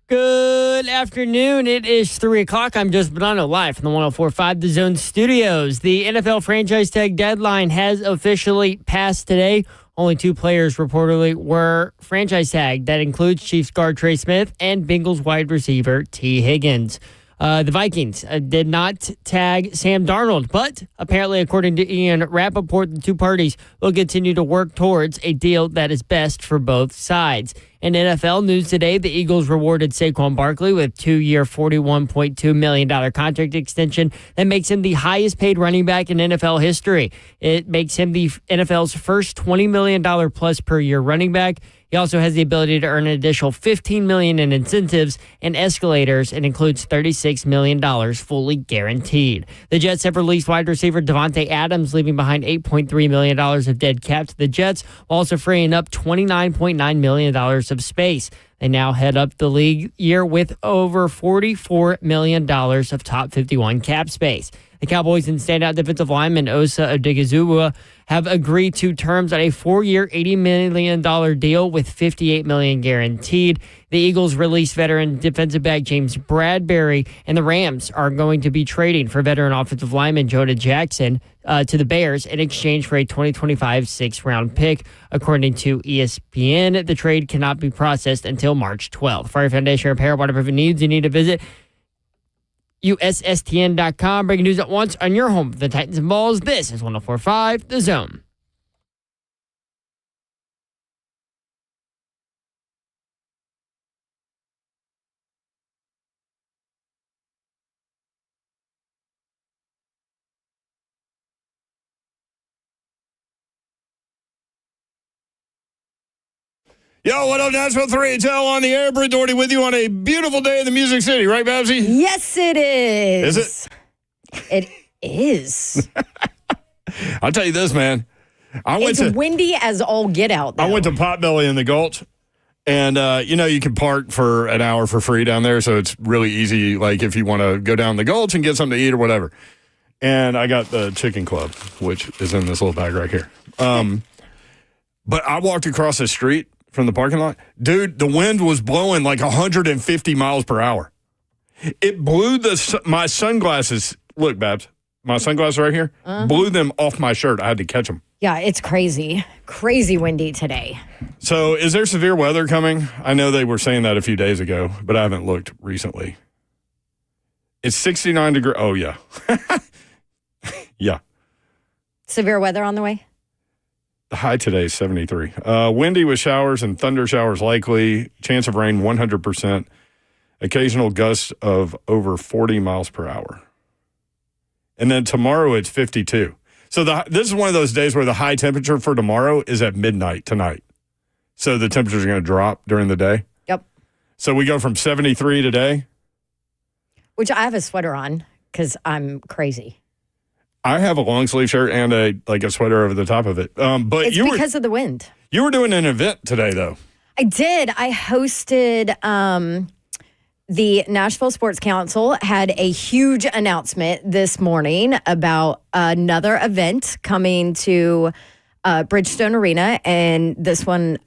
Good afternoon. It is 3 o'clock. I'm Joseph Bonanno, live from the 104.5 The Zone Studios. The NFL franchise tag deadline has officially passed today. Only 2 players reportedly were franchise tagged. That includes Chiefs guard Trey Smith and Bengals wide receiver T. Higgins. The Vikings did not tag Sam Darnold, but apparently, according to Ian Rappaport, the 2 parties will continue to work towards a deal that is best for both sides. In NFL news today, the Eagles rewarded Saquon Barkley with a 2-year, $41.2 million contract extension that makes him the highest paid running back in NFL history. It makes him the NFL's first $20 million plus per year running back. He also has the ability to earn an additional $15 million in incentives and escalators, and includes $36 million fully guaranteed. The Jets have released wide receiver Devontae Adams, leaving behind $8.3 million of dead cap to the Jets, while also freeing up $29.9 million of space. They now head up the league year with over $44 million of top 51 cap space. The Cowboys and standout defensive lineman Osa Odigizua have agreed to terms on a 4-year, $80 million deal with $58 million guaranteed. The Eagles released veteran defensive back James Bradbury, and the Rams are going to be trading for veteran offensive lineman Jonah Jackson to the Bears in exchange for a 2025 6th-round pick. According to ESPN, the trade cannot be processed until March 12th. For your foundation repair, whatever needs, you need to visit USSTN.com. Breaking news at once on your home for the Titans and Balls. This is 104.5 The Zone. Yo, what up, Nashville 3HL on the air. Britt Doherty with you on a beautiful day in the Music City, right, Babsy? Yes, it is. Is it? It is. I'll tell you this, man. It's windy as all get out, though. I went to Potbelly in the Gulch, and, you can park for an hour for free down there, so it's really easy, like, if you want to go down the Gulch and get something to eat or whatever. And I got the Chicken Club, which is in this little bag right here. But I walked across the street from the parking lot. Dude, the wind was blowing like 150 miles per hour. It blew my sunglasses. Look, Babs, my sunglasses right here, blew them off my shirt. I had to catch them. Yeah, it's crazy. Crazy windy today. So is there severe weather coming? I know they were saying that a few days ago, but I haven't looked recently. It's 69 degrees. Oh, yeah. Yeah. Severe weather on the way? The high today is 73. Windy with showers and thunder showers likely. Chance of rain 100%. Occasional gusts of over 40 miles per hour. And then tomorrow it's 52. So this is one of those days where the high temperature for tomorrow is at midnight tonight. So the temperatures are going to drop during the day. Yep. So we go from 73 today. Which I have a sweater on because I'm crazy. I have a long sleeve shirt and a sweater over the top of it. But it's because of the wind. You were doing an event today, though. I did. I hosted the Nashville Sports Council had a huge announcement this morning about another event coming to Bridgestone Arena. And this one,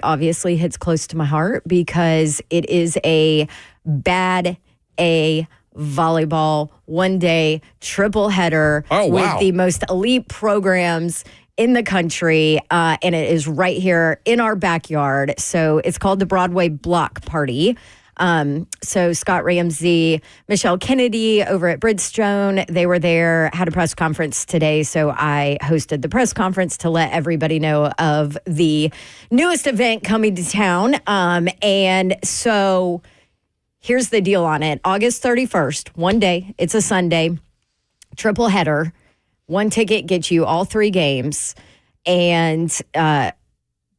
obviously hits close to my heart because it is a bad A volleyball one-day triple header with the most elite programs in the country, and it is right here in our backyard. So it's called the Broadway Block Party. So Scott Ramsey, Michelle Kennedy over at Bridgestone, they were there, had a press conference today. So I hosted the press conference to let everybody know of the newest event coming to town. And so here's the deal on it. August 31st, one day, it's a Sunday, triple header. One ticket gets you all 3 games. And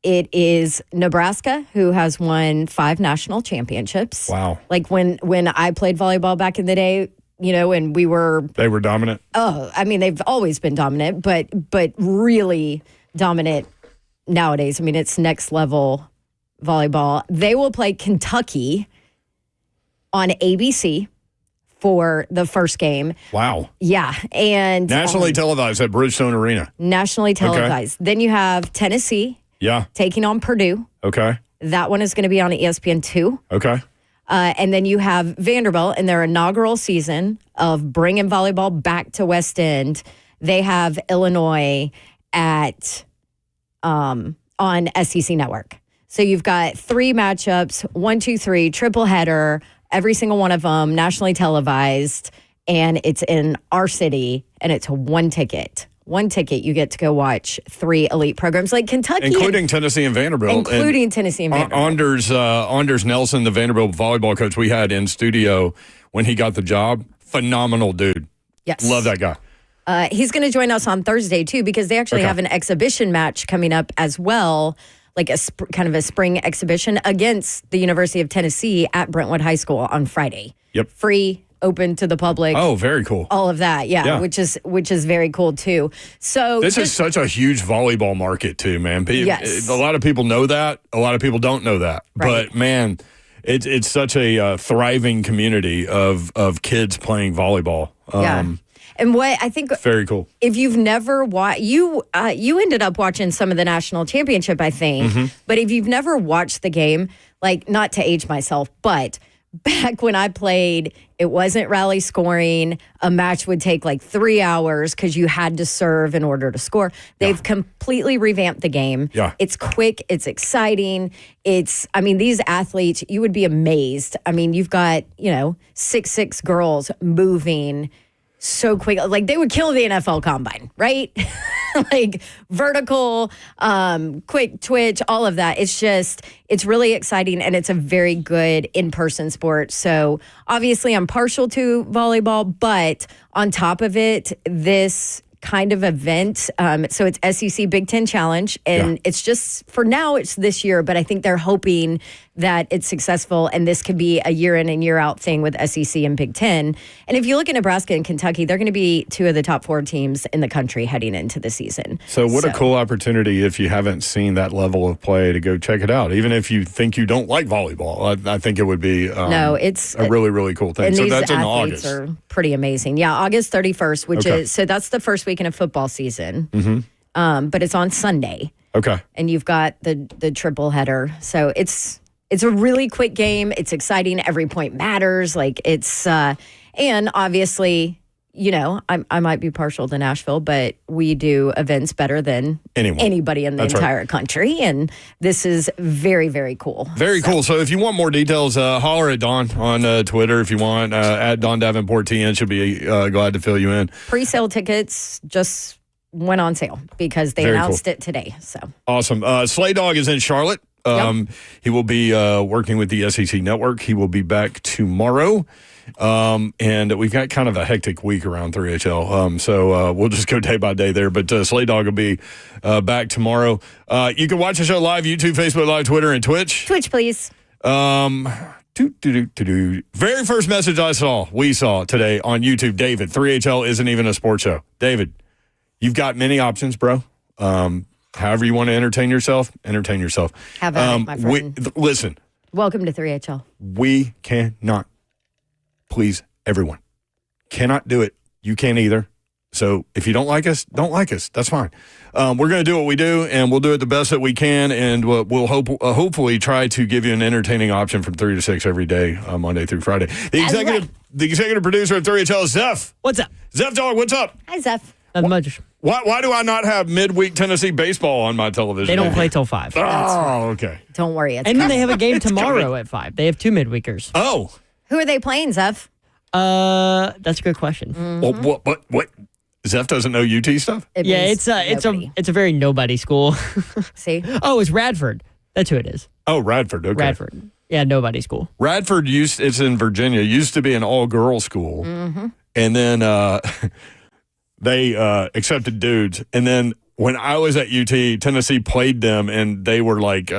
it is Nebraska, who has won 5 national championships. Wow. Like when I played volleyball back in the day, and they were dominant. Oh, I mean, they've always been dominant, but really dominant nowadays. I mean, it's next level volleyball. They will play Kentucky on ABC for the first game. Wow. Yeah. And nationally televised at Bridgestone Arena. Nationally televised. Okay. Then you have Tennessee taking on Purdue. Okay. That one is going to be on ESPN2. Okay. And then you have Vanderbilt in their inaugural season of bringing volleyball back to West End. They have Illinois at on SEC Network. So you've got 3 matchups, 1, 2, 3, triple header, every single one of them nationally televised, and it's in our city, and it's one ticket. One ticket, you get to go watch 3 elite programs like Kentucky. Including Tennessee and Vanderbilt. Tennessee and Vanderbilt. Anders Nelson, the Vanderbilt volleyball coach we had in studio when he got the job, phenomenal dude. Yes. Love that guy. He's going to join us on Thursday, too, because they actually have an exhibition match coming up as well, like a kind of a spring exhibition against the University of Tennessee at Brentwood High School on Friday. Yep. Free, open to the public. Oh, very cool. All of that, yeah. which is very cool, too. So this is such a huge volleyball market, too, man. Yes. A lot of people know that. A lot of people don't know that. Right. But, man, it's such a thriving community of kids playing volleyball. And what I think, very cool. If you've never watched, you ended up watching some of the national championship, I think. Mm-hmm. But if you've never watched the game, like, not to age myself, but back when I played, it wasn't rally scoring. A match would take like 3 hours because you had to serve in order to score. They've completely revamped the game. Yeah. It's quick. It's exciting. These athletes, you would be amazed. I mean, you've got, 6'6" girls moving so quick. Like, they would kill the NFL combine, right? Like, vertical, quick twitch, all of that. It's really exciting, and it's a very good in-person sport. So obviously I'm partial to volleyball, but on top of it, this kind of event. So it's SEC Big Ten Challenge, and it's just, for now, it's this year, but I think they're hoping that it's successful, and this could be a year in and year out thing with SEC and Big Ten. And if you look at Nebraska and Kentucky, they're going to be 2 of the top 4 teams in the country heading into the season. So what a cool opportunity, if you haven't seen that level of play, to go check it out. Even if you think you don't like volleyball, I think it would be it's a really, really cool thing. And so these that's in athletes August. are pretty amazing. Yeah, August 31st, which is, so that's the first weekend of football season. Mm-hmm. But it's on Sunday. Okay. And you've got the triple header. So it's a really quick game. It's exciting. Every point matters. Like, it's and obviously, I might be partial to Nashville, but we do events better than anybody in the entire country. And this is very, very cool. Very cool. So if you want more details, holler at Dawn on Twitter if you want. At Dawn Davenport TN. She'll be glad to fill you in. Pre-sale tickets just went on sale because they announced it today. So awesome. Slay Dog is in Charlotte. He will be working with the SEC Network. He will be back tomorrow. And we've got kind of a hectic week around 3HL. So we'll just go day by day there. But Slay Dog will be back tomorrow. You can watch the show live, YouTube, Facebook Live, Twitter, and Twitch. Twitch, please. Very first message we saw today on YouTube, David, 3HL isn't even a sports show. David, you've got many options, bro. However you want to entertain yourself. Have at it, my friend. Listen. Welcome to 3HL. We cannot please everyone. Cannot do it. You can't either. So if you don't like us, don't like us. That's fine. We're going to do what we do, and we'll do it the best that we can, and we'll hopefully try to give you an entertaining option from 3 to 6 every day, Monday through Friday. The executive producer of 3HL is Zeph. What's up? Zeph Dog, what's up? Hi, Zeph. Not much. Why do I not have midweek Tennessee baseball on my television? They don't play till 5. Oh, okay. Don't worry. And then they have a game tomorrow at 5. They have 2 midweekers. Oh. Who are they playing, Zeph? That's a good question. Mm-hmm. What? Zeph doesn't know UT stuff? It's a very nobody school. See? Oh, it's Radford. That's who it is. Oh, Radford. Okay. Radford. Yeah, nobody school. Radford it's in Virginia. Used to be an all-girls school. Mm-hmm. And then they accepted dudes. And then when I was at UT, Tennessee played them, and they were like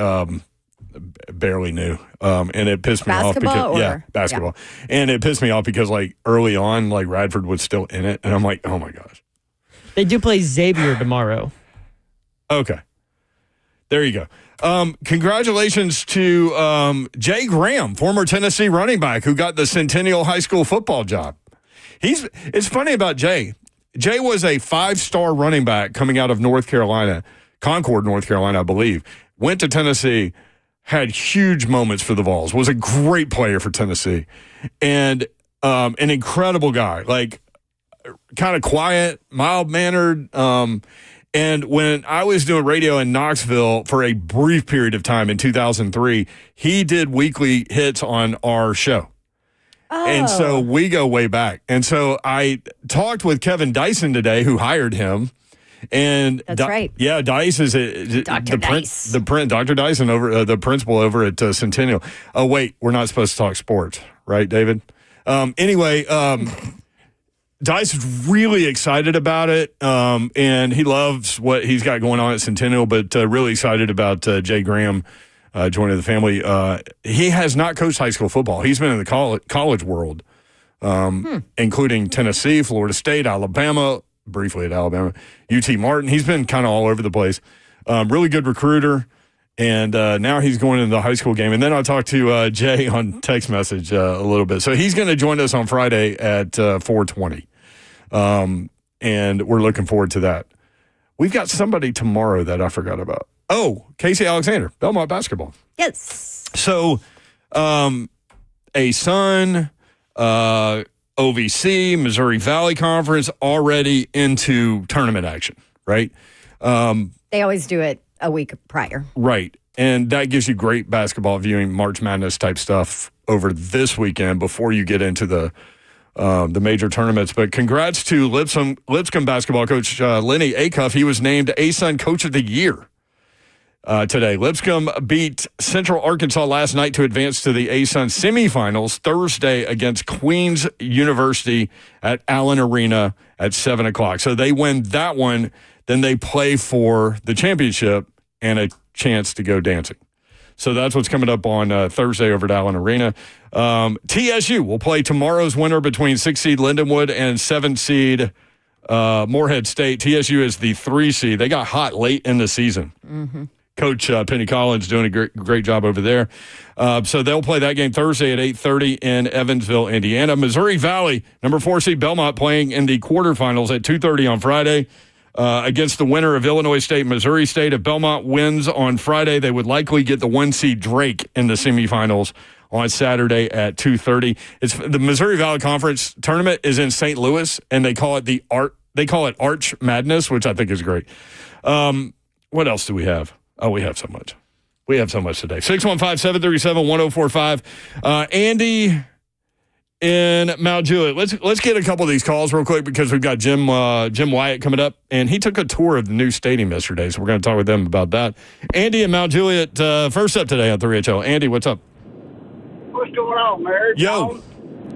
barely new. And it pissed me off because basketball. Yeah. And it pissed me off because like early on, like Radford was still in it, and I'm like, oh my gosh. They do play Xavier tomorrow. Okay. There you go. Congratulations to Jay Graham, former Tennessee running back who got the Centennial High School football job. It's funny about Jay. Jay was a 5-star running back coming out of North Carolina, Concord, North Carolina, I believe. Went to Tennessee, had huge moments for the Vols, was a great player for Tennessee, and an incredible guy, like kind of quiet, mild-mannered. And when I was doing radio in Knoxville for a brief period of time in 2003, he did weekly hits on our show. Oh. And so we go way back. And so I talked with Kevin Dyson today, who hired him. And That's right. Yeah, Dice is Dr. Dice. Dr. Dyson over the principal over at Centennial. Oh wait, we're not supposed to talk sports, right, David? Anyway, Dice is really excited about it, and he loves what he's got going on at Centennial. But really excited about Jay Graham joining the family. He has not coached high school football. He's been in the college world, including Tennessee, Florida State, Alabama. Briefly at Alabama, UT Martin. He's been kind of all over the place. Really good recruiter, and now he's going into the high school game. And then I talked to Jay on text message a little bit. So he's going to join us on Friday at 4:20, and we're looking forward to that. We've got somebody tomorrow that I forgot about. Oh, Casey Alexander, Belmont basketball. Yes. So a son, OVC, Missouri Valley Conference, already into tournament action, right? They always do it a week prior. Right. And that gives you great basketball viewing, March Madness type stuff over this weekend before you get into the major tournaments. But congrats to Lipscomb basketball coach Lenny Acuff. He was named ASUN Coach of the Year today. Lipscomb beat Central Arkansas last night to advance to the ASUN semifinals Thursday against Queens University at Allen Arena at 7 o'clock. So they win that one. Then they play for the championship and a chance to go dancing. So that's what's coming up on Thursday over at Allen Arena. TSU will play tomorrow's winner between 6-seed Lindenwood and 7-seed Morehead State. TSU is the 3 seed. They got hot late in the season. Mm-hmm. Coach Penny Collins doing a great job over there. So they'll play that game Thursday at 8:30 in Evansville, Indiana. Missouri Valley, number 4 seed Belmont, playing in the quarterfinals at 2:30 on Friday against the winner of Illinois State, Missouri State. If Belmont wins on Friday, they would likely get the 1 seed Drake in the semifinals on Saturday at 2:30. It's the Missouri Valley Conference tournament is in St. Louis, and they call it Arch Madness, which I think is great. What else do we have? Oh, we have so much. We have so much today. 615-737-1045. Andy in Mount Juliet. Let's get a couple of these calls real quick because we've got Jim Wyatt coming up, and he took a tour of the new stadium yesterday, so we're going to talk with them about that. Andy in Mount Juliet, first up today on 3HL. Andy, what's up? What's going on, Marriage? Yo,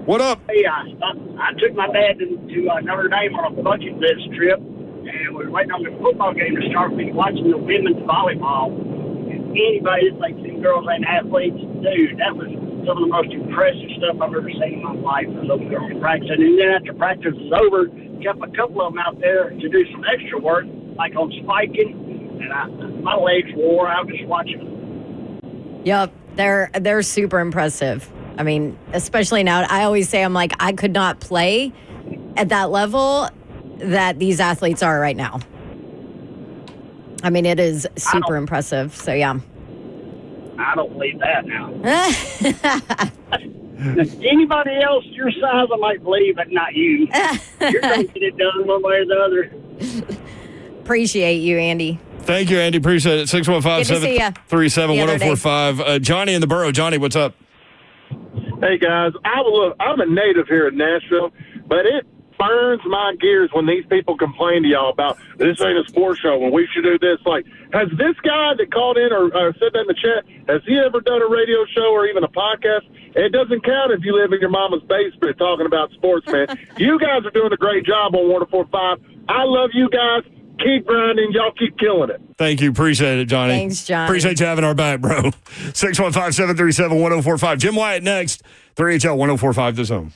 what up? Hey, I took my dad to Notre Dame on a bucket list trip, and we were waiting on the football game to start. We were watching the women's volleyball. And anybody that thinks these girls ain't athletes, dude, that was some of the most impressive stuff I've ever seen in my life. And those girls practicing. And then after practice was over, kept a couple of them out there to do some extra work, like on spiking. And my legs wore out just watching them. Yep, they're super impressive. I mean, especially now, I always say, I'm like, I could not play at that level that these athletes are right now. I mean, it is super impressive. So, yeah. I don't believe that now. Anybody else your size, I might believe, but not you. You're going to get it done one way or the other. Appreciate you, Andy. Thank you, Andy. Appreciate it. 615-737-1045. Johnny in the borough. Johnny, what's up? Hey, guys. I'm a native here in Nashville, but it burns my gears when these people complain to y'all about this ain't a sports show when we should do this. Like, has this guy that called in or said that in the chat, has he ever done a radio show or even a podcast? It doesn't count if you live in your mama's basement talking about sports, man. You guys are doing a great job on 104.5. I love you guys. Keep grinding. Y'all keep killing it. Thank you. Appreciate it, Johnny. Thanks, John. Appreciate you having our back, bro. 615-737-1045. Jim Wyatt next. 3HL 1045 The Zone.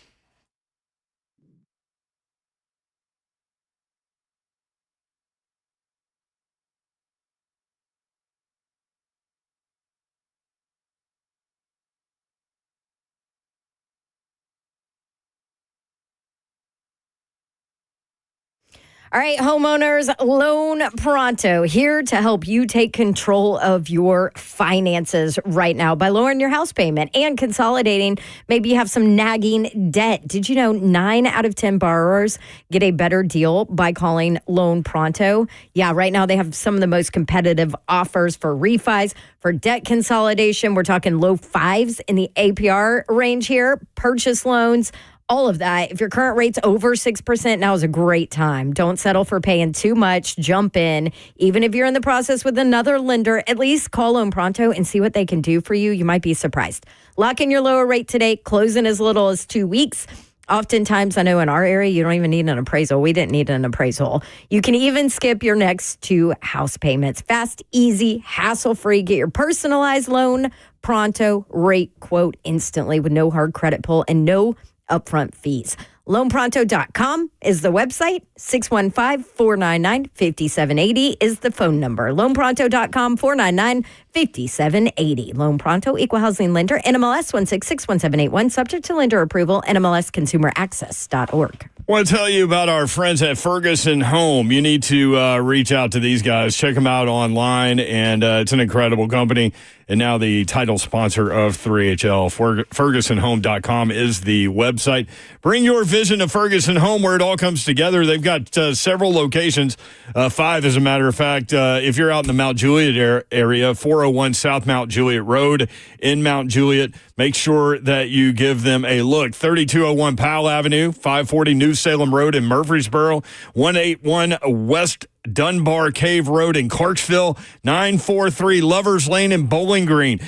All right, homeowners, Loan Pronto, here to help you take control of your finances right now by lowering your house payment and consolidating. Maybe you have some nagging debt. Did you know 9 out of 10 borrowers get a better deal by calling Loan Pronto? Yeah, right now they have some of the most competitive offers for refis, for debt consolidation. We're talking low fives in the APR range here, purchase loans, all of that. If your current rate's over 6%, now is a great time. Don't settle for paying too much. Jump in. Even if you're in the process with another lender, at least call Loan Pronto and see what they can do for you. You might be surprised. Lock in your lower rate today. Close in as little as 2 weeks. Oftentimes, I know in our area, you don't even need an appraisal. We didn't need an appraisal. You can even skip your next 2 house payments. Fast, easy, hassle-free. Get your personalized Loan Pronto rate quote instantly with no hard credit pull and no upfront fees. LoanPronto.com is the website. 615-499-5780 is the phone number. LoanPronto.com, 499-5780. Loan Pronto, Equal Housing Lender, NMLS 1661781, subject to lender approval, NMLSConsumerAccess.org. I want to tell you about our friends at Ferguson Home. You need to reach out to these guys. Check them out online, and it's an incredible company. And now the title sponsor of 3HL. FergusonHome.com is the website. Bring your vision of Ferguson Home where it all comes together. They've got several locations, 5 as a matter of fact. If you're out in the Mount Juliet area, 401 South Mount Juliet Road in Mount Juliet, make sure that you give them a look. 3201 Powell Avenue, 540 New Salem Road in Murfreesboro, 181 West Dunbar Cave Road in Clarksville, 943 Lovers Lane in Bowling Green.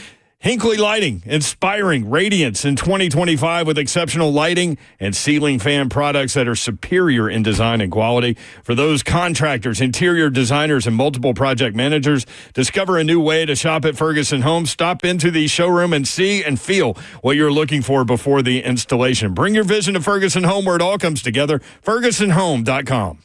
Hinkley Lighting, inspiring radiance in 2025 with exceptional lighting and ceiling fan products that are superior in design and quality. For those contractors, interior designers, and multiple project managers, discover a new way to shop at Ferguson Home. Stop into the showroom and see and feel what you're looking for before the installation. Bring your vision to Ferguson Home where it all comes together. FergusonHome.com.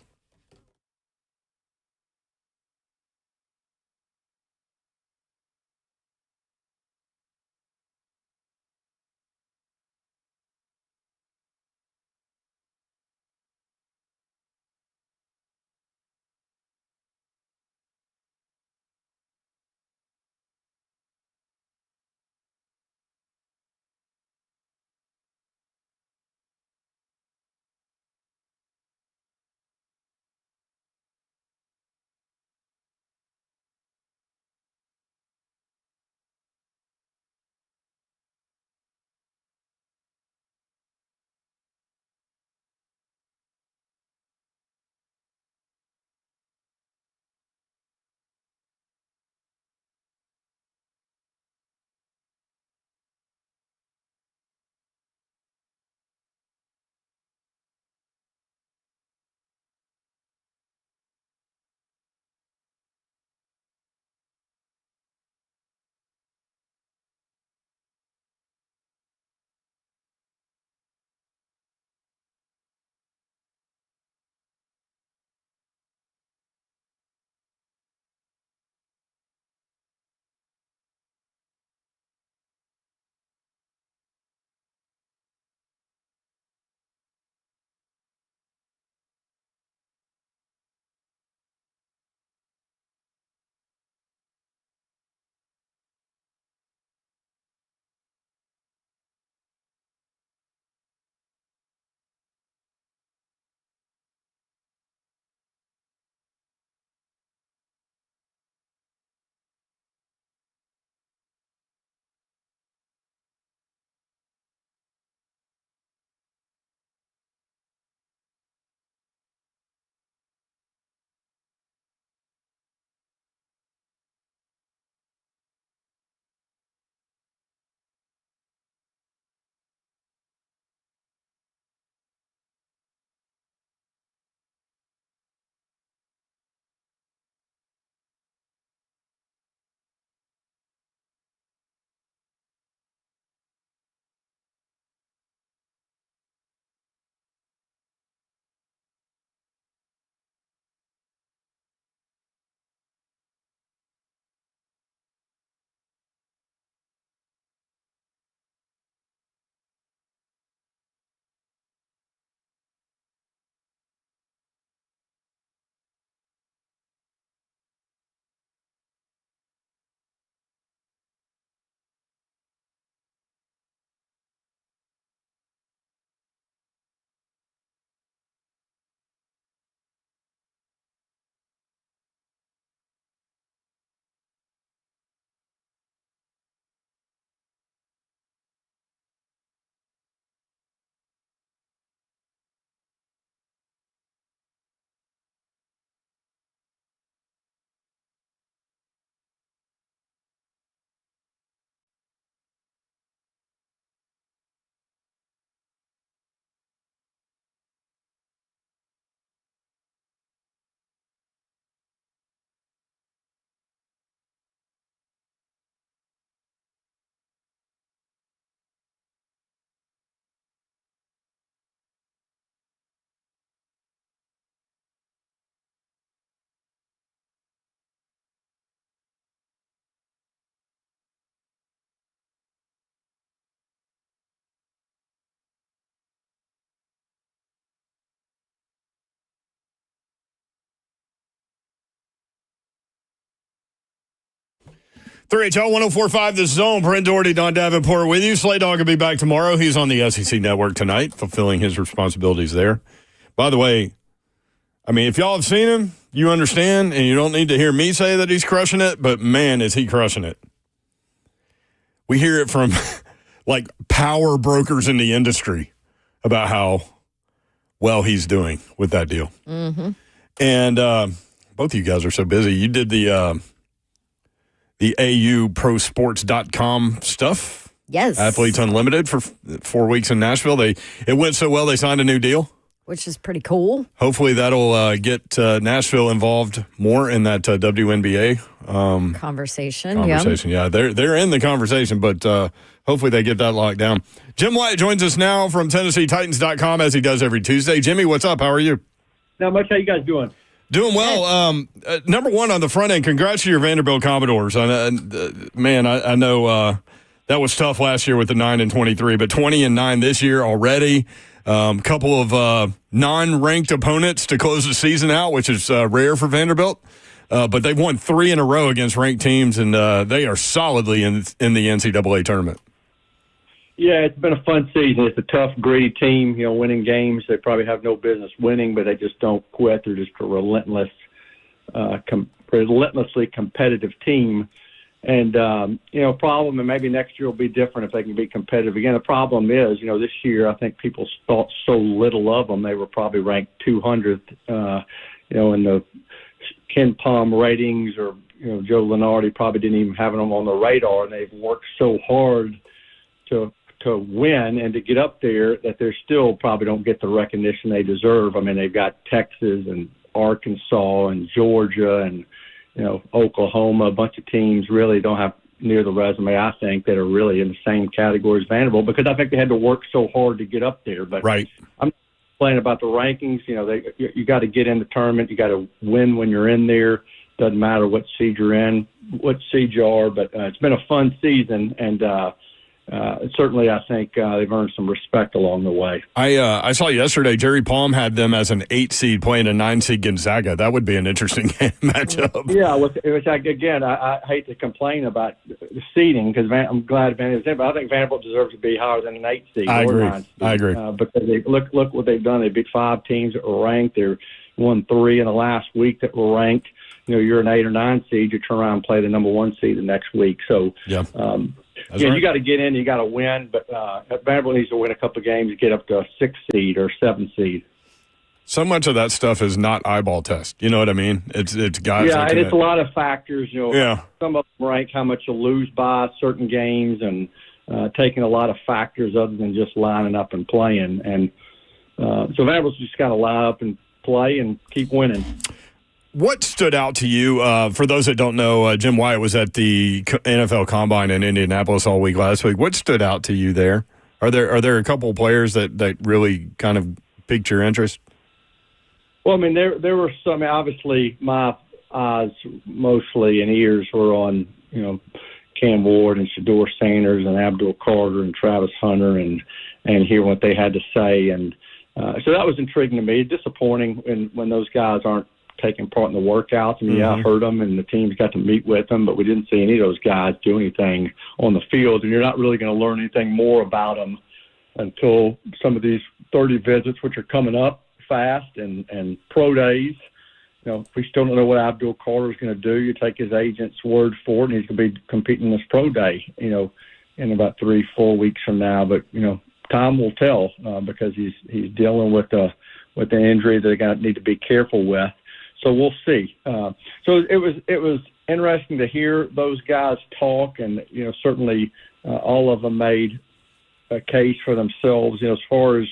3HL 104.5 The Zone. Brent Doherty, Don Davenport with you. Slay Dog will be back tomorrow. He's on the SEC Network tonight, fulfilling his responsibilities there. By the way, I mean, if y'all have seen him, you understand, and you don't need to hear me say that he's crushing it, but man, is he crushing it. We hear it from, like, power brokers in the industry about how well he's doing with that deal. Mm-hmm. And both of you guys are so busy. You did the AUProsports.com stuff. Yes. Athletes Unlimited for 4 weeks in Nashville. It went so well they signed a new deal. Which is pretty cool. Hopefully that'll get Nashville involved more in that WNBA conversation. Yeah, they're in the conversation, but hopefully they get that locked down. Jim Wyatt joins us now from TennesseeTitans.com as he does every Tuesday. Jimmy, what's up? How are you? Not much. How you guys doing? Doing well. Number one on the front end, congrats to your Vanderbilt Commodores. Man, I know that was tough last year with the 9-23, but 20-9 this year already. Couple of non-ranked opponents to close the season out, which is rare for Vanderbilt. But they've won 3 in a row against ranked teams, and they are solidly in the NCAA tournament. Yeah, it's been a fun season. It's a tough, gritty team, winning games. They probably have no business winning, but they just don't quit. They're just a relentlessly competitive team. And, problem, and maybe next year will be different if they can be competitive again. The problem is, this year I think people thought so little of them. They were probably ranked 200th, in the Ken Palm ratings, or, Joe Lunardi probably didn't even have them on the radar. And they've worked so hard to win and to get up there that they still probably don't get the recognition they deserve. I mean, they've got Texas and Arkansas and Georgia and, Oklahoma. A bunch of teams really don't have near the resume, I think, that are really in the same category as Vanderbilt, because I think they had to work so hard to get up there. But right. I'm complaining about the rankings. You got to get in the tournament. You got to win when you're in there. Doesn't matter what seed you're in, what seed you are. But it's been a fun season, and certainly I think they've earned some respect along the way. I saw yesterday Jerry Palm had them as an 8 seed playing a 9 seed Gonzaga. That would be an interesting matchup. Yeah, which I hate to complain about the seeding, because I'm glad Vanderbilt, but I think Vanderbilt deserves to be higher than an 8 seed. I agree. 9 seed. I agree. Because they look what they've done. They beat 5 teams that were ranked. They won 3 in the last week that were ranked. You're an 8 or 9 seed. You turn around and play the number 1 seed the next week. So. Yeah. Right. You got to get in, you got to win, but Vanderbilt needs to win a couple of games to get up to a 6 seed or 7 seed. So much of that stuff is not eyeball test. You know what I mean? It's guys. Yeah, and it's a lot of factors. Yeah. Some of them rank how much you lose by certain games, and taking a lot of factors other than just lining up and playing. And so Vanderbilt's just got to line up and play and keep winning. What stood out to you? For those that don't know, Jim Wyatt was at the NFL Combine in Indianapolis all week last week. What stood out to you there? Are there a couple of players that really kind of piqued your interest? Well, I mean, there were some. Obviously, my eyes mostly and ears were on Cam Ward and Shedeur Sanders and Abdul Carter and Travis Hunter and hear what they had to say, and so that was intriguing to me. Disappointing when those guys aren't taking part in the workouts. I mean, I heard them, and the teams got to meet with them, but we didn't see any of those guys do anything on the field, and you're not really going to learn anything more about them until some of these 30 visits, which are coming up fast, and pro days. We still don't know what Abdul Carter is going to do. You take his agent's word for it, and he's going to be competing this pro day, in about 3-4 weeks from now. But, time will tell because he's dealing with the injury that they're going to need to be careful with. So we'll see. So it was interesting to hear those guys talk, and certainly all of them made a case for themselves. As far as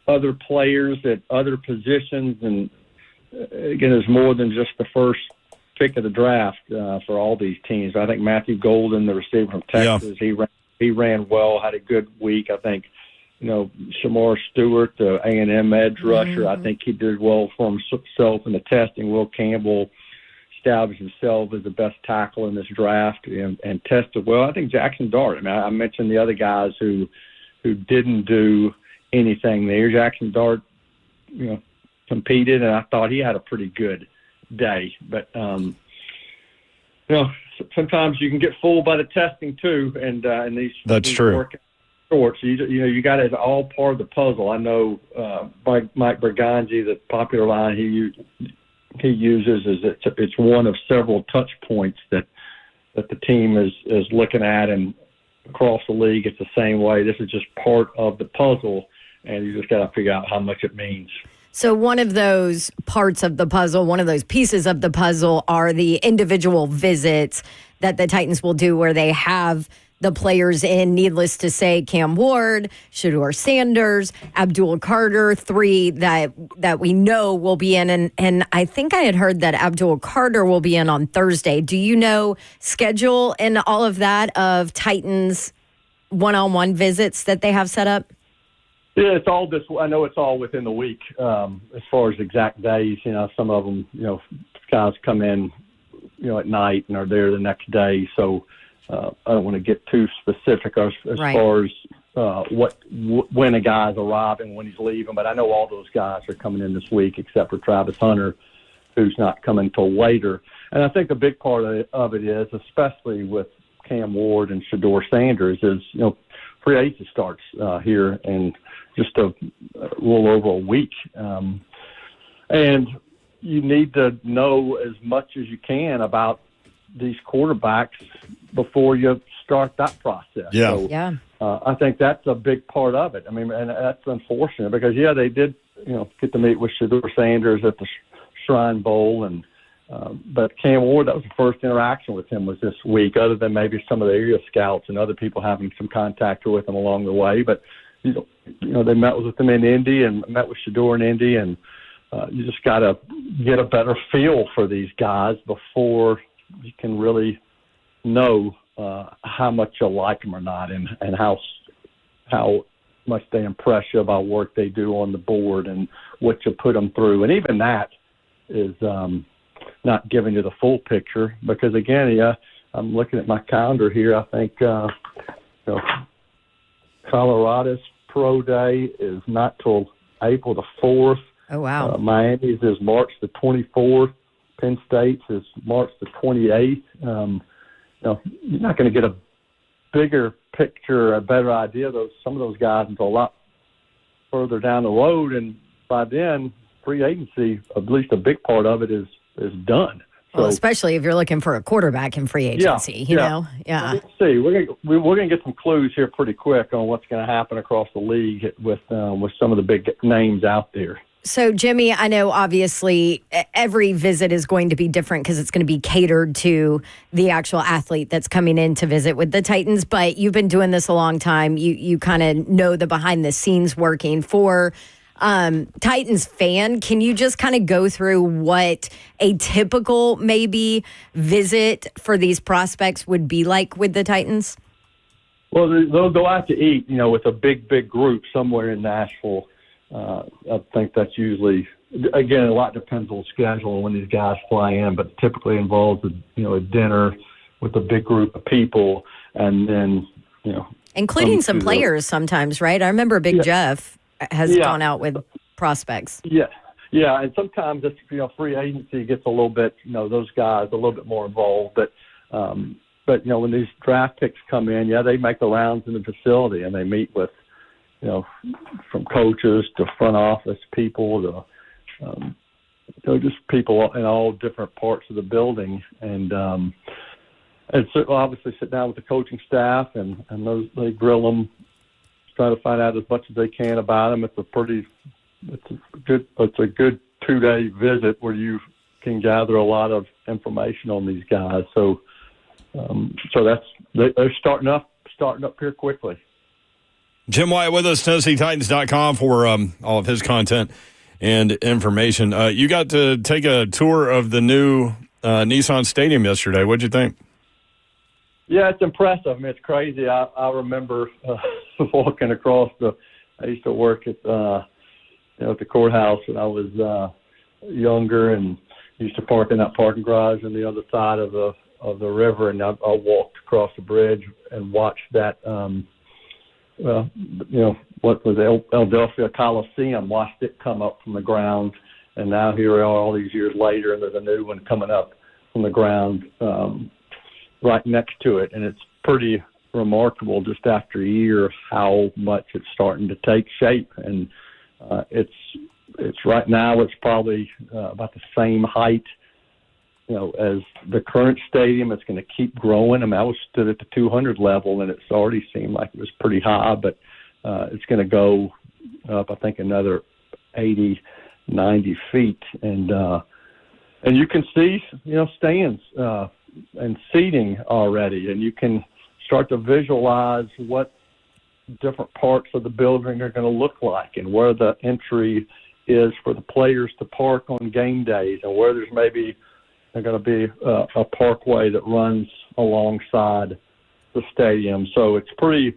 other players at other positions, and again, there's more than just the first pick of the draft for all these teams. I think Matthew Golden, the receiver from Texas, he ran well, had a good week. I think. Shamar Stewart, the A&M edge rusher, I think he did well for himself in the testing. Will Campbell established himself as the best tackle in this draft and tested well. I think Jackson Dart. I mean, I mentioned the other guys who didn't do anything there. Jackson Dart, competed, and I thought he had a pretty good day. But sometimes you can get fooled by the testing too, and these. That's these true. Shorts. You got it all part of the puzzle. I know Mike Berganji, the popular line he uses is it's one of several touch points that the team is looking at, and across the league it's the same way. This is just part of the puzzle, and you just got to figure out how much it means. So one of those parts of the puzzle, one of those pieces of the puzzle are the individual visits that the Titans will do where they have the players in, needless to say, Cam Ward, Shedeur Sanders, Abdul Carter, 3 that we know will be in. And I think I had heard that Abdul Carter will be in on Thursday. Do you know schedule and all of that of Titans one-on-one visits that they have set up? Yeah, it's all this. I know it's all within the week. As far as exact days, some of them, guys come in, at night and are there the next day. So I don't want to get too specific as Right. far as when a guy's arriving, when he's leaving. But I know all those guys are coming in this week, except for Travis Hunter, who's not coming till later. And I think the big part of it is, especially with Cam Ward and Shedeur Sanders, is free agency starts here in just a little over a week. And you need to know as much as you can about these quarterbacks before you start that process. Yeah. So, Yeah. I think that's a big part of it. I mean, and that's unfortunate because, they did, get to meet with Shedeur Sanders at the Shrine Bowl. But Cam Ward, that was the first interaction with him was this week, other than maybe some of the area scouts and other people having some contact with him along the way. But, they met with him in Indy and met with Shedeur in Indy, and you just got to get a better feel for these guys before you can really know how much you like them or not, and how much they impress you about work they do on the board and what you put them through. And even that is not giving you the full picture because, again, I'm looking at my calendar here. I think Colorado's Pro Day is not till April the 4th. Oh, wow. Miami's is March the 24th. Penn State's is March the 28th. You're not going to get a bigger picture, a better idea of some of those guys until a lot further down the road. And by then, free agency, at least a big part of it, is done. Well, So, especially if you're looking for a quarterback in free agency, you know? Yeah. Let's see. We're gonna get some clues here pretty quick on what's going to happen across the league with some of the big names out there. So, Jimmy, I know obviously every visit is going to be different because it's going to be catered to the actual athlete that's coming in to visit with the Titans, but you've been doing this a long time. You kind of know the behind the scenes working for Titans fan. Can you just kind of go through what a typical maybe visit for these prospects would be like with the Titans? Well, they'll go out to eat, with a big group somewhere in Nashville. I think that's usually, again, a lot depends on schedule and when these guys fly in, but typically involves a dinner with a big group of people, and then Including some players sometimes, right? I remember Big Jeff has gone out with prospects. Yeah, and sometimes it's, free agency gets a little bit, those guys a little bit more involved, but when these draft picks come in, they make the rounds in the facility and they meet with, from coaches to front office people to just people in all different parts of the building, and so obviously sit down with the coaching staff and they grill them, try to find out as much as they can about them. It's a good 2-day visit where you can gather a lot of information on these guys. So they're starting up here quickly. Jim Wyatt with us, TennesseeTitans.com for all of his content and information. You got to take a tour of the new Nissan Stadium yesterday. What'd you think? Yeah, it's impressive. I mean, it's crazy. I remember walking across I used to work at at the courthouse when I was younger, and used to park in that parking garage on the other side of the river, and I walked across the bridge and watched that. What was the Philadelphia Coliseum, watched it come up from the ground, and now here we are all these years later, and there's a new one coming up from the ground. right next to it, and it's pretty remarkable just after a year how much it's starting to take shape. And it's right now it's probably about the same height, as the current stadium. It's going to keep growing. I mean, I was stood at the 200 level, and it's already seemed like it was pretty high, but it's going to go up, I think, another 80, 90 feet. And you can see, stands and seating already, and you can start to visualize what different parts of the building are going to look like and where the entry is for the players to park on game days, and where there's maybe going to be a parkway that runs alongside the stadium. So it's pretty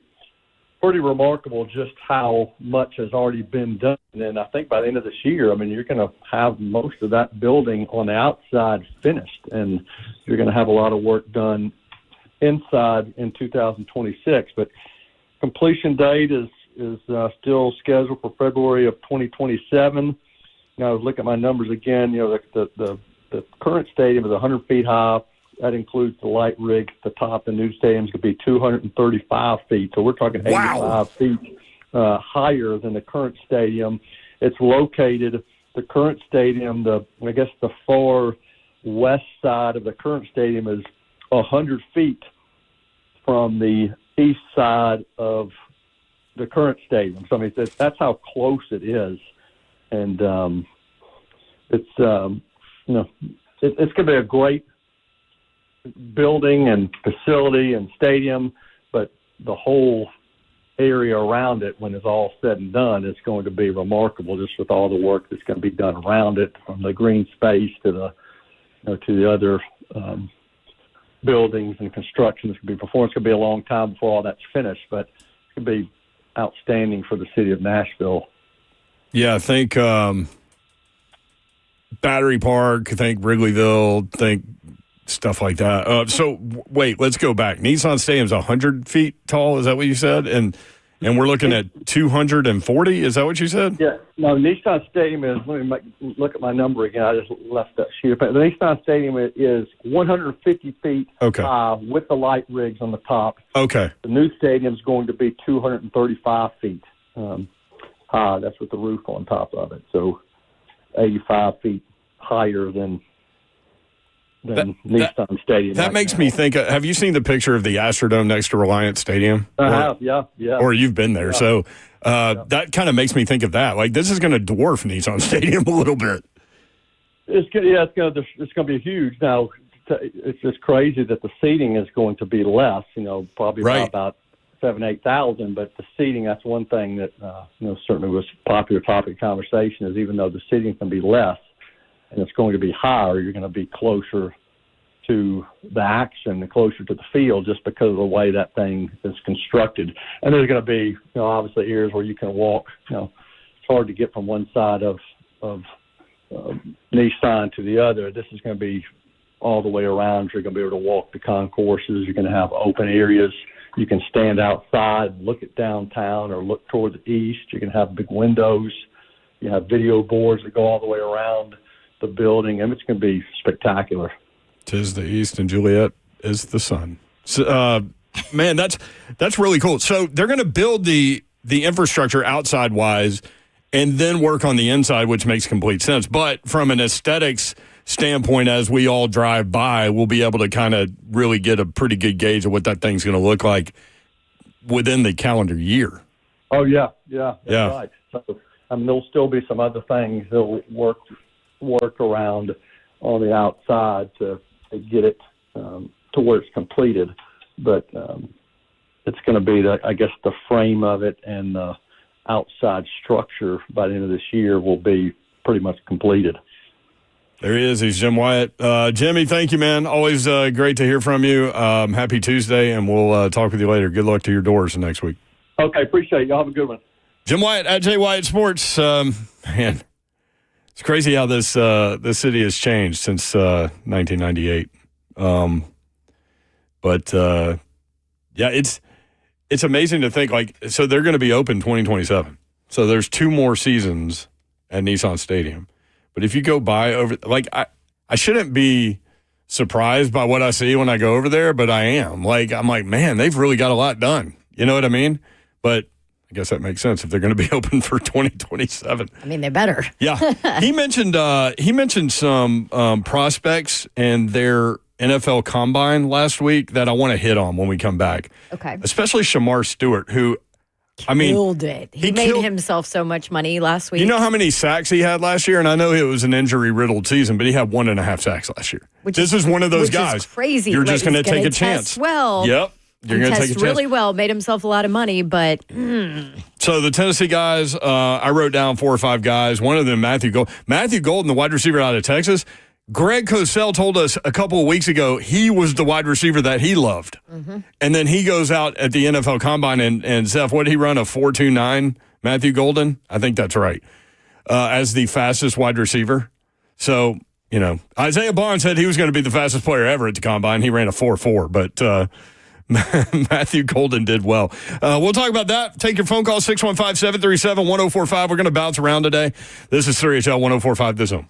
remarkable just how much has already been done. And I think by the end of this year, you're going to have most of that building on the outside finished, and you're going to have a lot of work done inside in 2026. But completion date is still scheduled for February of 2027. Now, I was looking at my numbers again. The current stadium is 100 feet high. That includes the light rig at the top. The new stadium's going to be 235 feet. So we're talking 85 feet higher than the current stadium. It's located, the current stadium, the far west side of the current stadium is 100 feet from the east side of the current stadium. So, that's how close it is. And it's going to be a great building and facility and stadium, but the whole area around it, when it's all said and done, is going to be remarkable, just with all the work that's going to be done around it, from the green space to the other buildings and construction that's going to be performed. It's going to be a long time before all that's finished, but it's going to be outstanding for the city of Nashville. Yeah, I think Battery Park, I think Wrigleyville, think stuff like that. So wait, let's go back. Nissan Stadium's 100 feet tall. Is that what you said? And we're looking at 240. Is that what you said? Yeah. No, Nissan Stadium is. Let me look at my number again. I just left that sheet. But the Nissan Stadium is 150 feet high with the light rigs on the top. Okay. The new stadium's going to be 235 feet high. That's with the roof on top of it. So 85 feet higher than Nissan Stadium. That makes me think, have you seen the picture of the Astrodome next to Reliant Stadium? I have, yeah. Or you've been there. Yeah. So that kind of makes me think of that. Like, this is going to dwarf Nissan Stadium a little bit. It's going to be huge. Now, it's just crazy that the seating is going to be less, probably by about 7,000-8,000, but the seating, that's one thing that, certainly was a popular topic of conversation, is even though the seating can be less and it's going to be higher, you're going to be closer to the action and closer to the field, just because of the way that thing is constructed. And there's going to be, obviously areas where you can walk. It's hard to get from one side of Nissan to the other. This is going to be all the way around. You're going to be able to walk the concourses. You're going to have open areas. You can stand outside and look at downtown or look toward the east. You can have big windows. You have video boards that go all the way around the building, and it's going to be spectacular. 'Tis the east and Juliet is the sun. So, man, that's really cool. So they're going to build the infrastructure outside-wise and then work on the inside, which makes complete sense. But from an aesthetics standpoint, as we all drive by, we'll be able to kind of really get a pretty good gauge of what that thing's going to look like within the calendar year. Oh, yeah. That's right. So, there'll still be some other things that'll work around on the outside to get it to where it's completed. But it's going to be, the frame of it and the outside structure by the end of this year will be pretty much completed. There he is. He's Jim Wyatt. Jimmy, thank you, man. Always great to hear from you. Happy Tuesday, and we'll talk with you later. Good luck to your doors next week. Okay, appreciate it. Y'all have a good one. Jim Wyatt at J. Wyatt Sports. Man, it's crazy how this city has changed since 1998. It's amazing to think, so they're going to be open 2027. So there's 2 more seasons at Nissan Stadium. But if you go by I shouldn't be surprised by what I see when I go over there, but I am. Like, I'm like, man, they've really got a lot done. You know what I mean? But I guess that makes sense if they're going to be open for 2027. I mean, they better. Yeah. He mentioned some prospects and their NFL Combine last week that I want to hit on when we come back. Okay. Especially Shamar Stewart, who, Killed it. He made himself so much money last week. You know how many sacks he had last year? And I know it was an injury-riddled season, but he had 1.5 sacks last year. This is one of those guys. Is crazy. You're just going to take a chance. Well. Yep. You're going to take a chance. Really well. Made himself a lot of money, but. So the Tennessee guys, I wrote down 4 or 5 guys. One of them, Matthew Golden. Matthew Golden, the wide receiver out of Texas. Greg Cosell told us a couple of weeks ago he was the wide receiver that he loved. Mm-hmm. And then he goes out at the NFL Combine and Zeph, what did he run, a 4.29, Matthew Golden? I think that's right, as the fastest wide receiver. So, you know, Isaiah Bond said he was going to be the fastest player ever at the Combine. He ran a 4.4, but Matthew Golden did well. We'll talk about that. Take your phone call, 615-737-1045. We're going to bounce around today. This is 3HL 1045 The Zone.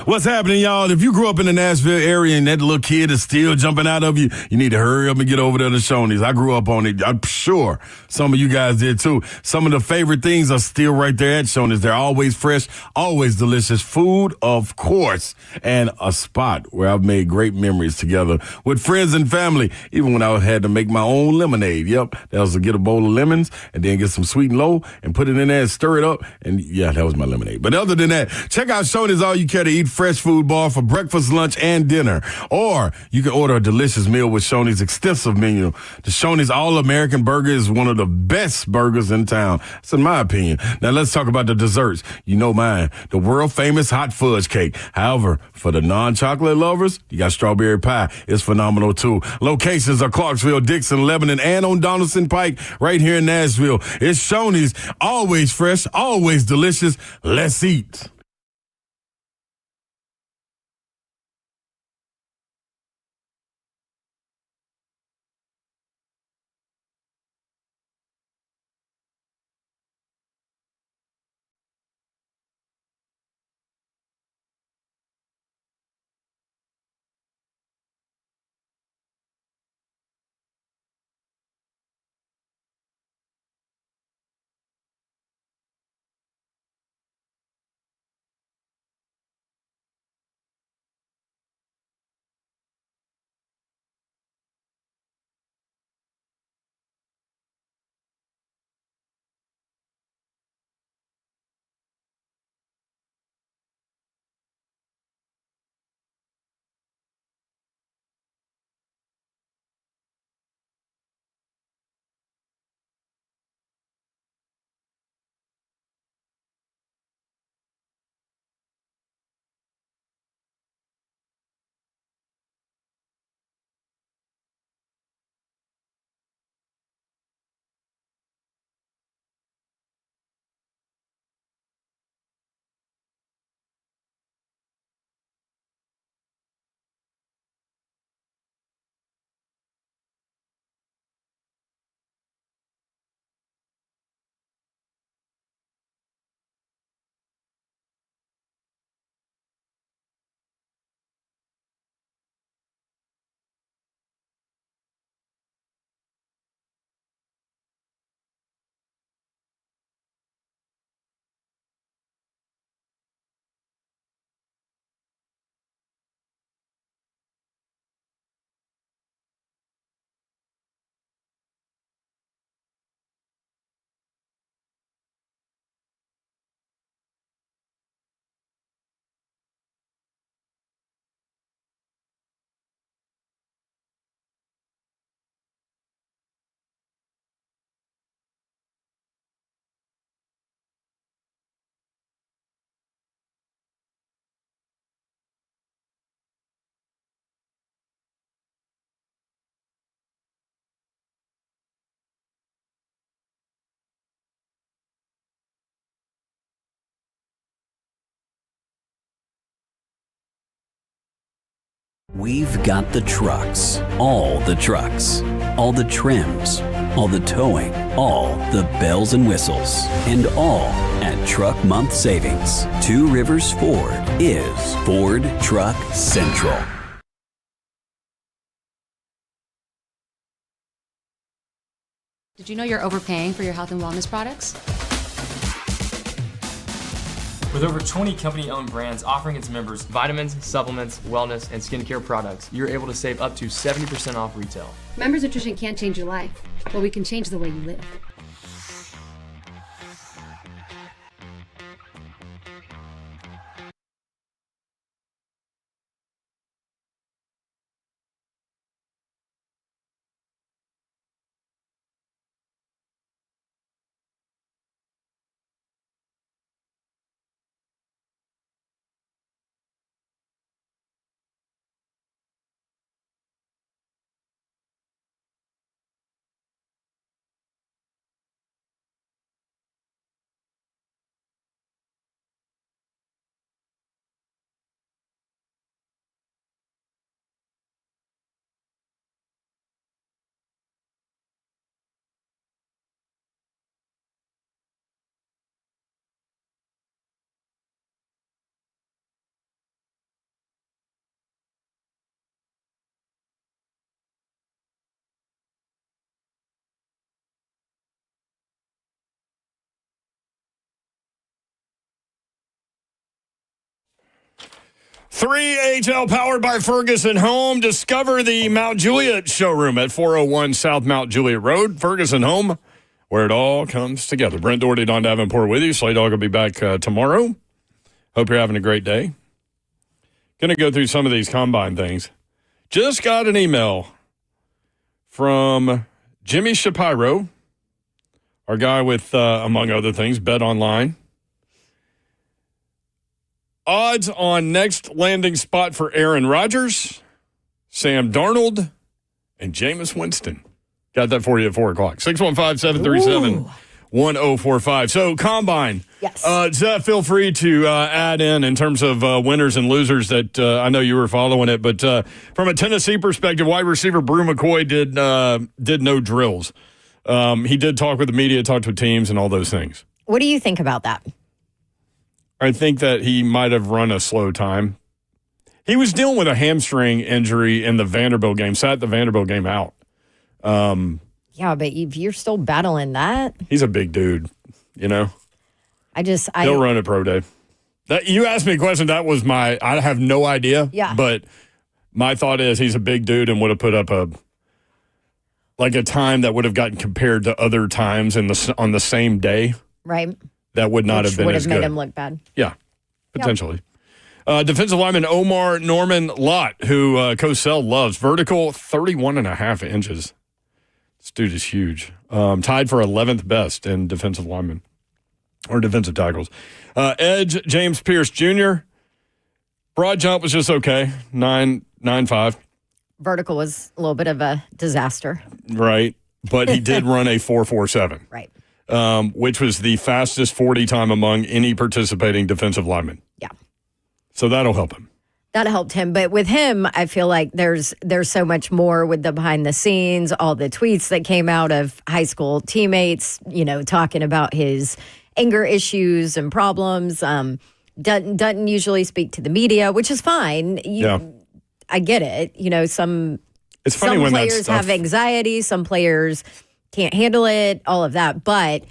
What's happening, y'all? If you grew up in the Nashville area and that little kid is still jumping out of you, you need to hurry up and get over there to Shoney's. I grew up on it. I'm sure some of you guys did too. Some of the favorite things are still right there at Shoney's. They're always fresh, always delicious food, of course, and a spot where I've made great memories together with friends and family, even when I had to make my own lemonade. Yep, that was to get a bowl of lemons and then get some sweet and low and put it in there and stir it up. And yeah, that was my lemonade. But other than that, check out Shoney's All You Care to Eat fresh food bar for breakfast, lunch, and dinner. Or you can order a delicious meal with Shoney's extensive menu. The Shoney's All-American Burger is one of the best burgers in town. That's in my opinion. Now let's talk about the desserts. You know mine, the world-famous hot fudge cake. However, for the non-chocolate lovers, you got strawberry pie. It's phenomenal too. Locations are Clarksville, Dixon, Lebanon, and on Donaldson Pike right here in Nashville. It's Shoney's, always fresh, always delicious. Let's eat. We've got the trucks, all the trims, all the towing, all the bells and whistles, and all at Truck Month Savings. Two Rivers Ford is Ford Truck Central. Did you know you're overpaying for your health and wellness products? With over 20 company-owned brands offering its members vitamins, supplements, wellness, and skincare products, you're able to save up to 70% off retail. Members Nutrition can't change your life, but we can change the way you live. Three HL powered by Ferguson Home. Discover the Mount Juliet showroom at 401 South Mount Juliet Road. Ferguson Home, where it all comes together. Brent Doherty, Don Davenport with you. Slay Dog will be back tomorrow. Hope you're having a great day. Going to go through some of these combine things. Just got an email from Jimmy Shapiro, our guy with, among other things, Bet Online. Odds on next landing spot for Aaron Rodgers, Sam Darnold, and Jameis Winston. Got that for you at 4 o'clock. 615-737-1045. So, Combine. Yes. Zeph, feel free to add in terms of winners and losers that I know you were following it. But from a Tennessee perspective, wide receiver Brew McCoy did no drills. He did talk with the media, talked with teams, and all those things. What do you think about that? I think that he might have run a slow time. He was dealing with a hamstring injury in the Vanderbilt game, sat the Vanderbilt game out. Yeah, but if you're still battling that. He's a big dude, you know. He'll run a pro day. You asked me a question. That was I have no idea. Yeah. But my thought is he's a big dude and would have put up a time that would have gotten compared to other times on the same day. Right. That would not have been as good. Would have made him look bad. Yeah, potentially. Yep. Defensive lineman Omar Norman Lott, who Cosell loves, vertical 31.5 inches. This dude is huge. Tied for 11th best in defensive linemen or defensive tackles. Edge James Pierce Jr. Broad jump was just okay, 9.5. Vertical was a little bit of a disaster. Right, but he did run a 4.47. Right. Which was the fastest 40 time among any participating defensive lineman. Yeah. So that'll help him. That helped him. But with him, I feel like there's so much more with the behind the scenes, all the tweets that came out of high school teammates, talking about his anger issues and problems. Doesn't usually speak to the media, which is fine. I get it. Some when players have anxiety, some players can't handle it, all of that. But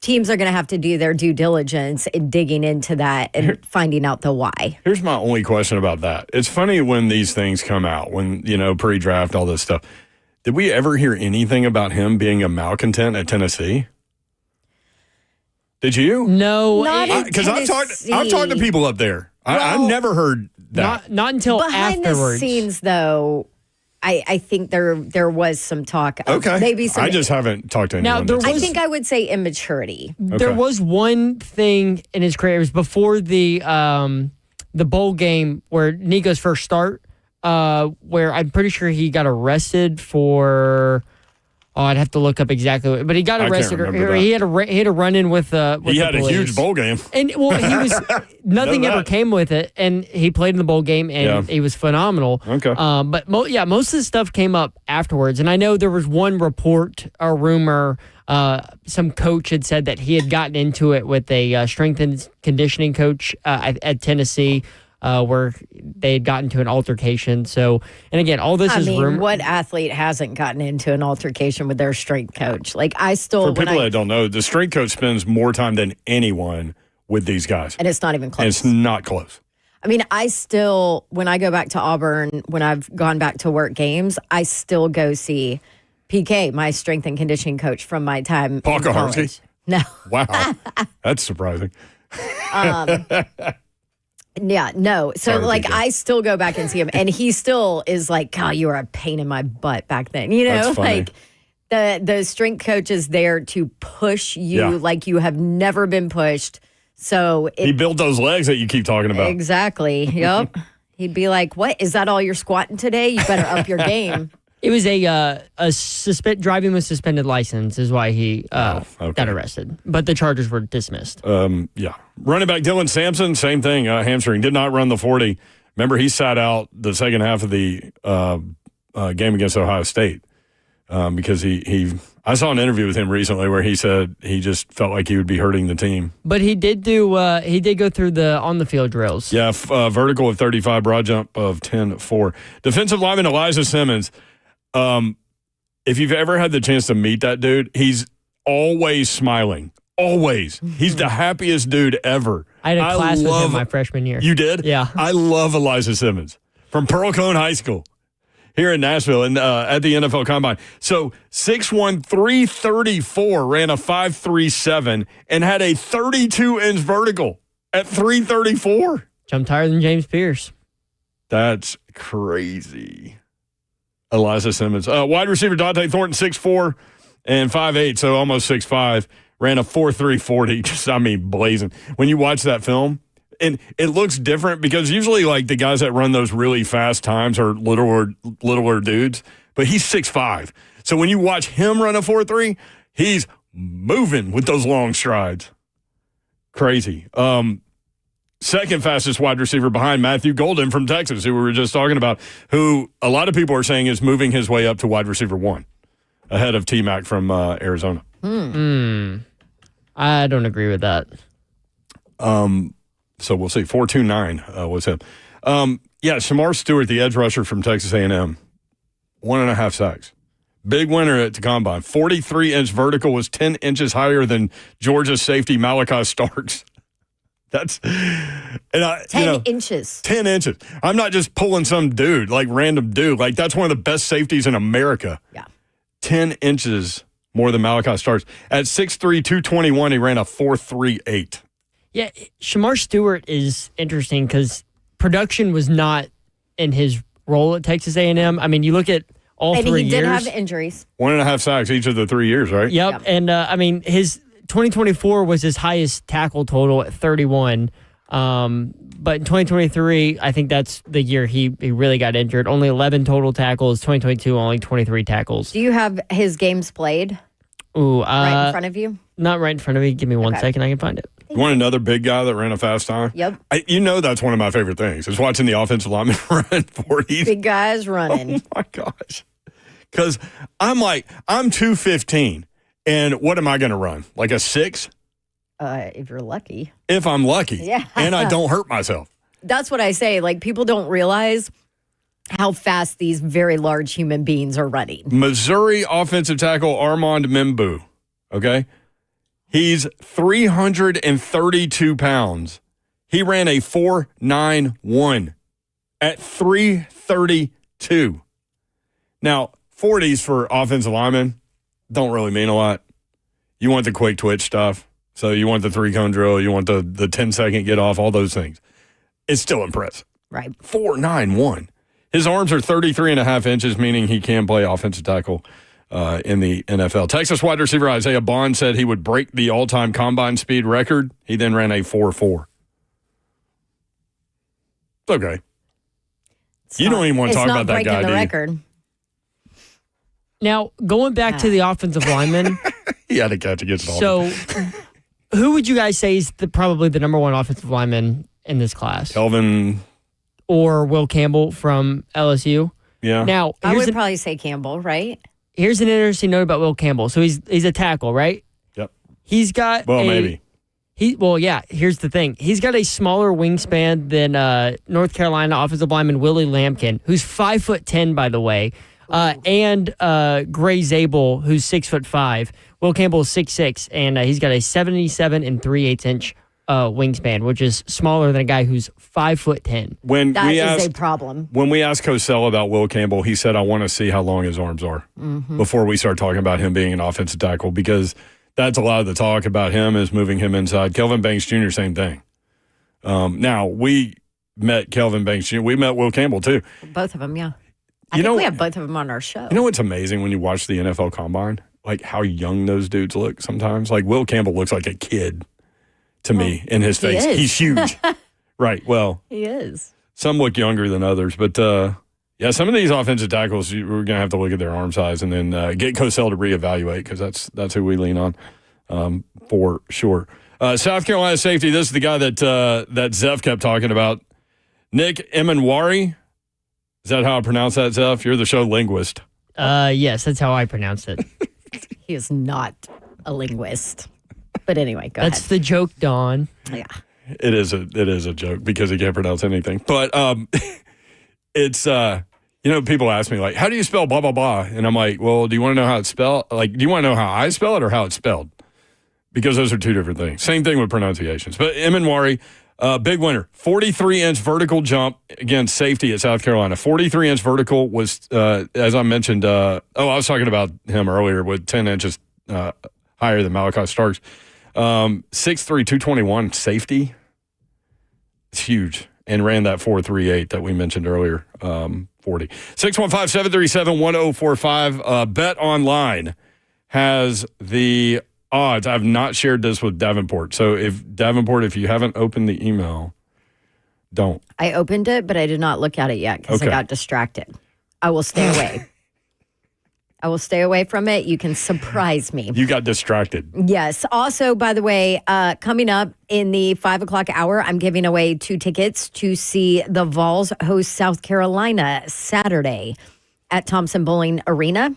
teams are going to have to do their due diligence in digging into that and finding out the why. Here's my only question about that. It's funny when these things come out, when, pre-draft, all this stuff. Did we ever hear anything about him being a malcontent at Tennessee? Did you? No. Because I've talked to people up there. I've never heard that. Not until behind afterwards. The scenes, though, I think there was some talk. Okay. Maybe some. I just haven't talked to anyone. I think I would say immaturity. There was one thing in his career. It was before the bowl game where Nico's first start, where I'm pretty sure he got arrested for Oh, I'd have to look up exactly, but he got arrested. Or he had a run-in with he had the a huge bowl game, and well, he was nothing ever came with it, and he played in the bowl game, and he was phenomenal. Okay, but most of the stuff came up afterwards, and I know there was one report or rumor. Some coach had said that he had gotten into it with a strength and conditioning coach at Tennessee. Where they had gotten to an altercation. So, and again, all this is rumor. What athlete hasn't gotten into an altercation with their strength coach? Like, for people that don't know, the strength coach spends more time than anyone with these guys. And it's not even close. And it's not close. I mean, when I go back to Auburn, when I've gone back to work games, I still go see PK, my strength and conditioning coach from my time Paul in college. No. Wow. That's surprising. Yeah, no. So, Sorry, PK. I still go back and see him, and he still is like, God, you were a pain in my butt back then. You know, That's funny. like the strength coach is there to push you like you have never been pushed. So he built those legs that you keep talking about. Exactly. Yep. He'd be like, "What is that? All you're squatting today? You better up your game." It was driving with suspended license is why he got arrested, but the charges were dismissed. Running back Dylan Sampson, same thing, hamstring, did not run the 40. Remember, he sat out the second half of the game against Ohio State because I saw an interview with him recently where he said he just felt like he would be hurting the team. But he did go through the on the field drills. Yeah, vertical of 35, broad jump of 10-4. Defensive lineman Elijah Simmons. If you've ever had the chance to meet that dude, he's always smiling. Always. He's the happiest dude ever. I had a class with him my freshman year. You did? Yeah. I love Elijah Simmons from Pearl Cone High School here in Nashville and at the NFL Combine. So 6'1", 334, ran a 5.37 and had a 32-inch vertical at 334. Jumped higher than James Pierce. That's crazy. Elijah Simmons. Wide receiver Dante Thornton, 6'4" and 5'8", so almost 6'5", ran a 4.3 40. Just, blazing. When you watch that film, and it looks different because usually like the guys that run those really fast times are littler dudes, but he's 6'5". So when you watch him run a 4.3, he's moving with those long strides. Crazy. Second fastest wide receiver behind Matthew Golden from Texas, who we were just talking about, who a lot of people are saying is moving his way up to wide receiver 1, ahead of T-Mac from Arizona. I don't agree with that. So we'll see. 4.29 was him. Shamar Stewart, the edge rusher from Texas A&M, 1.5 sacks. Big winner at the Combine. 43-inch vertical was 10 inches higher than Georgia's safety Malachi Starks. That's 10 inches. 10 inches. I'm not just pulling some dude, like random dude. Like that's one of the best safeties in America. Yeah. 10 inches more than Malachi Starks. At 6'3", 221, he ran a 4.38. Yeah, Shamar Stewart is interesting because production was not in his role at Texas A&M. I mean, you look at all 3 years. And he did have injuries. 1.5 sacks each of the 3 years, right? Yep. And, his 2024 was his highest tackle total at 31. But in 2023, I think that's the year he really got injured. Only 11 total tackles. 2022, only 23 tackles. Do you have his games played? Ooh, right in front of you? Not right in front of me. Give me one second. I can find it. You want another big guy that ran a fast time? Yep. That's one of my favorite things is watching the offensive lineman run 40s. Big guys running. Oh, my gosh. Because I'm 215. And what am I going to run? Like a 6? If you're lucky. If I'm lucky. Yeah. And I don't hurt myself. That's what I say. Like, people don't realize how fast these very large human beings are running. Missouri offensive tackle Armand Membu. Okay? He's 332 pounds. He ran a 4.91 at 332. Now, 40s for offensive linemen don't really mean a lot. You want the quick twitch stuff. So you want the 3-cone drill. You want the 10-second get off, all those things. It's still impressive. Right. 4.91. His arms are 33.5 inches, meaning he can play offensive tackle in the NFL. Texas wide receiver Isaiah Bond said he would break the all-time combine speed record. He then ran a 4.4. It's okay. You don't even want to talk about that guy, do you? Record. Now, going back to the offensive lineman. He had to catch against the So, who would you guys say is probably the number one offensive lineman in this class? Kelvin. Or Will Campbell from LSU? Yeah. Now, I would probably say Campbell, right? Here's an interesting note about Will Campbell. So, he's a tackle, right? Yep. He's got maybe. Here's the thing. He's got a smaller wingspan than North Carolina offensive lineman Willie Lampkin, who's 5'10", by the way, and Gray Zabel, who's 6'5". Will Campbell is 6'6", and he's got a 77 3/8 inch wingspan, which is smaller than a guy who's 5'10". That is a problem. When we asked Cosell about Will Campbell, he said, "I want to see how long his arms are before we start talking about him being an offensive tackle," because that's a lot of the talk about him is moving him inside. Kelvin Banks Jr., same thing. Now, we met Kelvin Banks Jr. We met Will Campbell, too. Both of them, yeah. I think we have both of them on our show. You know what's amazing when you watch the NFL Combine? Like how young those dudes look sometimes. Like Will Campbell looks like a kid to me in his face. He's huge. Right, well. He is. Some look younger than others, but yeah, some of these offensive tackles, we're going to have to look at their arm size and then get Cosell to reevaluate because that's who we lean on for sure. South Carolina safety, this is the guy that Zeph kept talking about. Nick Emanwari. Is that how I pronounce that, Zeph? You're the show linguist. Yes, that's how I pronounce it. He is not a linguist. But anyway, go That's ahead. the joke, Dawn. Yeah. It is a joke because he can't pronounce anything. But it's people ask me like, how do you spell blah blah blah? And I'm like, well, do you want to know how it's spelled? Like, do you want to know how I spell it or how it's spelled? Because those are two different things. Same thing with pronunciations. But Emanwari, big winner, 43-inch vertical jump against safety at South Carolina. 43-inch vertical was, as I mentioned, I was talking about him earlier with 10 inches higher than Malachi Starks. 6'3", 221 safety. It's huge. And ran that 4.38 that we mentioned earlier, 40. 615-737-1045. Bet Online has the odds. I've not shared this with Davenport. So if you haven't opened the email, don't. I opened it, but I did not look at it yet because I got distracted. I will stay away. I will stay away from it. You can surprise me. You got distracted. Yes. Also, by the way, coming up in the 5 o'clock hour, I'm giving away 2 tickets to see the Vols host South Carolina Saturday at Thompson Bowling Arena.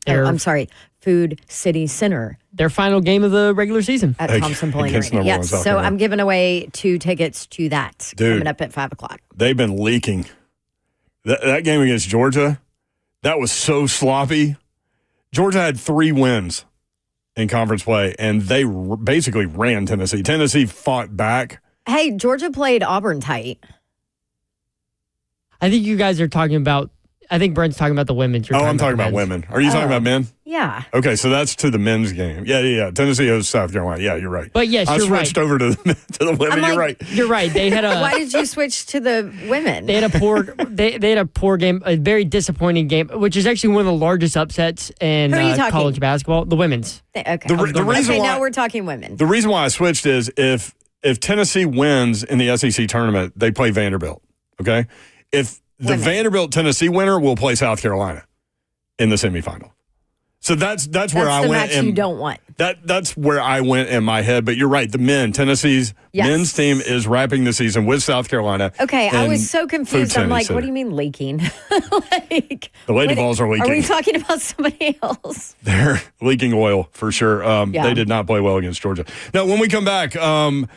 I'm sorry, Food City Center. Their final game of the regular season. At Thompson Bowling Arena. Yes. So I'm giving away 2 tickets to that coming up at 5 o'clock. They've been leaking. That game against Georgia, that was so sloppy. Georgia had 3 wins in conference play, and they basically ran Tennessee. Tennessee fought back. Hey, Georgia played Auburn tight. I think you guys are talking about, I think Brent's talking about the women's. I'm talking about women. Are you talking about men? Yeah. Okay, so that's to the men's game. Yeah. Tennessee hosts South Carolina. Yeah, you're right. But yes, I switched over to the women. You're right. You're right. They had a. Why did you switch to the women? They had a poor. they had a poor game, a very disappointing game, which is actually one of the largest upsets in college basketball. The women's. Okay. The reason why, now we're talking women. The reason why I switched is if Tennessee wins in the SEC tournament, they play Vanderbilt. Okay, if the Vanderbilt-Tennessee winner will play South Carolina in the semifinal. So that's where I went. That's the match you don't want. That's where I went in my head. But you're right. Tennessee's men's team is wrapping the season with South Carolina. Okay, I was so confused. I'm like, what do you mean leaking? The Lady Vols are leaking. Are we talking about somebody else? They're leaking oil for sure. They did not play well against Georgia. Now, when we come back from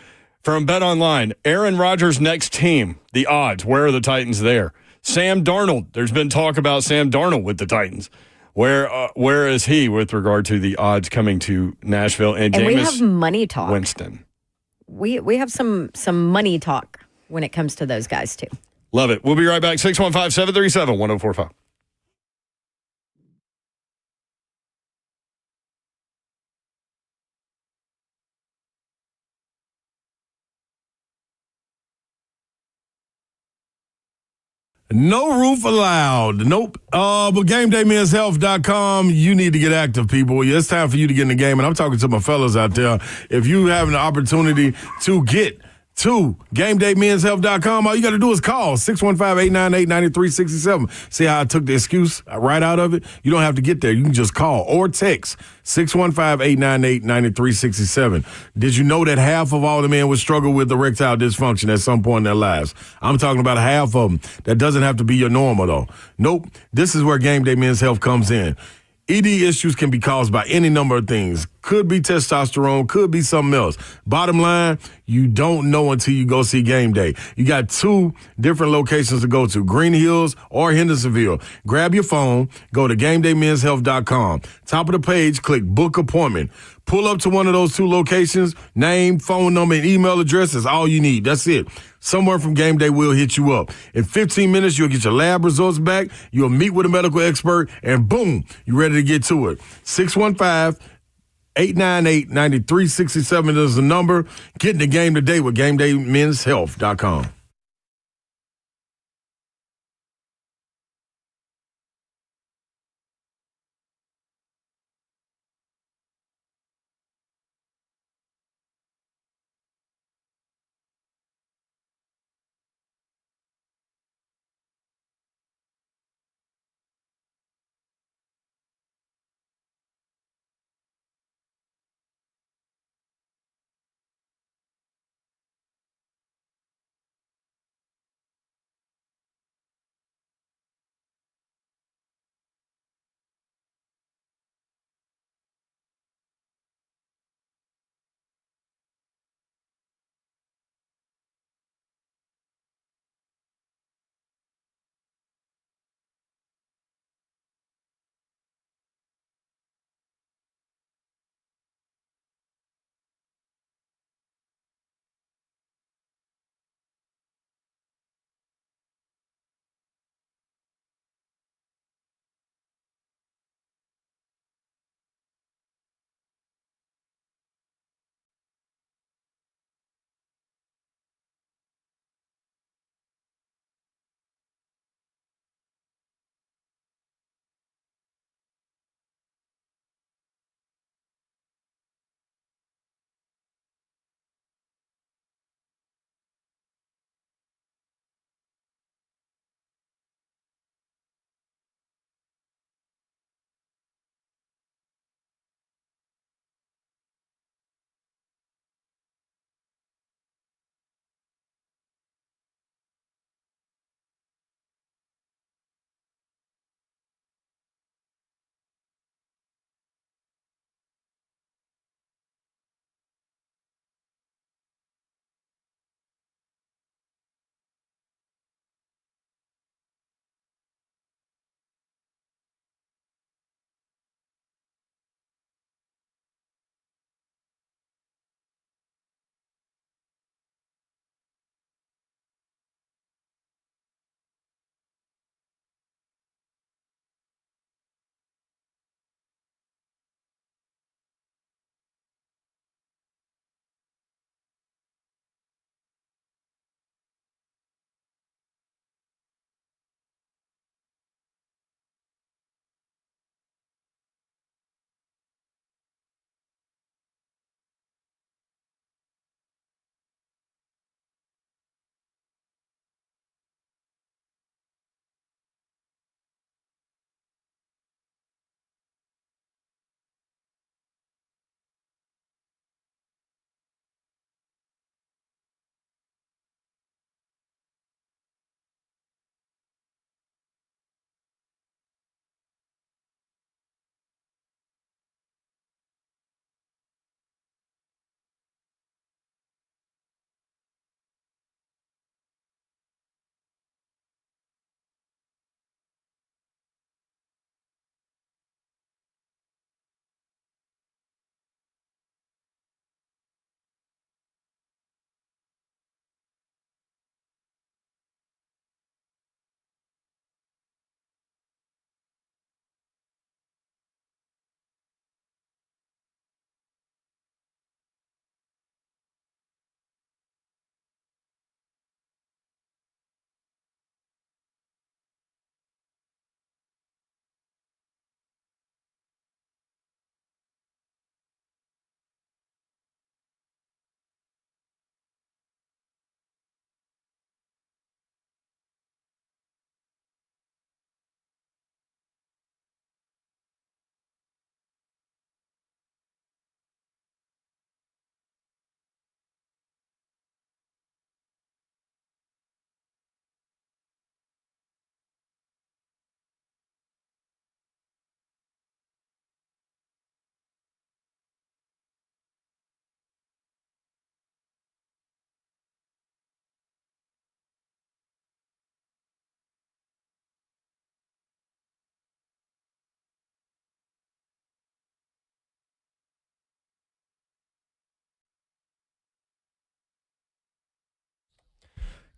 Bet Online, Aaron Rodgers' next team, the odds. Where are the Titans there? Sam Darnold. There's been talk about Sam Darnold with the Titans. Where is he with regard to the odds coming to Nashville and Jameis we have money talk. Winston? We have some money talk when it comes to those guys too. Love it. We'll be right back. 615-737-1045. No roof allowed. Nope. But GameDayMen'sHealth.com, you need to get active, people. It's time for you to get in the game. And I'm talking to my fellas out there. If you have an opportunity to get to GameDayMen'sHealth.com. All you got to do is call 615-898-9367. See how I took the excuse right out of it? You don't have to get there. You can just call or text 615-898-9367. Did you know that half of all the men would struggle with erectile dysfunction at some point in their lives? I'm talking about half of them. That doesn't have to be your normal, though. Nope. This is where Game Day Men's Health comes in. ED issues can be caused by any number of things. Could be testosterone, could be something else. Bottom line, you don't know until you go see Game Day. You got 2 different locations to go to, Green Hills or Hendersonville. Grab your phone, go to GameDayMen'sHealth.com. Top of the page, click Book Appointment. Pull up to one of those 2 locations, name, phone number, and email address is all you need. That's it. Someone from Game Day will hit you up. In 15 minutes, you'll get your lab results back, you'll meet with a medical expert, and boom, you're ready to get to it. 615-898-9367 is the number. Get in the game today with GameDayMen'sHealth.com.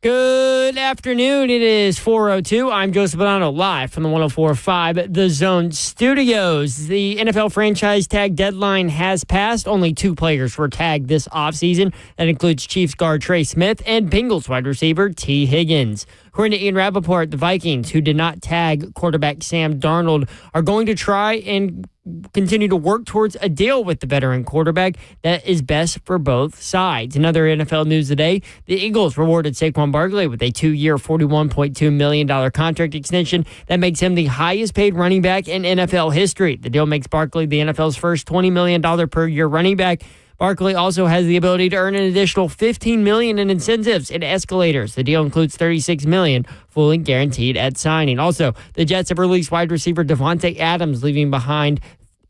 Good afternoon. It is 4:02. I'm Joseph Bonanno, live from the 104.5 The Zone Studios. The NFL franchise tag deadline has passed. Only 2 players were tagged this offseason. That includes Chiefs guard Trey Smith and Bengals wide receiver T. Higgins. According to Ian Rappaport, the Vikings, who did not tag quarterback Sam Darnold, are going to try and continue to work towards a deal with the veteran quarterback that is best for both sides. In other NFL news today, the Eagles rewarded Saquon Barkley with a 2-year, $41.2 million contract extension that makes him the highest paid running back in NFL history. The deal makes Barkley the NFL's first $20 million per year running back. Barkley also has the ability to earn an additional $15 million in incentives and escalators. The deal includes $36 million fully guaranteed at signing. Also, the Jets have released wide receiver Devontae Adams, leaving behind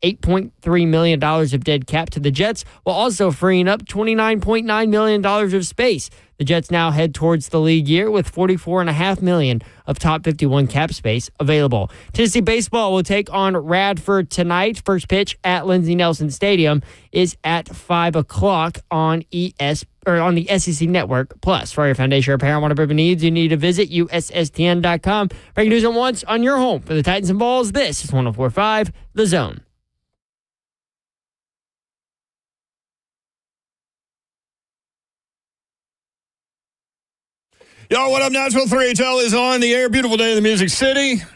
$8.3 million of dead cap to the Jets, while also freeing up $29.9 million of space. The Jets now head towards the league year with $44.5 million of top 51 cap space available. Tennessee baseball will take on Radford tonight. First pitch at Lindsey Nelson Stadium is at 5 o'clock on on the SEC Network Plus. For your foundation repair and whatever needs, you need to visit USSTN.com. Breaking news at once on your home for the Titans and Balls. This is 104.5 The Zone. Yo, what up, Nashville? 3HL is on the air. Beautiful day in the Music City. If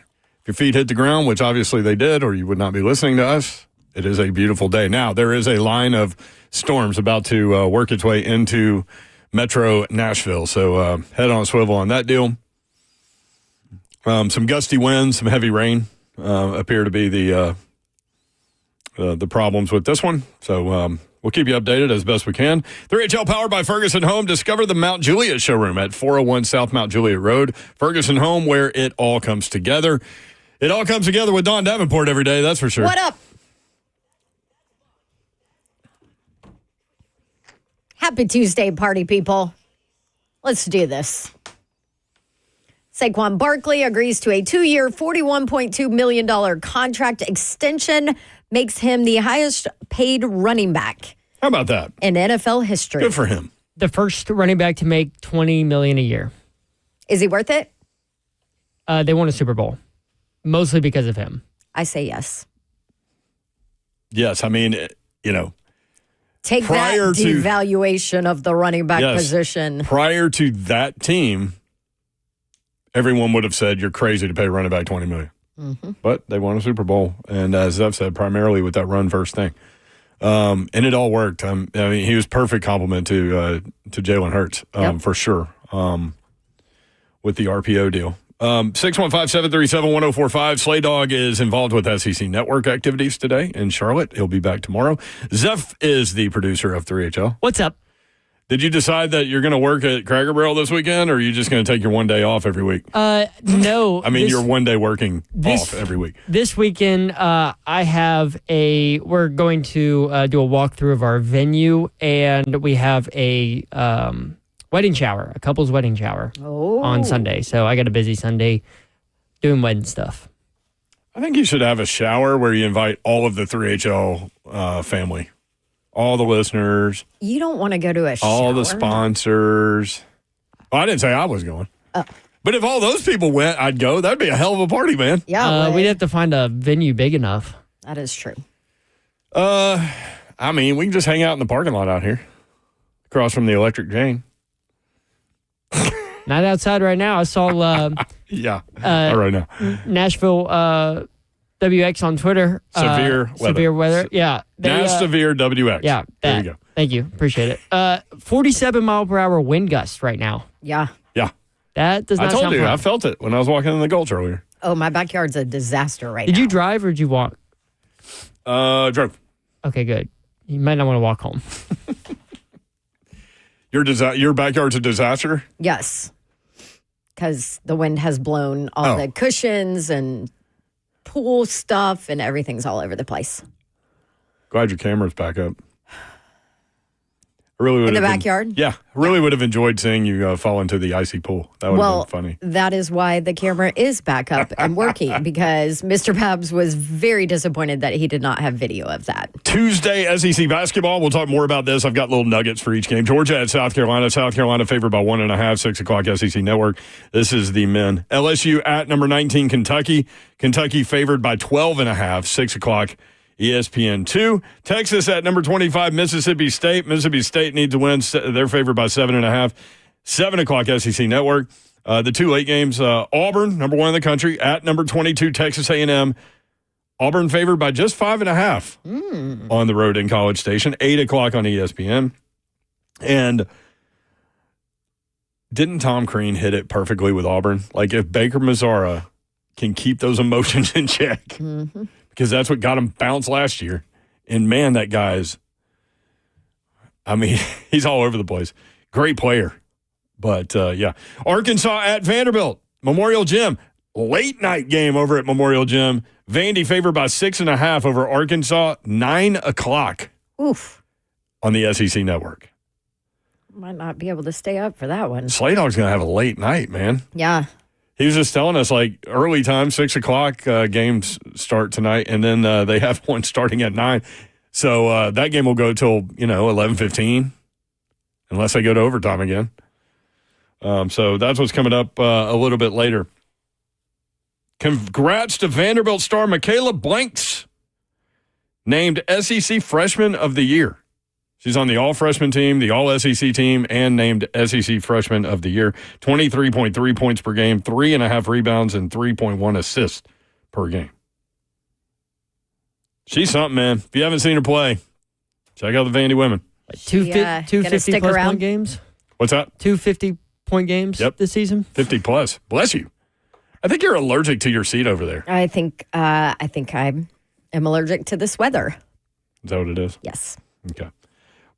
your feet hit the ground, which obviously they did, or you would not be listening to us, it is a beautiful day. Now, there is a line of storms about to work its way into Metro Nashville, so head on a swivel on that deal. Some gusty winds, some heavy rain appear to be the problems with this one, so we'll keep you updated as best we can. 3HL powered by Ferguson Home. Discover the Mount Juliet showroom at 401 South Mount Juliet Road. Ferguson Home, where it all comes together. It all comes together with Don Davenport every day, that's for sure. What up? Happy Tuesday, party people. Let's do this. Saquon Barkley agrees to a 2-year, $41.2 million contract extension, makes him the highest paid running back. How about that? In NFL history. Good for him. The first running back to make $20 million a year. Is he worth it? They won a Super Bowl, mostly because of him. I say yes. Yes, I mean, Take that devaluation of the running back position. Prior to that team, everyone would have said you're crazy to pay running back $20 million. Mm-hmm. But they won a Super Bowl, and as I've said, primarily with that run first thing. And it all worked. I mean, he was perfect complement to Jalen Hurts, for sure, with the RPO deal. 615-737-1045. Slay Dog is involved with SEC Network activities today in Charlotte. He'll be back tomorrow. Zeph is the producer of 3HL. What's up? Did you decide that you're going to work at Cracker Barrel this weekend, or are you just going to take your one day off every week? No. I mean, you're one day working off every week. This weekend, we're going to do a walkthrough of our venue, and we have a wedding shower, a couple's wedding shower on Sunday. So I got a busy Sunday doing wedding stuff. I think you should have a shower where you invite all of the 3HL family. All the listeners. You don't want to go to a shower. All the sponsors. Well, I didn't say I was going. But if all those people went, I'd go. That'd be a hell of a party, man. Yeah. We'd have to find a venue big enough. That is true. I mean, we can just hang out in the parking lot out here. Across from the Electric Jane. Not outside right now. I saw not right now. Nashville WX on Twitter. Severe weather. Yeah. Severe WX. Yeah. There you go. Thank you. Appreciate it. 47 mile per hour wind gusts right now. Yeah. Yeah. That does not sound I told you, fun. I felt it when I was walking in the Gulch earlier. Oh, my backyard's a disaster right now. Did you drive or did you walk? Drove. Okay, good. You might not want to walk home. Your backyard's a disaster? Yes. Because the wind has blown all the cushions and pool stuff, and everything's all over the place. Glad your camera's back up. really would In the have backyard? Yeah, really would have enjoyed seeing you fall into the icy pool. That would have been funny. That is why the camera is back up and working, because Mr. Babs was very disappointed that he did not have video of that. Tuesday, SEC basketball. We'll talk more about this. I've got little nuggets for each game. Georgia at South Carolina. South Carolina favored by 1.5, 6 o'clock SEC Network. This is the men. LSU at number 19, Kentucky. Kentucky favored by 12.5, 6 o'clock ESPN2. Texas at number 25, Mississippi State. Mississippi State needs to win. They're favored by 7.5, 7 o'clock SEC Network. The two late games, Auburn, number 1 in the country, at number 22, Texas A&M. Auburn favored by just 5.5 on the road in College Station, 8 o'clock on ESPN. And didn't Tom Crean hit it perfectly with Auburn? Like, if Baker Mazzara can keep those emotions in check, because that's what got him bounced last year. And, man, that guy's, I mean, he's all over the place. Great player. But, yeah. Arkansas at Vanderbilt, Memorial Gym. Late night game over at Memorial Gym. Vandy favored by 6.5 over Arkansas, 9 o'clock. Oof. On the SEC Network. Might not be able to stay up for that one. Slay Dog's going to have a late night, man. Yeah. He was just telling us, like, early time, 6 o'clock games start tonight, and then they have one starting at 9. So that game will go till, 11:15, unless they go to overtime again. So that's what's coming up a little bit later. Congrats to Vanderbilt star Michaela Blanks, named SEC Freshman of the Year. She's on the all-freshman team, the all-SEC team, and named SEC Freshman of the Year. 23.3 points per game, 3.5 rebounds, and 3.1 assists per game. She's something, man. If you haven't seen her play, check out the Vandy women. Two 50-plus point games? What's that? 2 50-point games this season? 50-plus. Bless you. I think you're allergic to your seat over there. I think I am allergic to this weather. Is that what it is? Yes. Okay.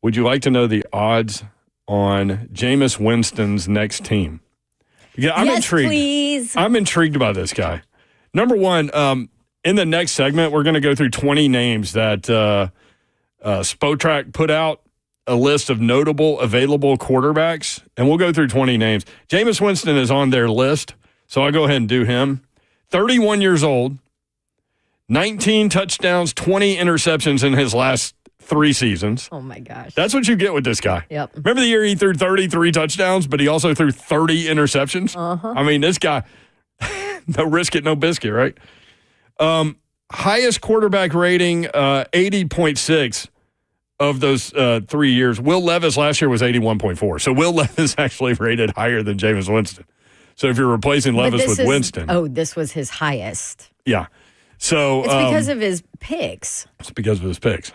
Would you like to know the odds on Jameis Winston's next team? Yeah, I'm intrigued. Please. I'm intrigued by this guy. Number one, in the next segment, we're going to go through 20 names that Spotrac put out, a list of notable available quarterbacks, and we'll go through 20 names. Jameis Winston is on their list, so I'll go ahead and do him. 31 years old, 19 touchdowns, 20 interceptions in his last 3 seasons. Oh, my gosh. That's what you get with this guy. Yep. Remember the year he threw 33 touchdowns, but he also threw 30 interceptions? Uh-huh. I mean, this guy, no risk it, no biscuit, right? Highest quarterback rating, 80.6 of those 3 years. Will Levis last year was 81.4. So Will Levis actually rated higher than Jameis Winston. So if you're replacing Levis with Winston. Oh, this was his highest. Yeah. So it's because of his picks. It's because of his picks.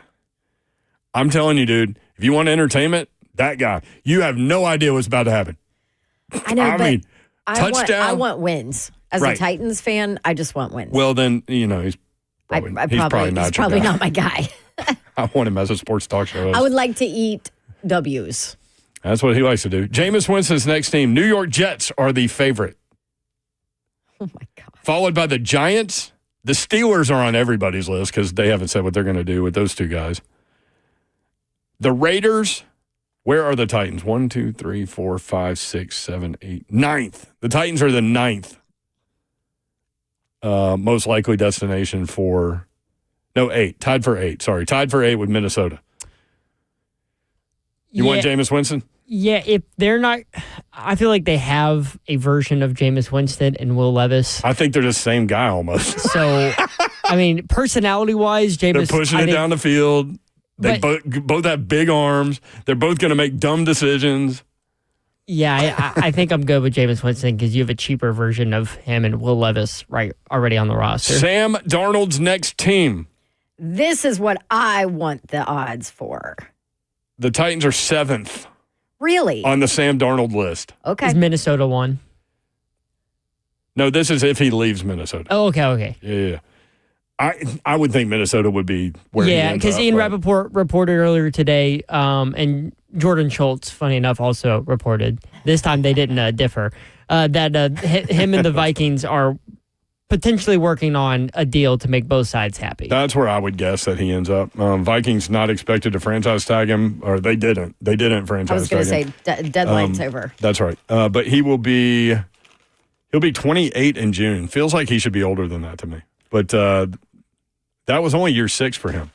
I'm telling you, dude, if you want entertainment, that guy, you have no idea what's about to happen. I know, but touchdown. I want wins. As a Titans fan, I just want wins. Well, then, he's probably not he's probably not my guy. I want him as a sports talk show host. I would like to eat W's. That's what he likes to do. Jameis Winston's next team, New York Jets, are the favorite. Oh, my God. Followed by the Giants. The Steelers are on everybody's list because they haven't said what they're going to do with those two guys. The Raiders, where are the Titans? 1, 2, 3, 4, 5, 6, 7, 8, 9th. The Titans are the 9th most likely destination for, 8, tied for 8. Sorry, tied for 8 with Minnesota. You want Jameis Winston? Yeah, if they're not, I feel like they have a version of Jameis Winston and Will Levis. I think they're the same guy almost. So, I mean, personality-wise, Jameis. They're pushing it down the field. They both have big arms. They're both going to make dumb decisions. Yeah, I think I'm good with Jameis Winston because you have a cheaper version of him and Will Levis already on the roster. Sam Darnold's next team. This is what I want the odds for. The Titans are 7th. Really? On the Sam Darnold list. Okay. Is Minnesota 1? No, this is if he leaves Minnesota. Oh, okay. Yeah. I would think Minnesota would be where he ends up. Yeah, because Ian Rappaport reported earlier today, and Jordan Schultz, funny enough, also reported. This time they didn't differ. That him and the Vikings are potentially working on a deal to make both sides happy. That's where I would guess that he ends up. Vikings not expected to franchise tag him, or they didn't. They didn't franchise tag him. I was going to say deadline's over. That's right. But he'll be 28 in June. Feels like he should be older than that to me. But that was only year 6 for him.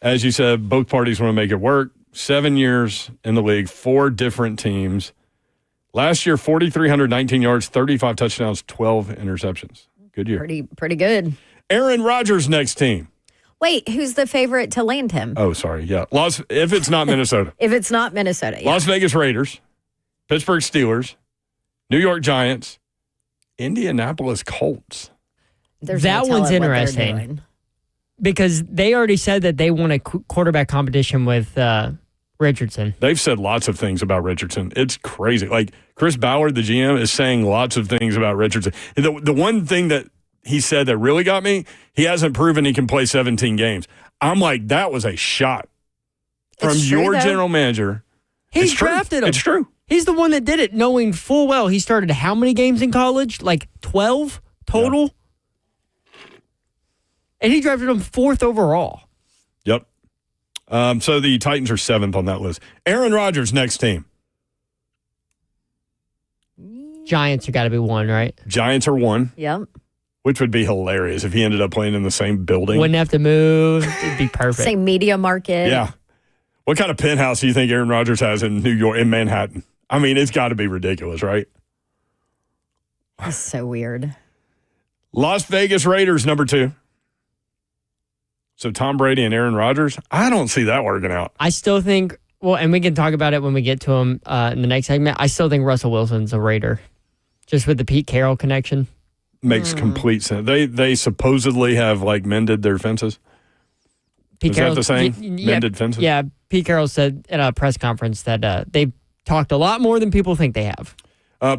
As you said, both parties want to make it work. 7 years in the league, 4 different teams. Last year, 4,319 yards, 35 touchdowns, 12 interceptions. Good year. Pretty good. Aaron Rodgers' next team. Wait, who's the favorite to land him? Oh, sorry. Yeah. If it's not Minnesota. If it's not Minnesota, yeah. Las Vegas Raiders, Pittsburgh Steelers, New York Giants, Indianapolis Colts. That one's interesting because they already said that they want a quarterback competition with Richardson. They've said lots of things about Richardson. It's crazy. Like Chris Ballard, the GM, is saying lots of things about Richardson. The one thing that he said that really got me, he hasn't proven he can play 17 games. I'm like, that was a shot from your general manager. He drafted him. It's true. He's the one that did it, knowing full well he started how many games in college? Like 12 total? Yeah. And he drafted him 4th overall. Yep. So the Titans are 7th on that list. Aaron Rodgers' next team. Giants have got to be 1, right? Giants are 1. Yep. Which would be hilarious if he ended up playing in the same building. Wouldn't have to move. It'd be perfect. Same media market. Yeah. What kind of penthouse do you think Aaron Rodgers has in New York, in Manhattan? I mean, it's got to be ridiculous, right? That's so weird. Las Vegas Raiders, number 2. So Tom Brady and Aaron Rodgers, I don't see that working out. I still think, well, and we can talk about it when we get to him in the next segment. I still think Russell Wilson's a Raider, just with the Pete Carroll connection. Makes complete sense. They supposedly have like mended their fences. Is that the saying? Mended fences? Yeah, Pete Carroll said at a press conference that they've talked a lot more than people think they have.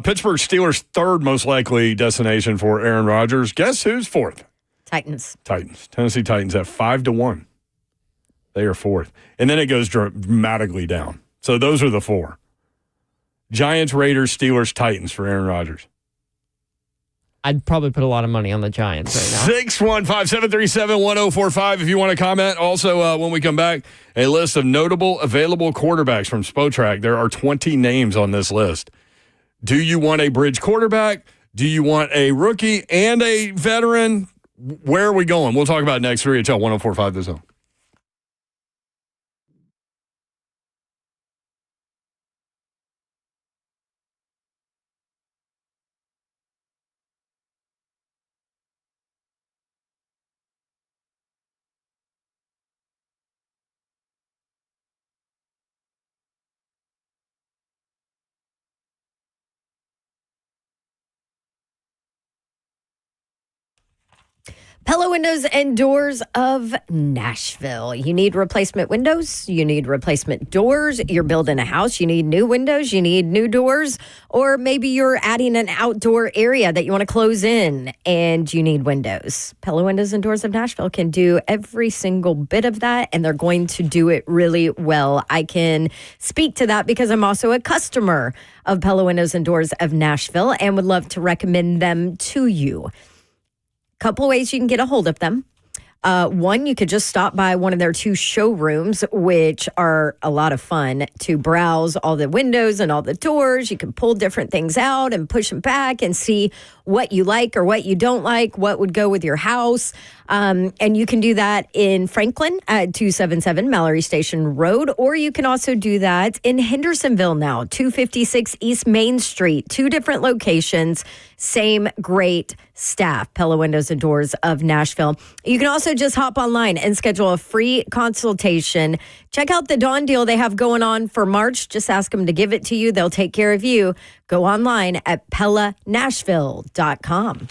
Pittsburgh Steelers' 3rd most likely destination for Aaron Rodgers. Guess who's 4th? Titans. Tennessee Titans at 5-1. They are 4th. And then it goes dramatically down. So those are the 4. Giants, Raiders, Steelers, Titans for Aaron Rodgers. I'd probably put a lot of money on the Giants right now. 615-737-1045 if you want to comment. Also, when we come back, a list of notable available quarterbacks from Spotrac. There are 20 names on this list. Do you want a bridge quarterback? Do you want a rookie and a veteran? Where are we going? We'll talk about it next. 3HL 1045 The Zone. Pella Windows and Doors of Nashville. You need replacement windows. You need replacement doors. You're building a house. You need new windows. You need new doors. Or maybe you're adding an outdoor area that you want to close in and you need windows. Pella Windows and Doors of Nashville can do every single bit of that, and they're going to do it really well. I can speak to that because I'm also a customer of Pella Windows and Doors of Nashville and would love to recommend them to you. Couple ways you can get a hold of them. One, you could just stop by one of their 2 showrooms, which are a lot of fun to browse all the windows and all the doors. You can pull different things out and push them back and see what you like or what you don't like, what would go with your house. And you can do that in Franklin at 277 Mallory Station Road, or you can also do that in Hendersonville now, 256 East Main Street, 2 different locations, same great staff, Pella Windows and Doors of Nashville. You can also just hop online and schedule a free consultation. Check out the Dawn deal they have going on for March. Just ask them to give it to you. They'll take care of you. Go online at PellaNashville.com.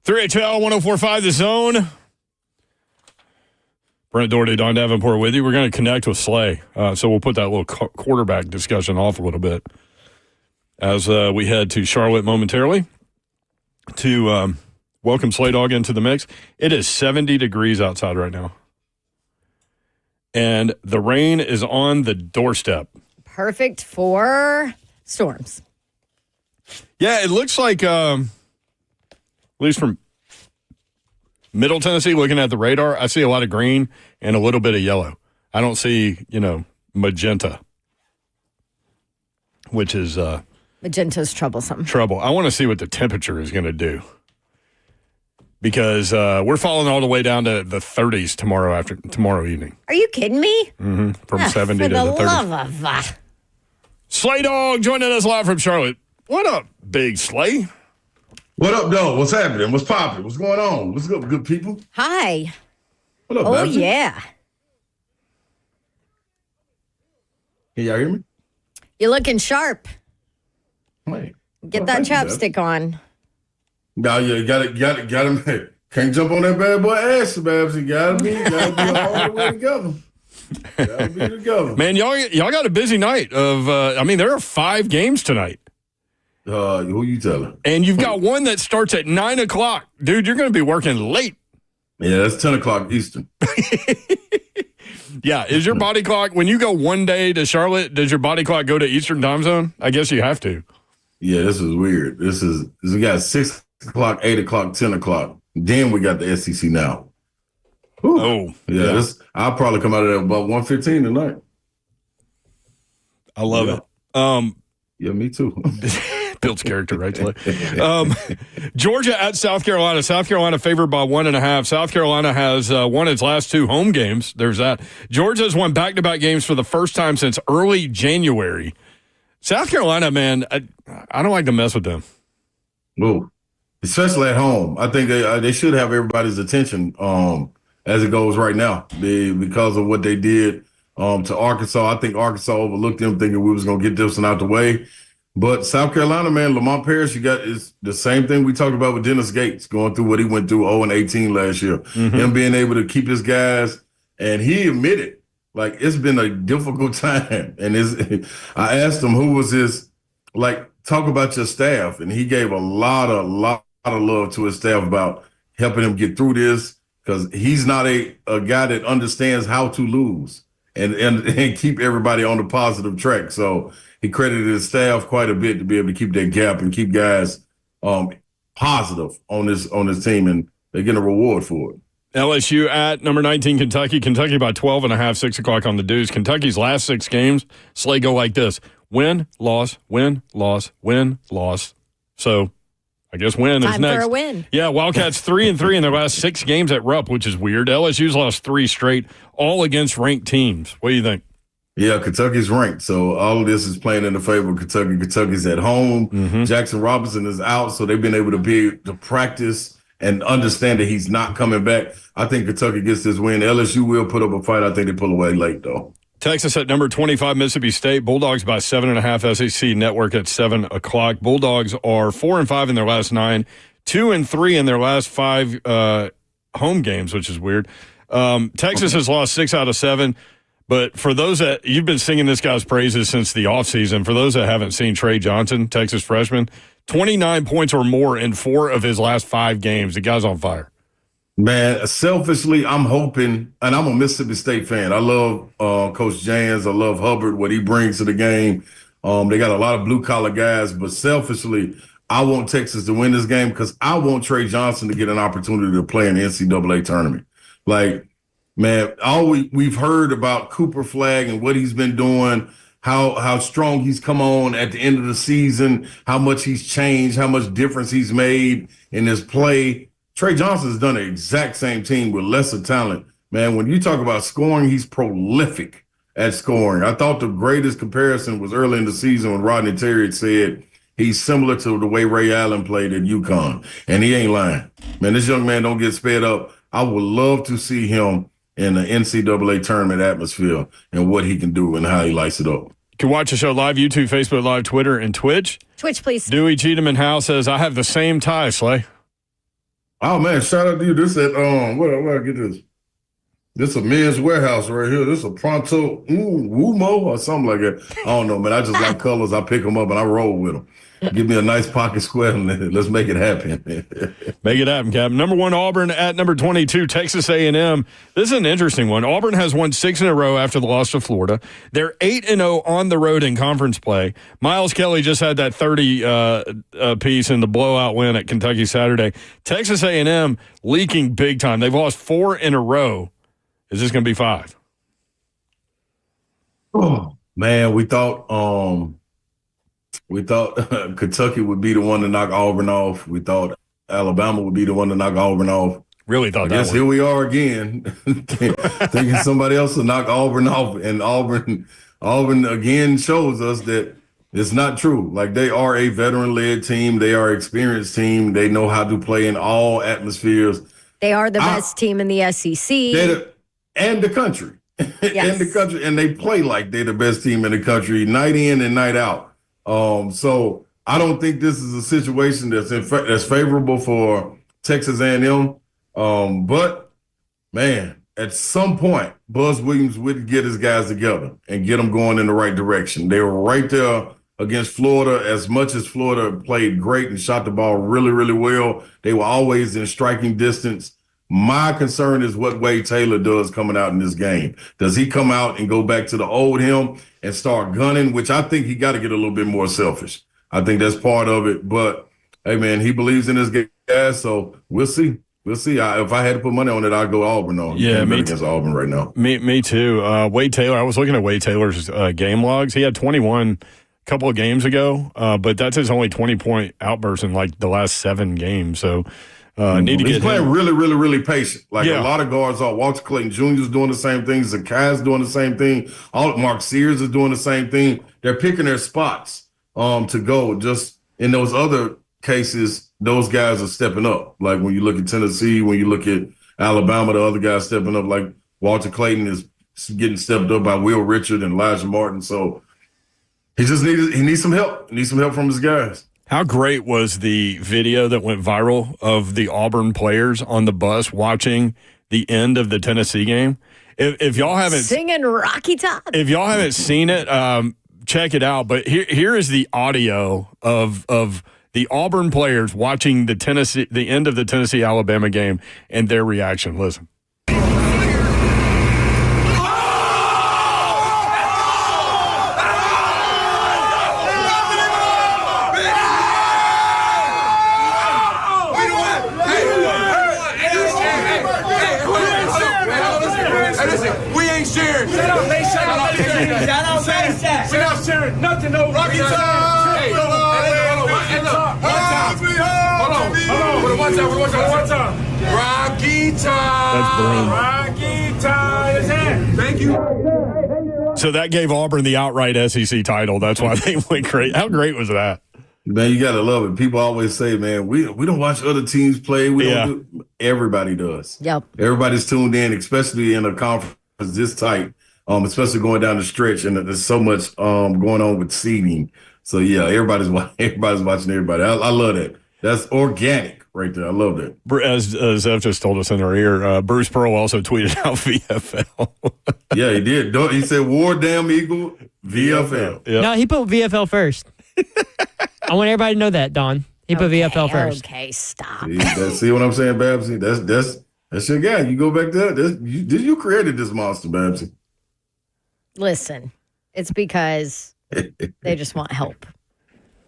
3HL 104.5 The Zone. Brent Doherty, Don Davenport with you. We're going to connect with Slay. So we'll put that little quarterback discussion off a little bit as we head to Charlotte momentarily to welcome Slay Dog into the mix. It is 70 degrees outside right now. And the rain is on the doorstep. Perfect for storms. Yeah, it looks like, at least from Middle Tennessee, looking at the radar, I see a lot of green and a little bit of yellow. I don't see, magenta, which is Magenta's troublesome. trouble. I want to see what the temperature is going to do because we're falling all the way down to the 30s tomorrow evening. Are you kidding me? Mm-hmm. From 70 to the 30s. For the love of... Slay Dog joining us live from Charlotte. What up, big Slay? What up, though? What's happening? What's popping? What's going on? What's up, good people? Hi. What up, Oh, Babson? yeah. Can y'all hear me? You're looking sharp. Hey. Get Well, that thank you, chapstick on. No, you got him. Can't jump on that bad boy ass, Babs. You gotta be all the way together. Gotta be together. Man, y'all got a busy night of, there are 5 games tonight. Who you telling? And you've got one that starts at 9 o'clock. Dude, you're going to be working late. Yeah, that's 10 o'clock Eastern. Yeah, is your body clock, when you go one day to Charlotte, does your body clock go to Eastern time zone? I guess you have to. Yeah, this is weird. We got 6 o'clock, 8 o'clock, 10 o'clock. Then we got the SEC now. Whew. Oh. Yeah. I'll probably come out of there about 1:15 tonight. I love it. Yeah, me too. Builds character, right? Georgia at South Carolina. South Carolina favored by 1.5. South Carolina has won its last 2 home games. There's that. Georgia has won back-to-back games for the first time since early January. South Carolina, man, I don't like to mess with them. Ooh. Especially at home. I think they should have everybody's attention as it goes right now because of what they did to Arkansas. I think Arkansas overlooked them thinking we was going to get this one out the way. But South Carolina, man, Lamont Paris, is the same thing we talked about with Dennis Gates going through what he went through 0-18 last year. Mm-hmm. Him being able to keep his guys, and he admitted, like, it's been a difficult time. And I asked him who was his, talk about your staff. And he gave a lot of love to his staff about helping him get through this because he's not a guy that understands how to lose and keep everybody on the positive track. So he credited his staff quite a bit to be able to keep that gap and keep guys positive on this team, and they're getting a reward for it. LSU at number 19, Kentucky. Kentucky by 12.5, 6 o'clock on the Deuce. Kentucky's last 6 games, Slay go like this. Win, loss, win, loss, win, loss. So I guess win is next. Time for a win. Yeah, Wildcats 3-3 in their last 6 games at Rupp, which is weird. LSU's lost 3 straight, all against ranked teams. What do you think? Yeah, Kentucky's ranked, so all of this is playing in the favor of Kentucky. Kentucky's at home. Mm-hmm. Jackson Robinson is out, so they've been able to practice and understand that he's not coming back. I think Kentucky gets this win. LSU will put up a fight. I think they pull away late, though. Texas at number 25, Mississippi State. Bulldogs by 7.5, SEC Network at 7 o'clock. Bulldogs are 4-5 in their last 9, 2-3 in their last 5 home games, which is weird. Texas has lost 6 out of 7. But for those that you've been singing this guy's praises since the offseason, for those that haven't seen Trey Johnson, Texas freshman, 29 points or more in 4 of his last 5 games. The guy's on fire. Man, selfishly, I'm hoping, and I'm a Mississippi State fan. I love Coach Jans. I love Hubbard, what he brings to the game. They got a lot of blue-collar guys, but selfishly, I want Texas to win this game because I want Trey Johnson to get an opportunity to play in the NCAA tournament. Man, we've heard about Cooper Flagg and what he's been doing, how strong he's come on at the end of the season, how much he's changed, how much difference he's made in his play. Trey Johnson's done the exact same team with lesser talent. Man, when you talk about scoring, he's prolific at scoring. I thought the greatest comparison was early in the season when Rodney Terry said he's similar to the way Ray Allen played at UConn, and he ain't lying. Man, this young man don't get sped up. I would love to see him in the NCAA tournament atmosphere and what he can do and how he lights it up. You can watch the show live, YouTube, Facebook Live, Twitter, and Twitch. Twitch, please. Dewey Cheatham in House says, I have the same tie, Slay. Oh man, shout out to you. This at where I get this? This a Men's Warehouse right here. This a Pronto Wumo or something like that. I don't know, man. I just like colors. I pick them up and I roll with them. Give me a nice pocket square and let's make it happen. Make it happen, Cap. Number 1, Auburn at number 22, Texas A&M. This is an interesting one. Auburn has won 6 in a row after the loss to Florida. They're 8-0 on the road in conference play. Miles Kelly just had that 30 piece in the blowout win at Kentucky Saturday. Texas A&M leaking big time. They've lost 4 in a row. Is this going to be 5? Oh man, we thought Kentucky would be the one to knock Auburn off. We thought Alabama would be the one to knock Auburn off. Really thought I guess here we are again, thinking somebody else will knock Auburn off, and Auburn again shows us that it's not true. Like, they are a veteran-led team. They are an experienced team. They know how to play in all atmospheres. They are the best team in the SEC. And the country. Yes. And the country. And they play like they're the best team in the country, night in and night out. So I don't think this is a situation that's favorable for Texas A&M. But, man, at some point, Buzz Williams would get his guys together and get them going in the right direction. They were right there against Florida. As much as Florida played great and shot the ball really, really well, they were always in striking distance. My concern is what Wade Taylor does coming out in this game. Does he come out and go back to the old him and start gunning, which I think he got to get a little bit more selfish. I think that's part of it. But, hey, man, he believes in his guys, so we'll see. We'll see. If I had to put money on it, I'd go Auburn on. Yeah, me against Auburn right now. Me too. Wade Taylor, I was looking at Wade Taylor's game logs. He had 21 a couple of games ago, but that's his only 20-point outburst in, like, the last 7 games. So, he's playing really, really, really patient. Like, a lot of guards are. Walter Clayton Jr. is doing the same thing. Zakai's doing the same thing. Mark Sears is doing the same thing. They're picking their spots to go. Just in those other cases, those guys are stepping up. Like, when you look at Tennessee, when you look at Alabama, the other guys stepping up. Like, Walter Clayton is getting stepped up by Will Richard and Elijah Martin. So he needs some help. He needs some help from his guys. How great was the video that went viral of the Auburn players on the bus watching the end of the Tennessee game? If y'all haven't singing Rocky Top, if y'all haven't seen it, check it out. But here is the audio of the Auburn players watching the end of the Tennessee Alabama game and their reaction. Listen. Nothing over. Rocky time. Hey, hold on. One time. Rocky time. That's brilliant. Rocky time. Thank you. So that gave Auburn the outright SEC title. That's why they went great. How great was that? Man, you got to love it. People always say, man, we don't watch other teams play. Everybody does. Yep. Everybody's tuned in, especially in a conference this tight. Especially going down the stretch, and there's so much going on with seeding. So yeah, everybody's watching everybody. I love that. That's organic right there. I love that. As Zev just told us in our ear, Bruce Pearl also tweeted out VFL. Yeah, he did. He said War Damn Eagle VFL. Yep. No, he put VFL first. I want everybody to know that, Don. He put VFL first. Okay, stop. See what I'm saying, Babsy? That's your guy. You go back there. You created this monster, Babsy. Listen, it's because they just want help.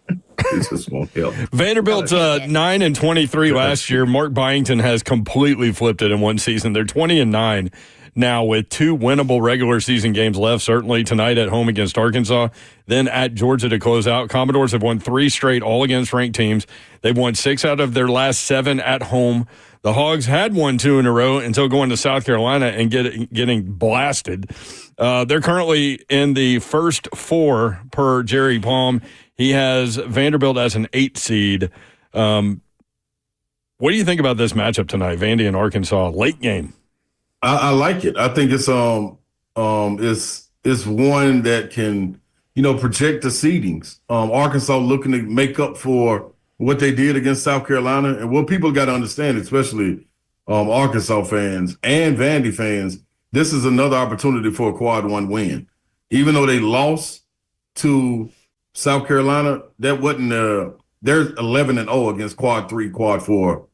They just want help. Vanderbilt 9-23 last year. Mark Byington has completely flipped it in one season. They're 20-9 now with 2 winnable regular season games left. Certainly tonight at home against Arkansas, then at Georgia to close out. Commodores have won 3 straight, all against ranked teams. They've won 6 out of their last 7 at home. The Hogs had won 2 in a row until going to South Carolina and getting blasted. They're currently in the first 4 per Jerry Palm. He has Vanderbilt as an 8 seed. What do you think about this matchup tonight, Vandy and Arkansas, late game? I like it. I think it's one that can, project the seedings. Arkansas looking to make up for what they did against South Carolina. And what people got to understand, especially Arkansas fans and Vandy fans, this is another opportunity for a quad one win. Even though they lost to South Carolina, that wasn't they're 11-0 against quad 3, quad 4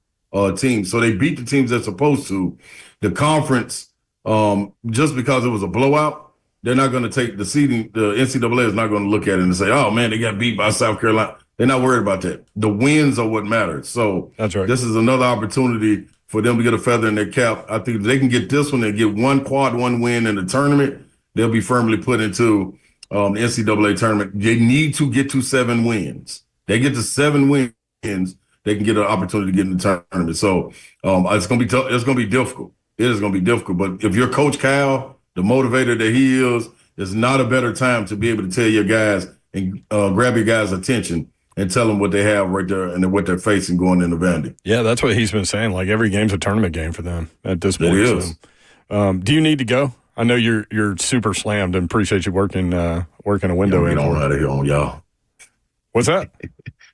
teams. So they beat the teams they're supposed to. The conference, just because it was a blowout, they're not going to take the seeding. The NCAA is not going to look at it and say, oh, man, they got beat by South Carolina. They're not worried about that. The wins are what matters. So that's right. This is another opportunity for them to get a feather in their cap. I think if they can get this one and get one quad one win in the tournament, they'll be firmly put into the NCAA tournament. They need to get to 7 wins. They get to 7 wins, they can get an opportunity to get in the tournament. So it's going to be it's going to be difficult. It is going to be difficult. But if you're Coach Cal, the motivator that he is, there's not a better time to be able to tell your guys and grab your guys' attention and tell them what they have right there and what they're facing going into Vandy. Yeah, that's what he's been saying. Like every game's a tournament game for them at this point. It is. So, do you need to go? I know you're super slammed and appreciate you working a window in. Get on out of here on y'all. What's that?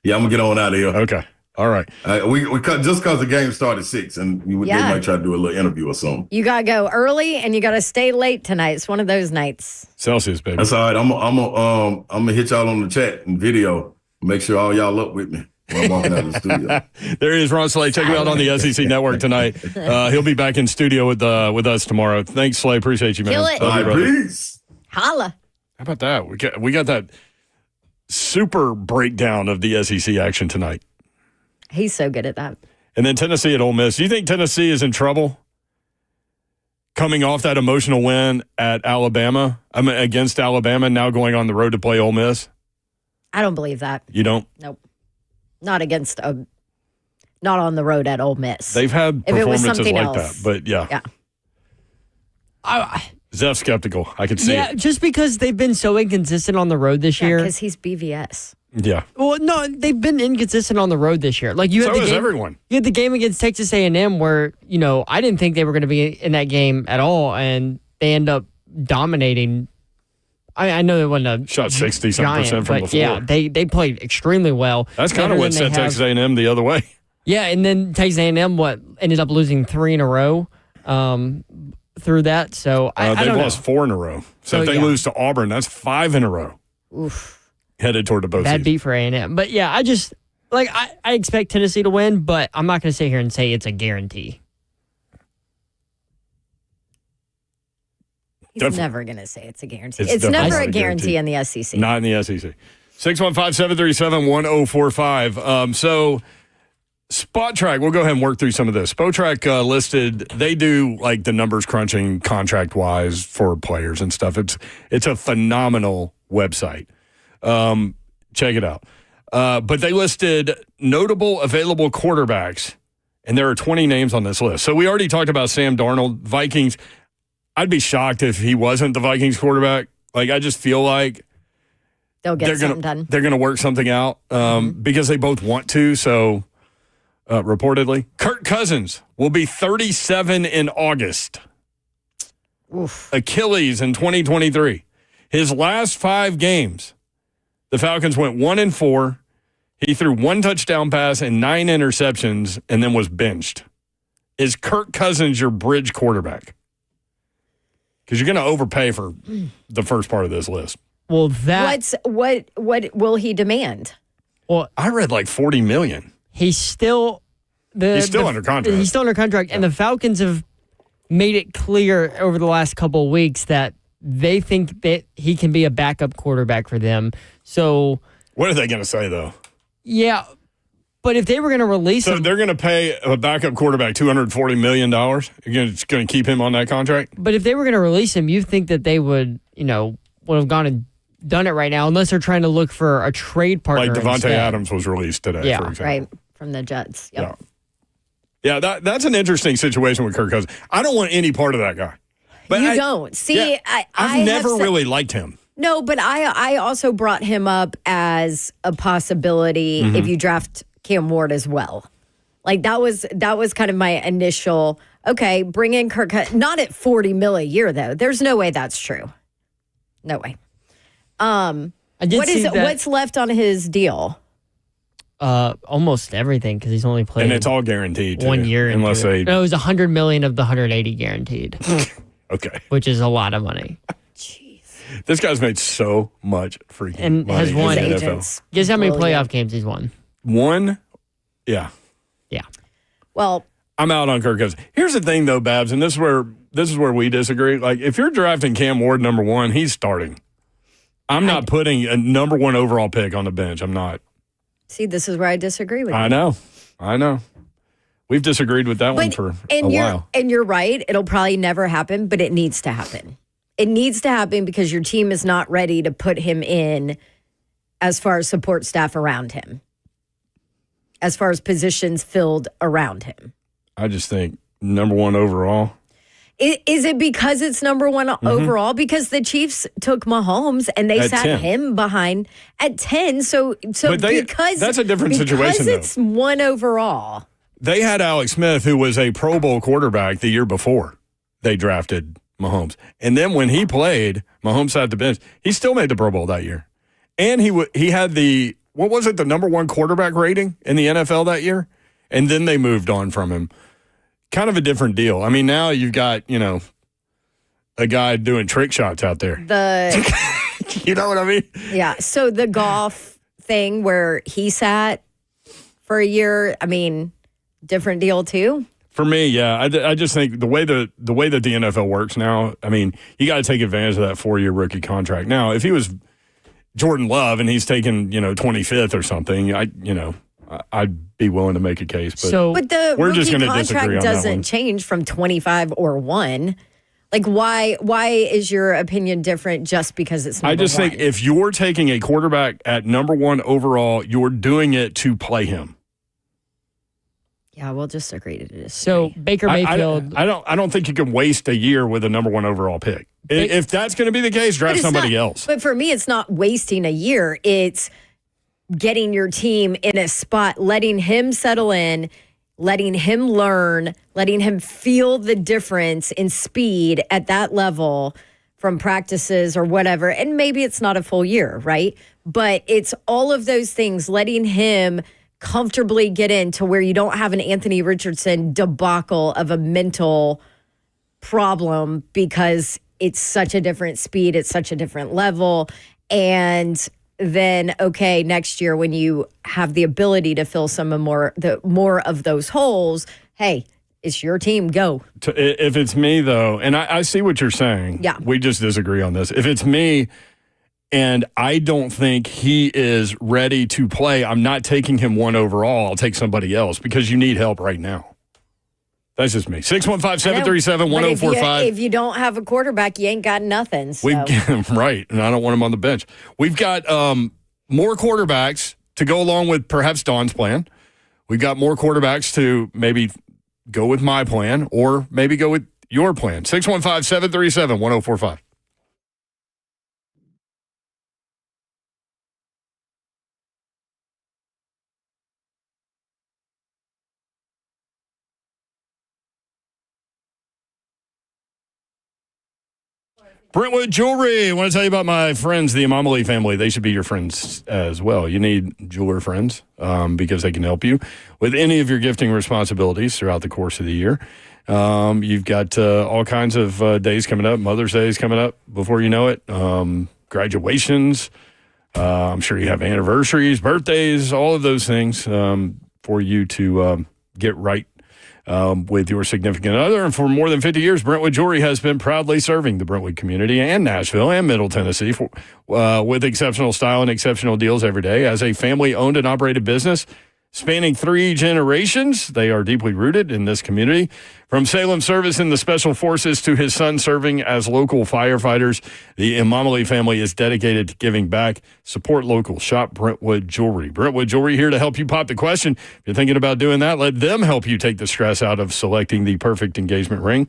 Yeah, I'm gonna get on out of here. Okay. All right. We cut just because the game started 6, and they might try to do a little interview or something. You gotta go early, and you gotta stay late tonight. It's one of those nights. Celsius, baby. That's all right. I'm gonna hit y'all on the chat and video. Make sure all y'all up with me when I'm walking out of the studio. There he is, Ron Slay. Check him out on the SEC Network tonight. He'll be back in studio with us tomorrow. Thanks, Slay. Appreciate you, man. Kill it. All right, peace. Holla. How about that? We got that super breakdown of the SEC action tonight. He's so good at that. And then Tennessee at Ole Miss. Do you think Tennessee is in trouble coming off that emotional win at Alabama? Against Alabama, now going on the road to play Ole Miss? I don't believe that. You don't? Nope. Not not on the road at Ole Miss. They've had performances like else. that, but yeah. Zeph's skeptical. I can see it. Yeah, just because they've been so inconsistent on the road this year. Because he's BVS. Yeah. Well, no, they've been inconsistent on the road this year. Like so is everyone. You had the game against Texas A&M where, I didn't think they were going to be in that game at all, and they end up dominating. I know they wasn't a shot 60-something% from the floor. Yeah, they played extremely well. That's kind of what set Texas A&M the other way. Yeah, and then Texas A&M ended up losing 3 in a row through that. So they've lost 4 in a row. So if they lose to Auburn, that's 5 in a row. Oof. Headed toward the postseason. Bad beat for A&M. But yeah, I expect Tennessee to win, but I'm not going to sit here and say it's a guarantee. He's never going to say it's a guarantee. It's never a guarantee in the SEC. Not in the SEC. 615-737-1045. So Spot Track, we'll go ahead and work through some of this. Spot Track listed, they do like the numbers crunching contract-wise for players and stuff. It's a phenomenal website. Check it out. But they listed notable available quarterbacks, and there are 20 names on this list. So we already talked about Sam Darnold, Vikings. I'd be shocked if he wasn't the Vikings quarterback. Like, I just feel like they'll get something done. They're going to work something out because they both want to. So, reportedly, Kirk Cousins will be 37 in August. Oof. Achilles in 2023. His last 5 games, the Falcons went 1-4. He threw 1 touchdown pass and 9 interceptions and then was benched. Is Kirk Cousins your bridge quarterback? Because you're going to overpay for the first part of this list. Well, what will he demand? Well, I read like $40 million. He's still under contract. He's still under contract, and the Falcons have made it clear over the last couple of weeks that they think that he can be a backup quarterback for them. So, what are they going to say though? Yeah, but if they were going to release him, they're going to pay a backup quarterback $240 million. You're going to keep him on that contract. But if they were going to release him, you think that they would have gone and done it right now, unless they're trying to look for a trade partner. Like Devontae instead. Adams was released today. Yeah, for example. Right from the Jets. Yep. Yeah. That's an interesting situation with Kirk Cousins. I don't want any part of that guy. But you don't see. Yeah, I've never really liked him. No, but I also brought him up as a possibility if you draft Cam Ward as well. Like that was kind of my initial, okay, bring in Kirk. Not at $40 million a year though. There's no way that's true. No way. What's left on his deal? Almost everything because he's only played. And it's all guaranteed. 1 year. Unless they. No, it was $100 million of the 180 guaranteed. Okay. Which is a lot of money. This guy's made so much freaking and money has won. in the NFL. Guess how many playoff games he's won? One? Yeah. Yeah. Well, I'm out on Kirk Cousins. Here's the thing, though, Babs, and this is where we disagree. Like, if you're drafting Cam Ward number 1, he's starting. I'm not putting a number 1 overall pick on the bench. I'm not. See, this is where I disagree with you. I know. We've disagreed with that one for a while. And you're right. It'll probably never happen, but it needs to happen. It needs to happen because your team is not ready to put him in as far as support staff around him, as far as positions filled around him. I just think number 1 overall. Is it because it's number 1 overall? Because the Chiefs took Mahomes and they sat 10. him behind at 10. So because that's a different situation, because it's 1 overall. They had Alex Smith, who was a Pro Bowl quarterback the year before they drafted Mahomes. And then when he played, Mahomes sat the bench. He still made the Pro Bowl that year. And he had the number 1 quarterback rating in the NFL that year? And then they moved on from him. Kind of a different deal. I mean, now you've got, a guy doing trick shots out there. You know what I mean? Yeah. So the golf thing where he sat for a year, I mean, different deal too? For me, yeah. I just think the way that the NFL works now, I mean, you got to take advantage of that 4-year rookie contract. Now, if he was Jordan Love and he's taken, 25th or something, I'd be willing to make a case. But the we're just rookie going to disagree on contract that doesn't one. change from 25 or 1. Like, why is your opinion different just because it's number 1? I just think if you're taking a quarterback at number 1 overall, you're doing it to play him. Yeah, we'll just agree to disagree. So Baker Mayfield. I don't think you can waste a year with a number 1 overall pick. If that's going to be the case, draft somebody else. But for me, it's not wasting a year. It's getting your team in a spot, letting him settle in, letting him learn, letting him feel the difference in speed at that level from practices or whatever. And maybe it's not a full year, right? But it's all of those things, letting him comfortably get into where you don't have an Anthony Richardson debacle of a mental problem because it's such a different speed, it's such a different level. And then, okay, next year when you have the ability to fill some more of those holes, hey, it's your team, go. If it's me, though, and I see what you're saying. Yeah. We just disagree on this. If it's me and I don't think he is ready to play, I'm not taking him 1 overall. I'll take somebody else because you need help right now. That's just me. 615-737-1045. If you don't have a quarterback, you ain't got nothing. So. Right, and I don't want him on the bench. We've got more quarterbacks to go along with perhaps Don's plan. We've got more quarterbacks to maybe go with my plan or maybe go with your plan. 615-737-1045. Brentwood Jewelry. I want to tell you about my friends, the Imamali family. They should be your friends as well. You need jeweler friends because they can help you with any of your gifting responsibilities throughout the course of the year. You've got all kinds of days coming up. Mother's Day is coming up before you know it. Graduations. I'm sure you have anniversaries, birthdays, all of those things for you to get right with your significant other. And for more than 50 years, Brentwood Jewelry has been proudly serving the Brentwood community and Nashville and Middle Tennessee with exceptional style and exceptional deals every day. As a family-owned and operated business spanning 3 generations, they are deeply rooted in this community. From Salem service in the Special Forces to his son serving as local firefighters, the Imamali family is dedicated to giving back. Support local. Shop Brentwood Jewelry. Brentwood Jewelry here to help you pop the question. If you're thinking about doing that, let them help you take the stress out of selecting the perfect engagement ring.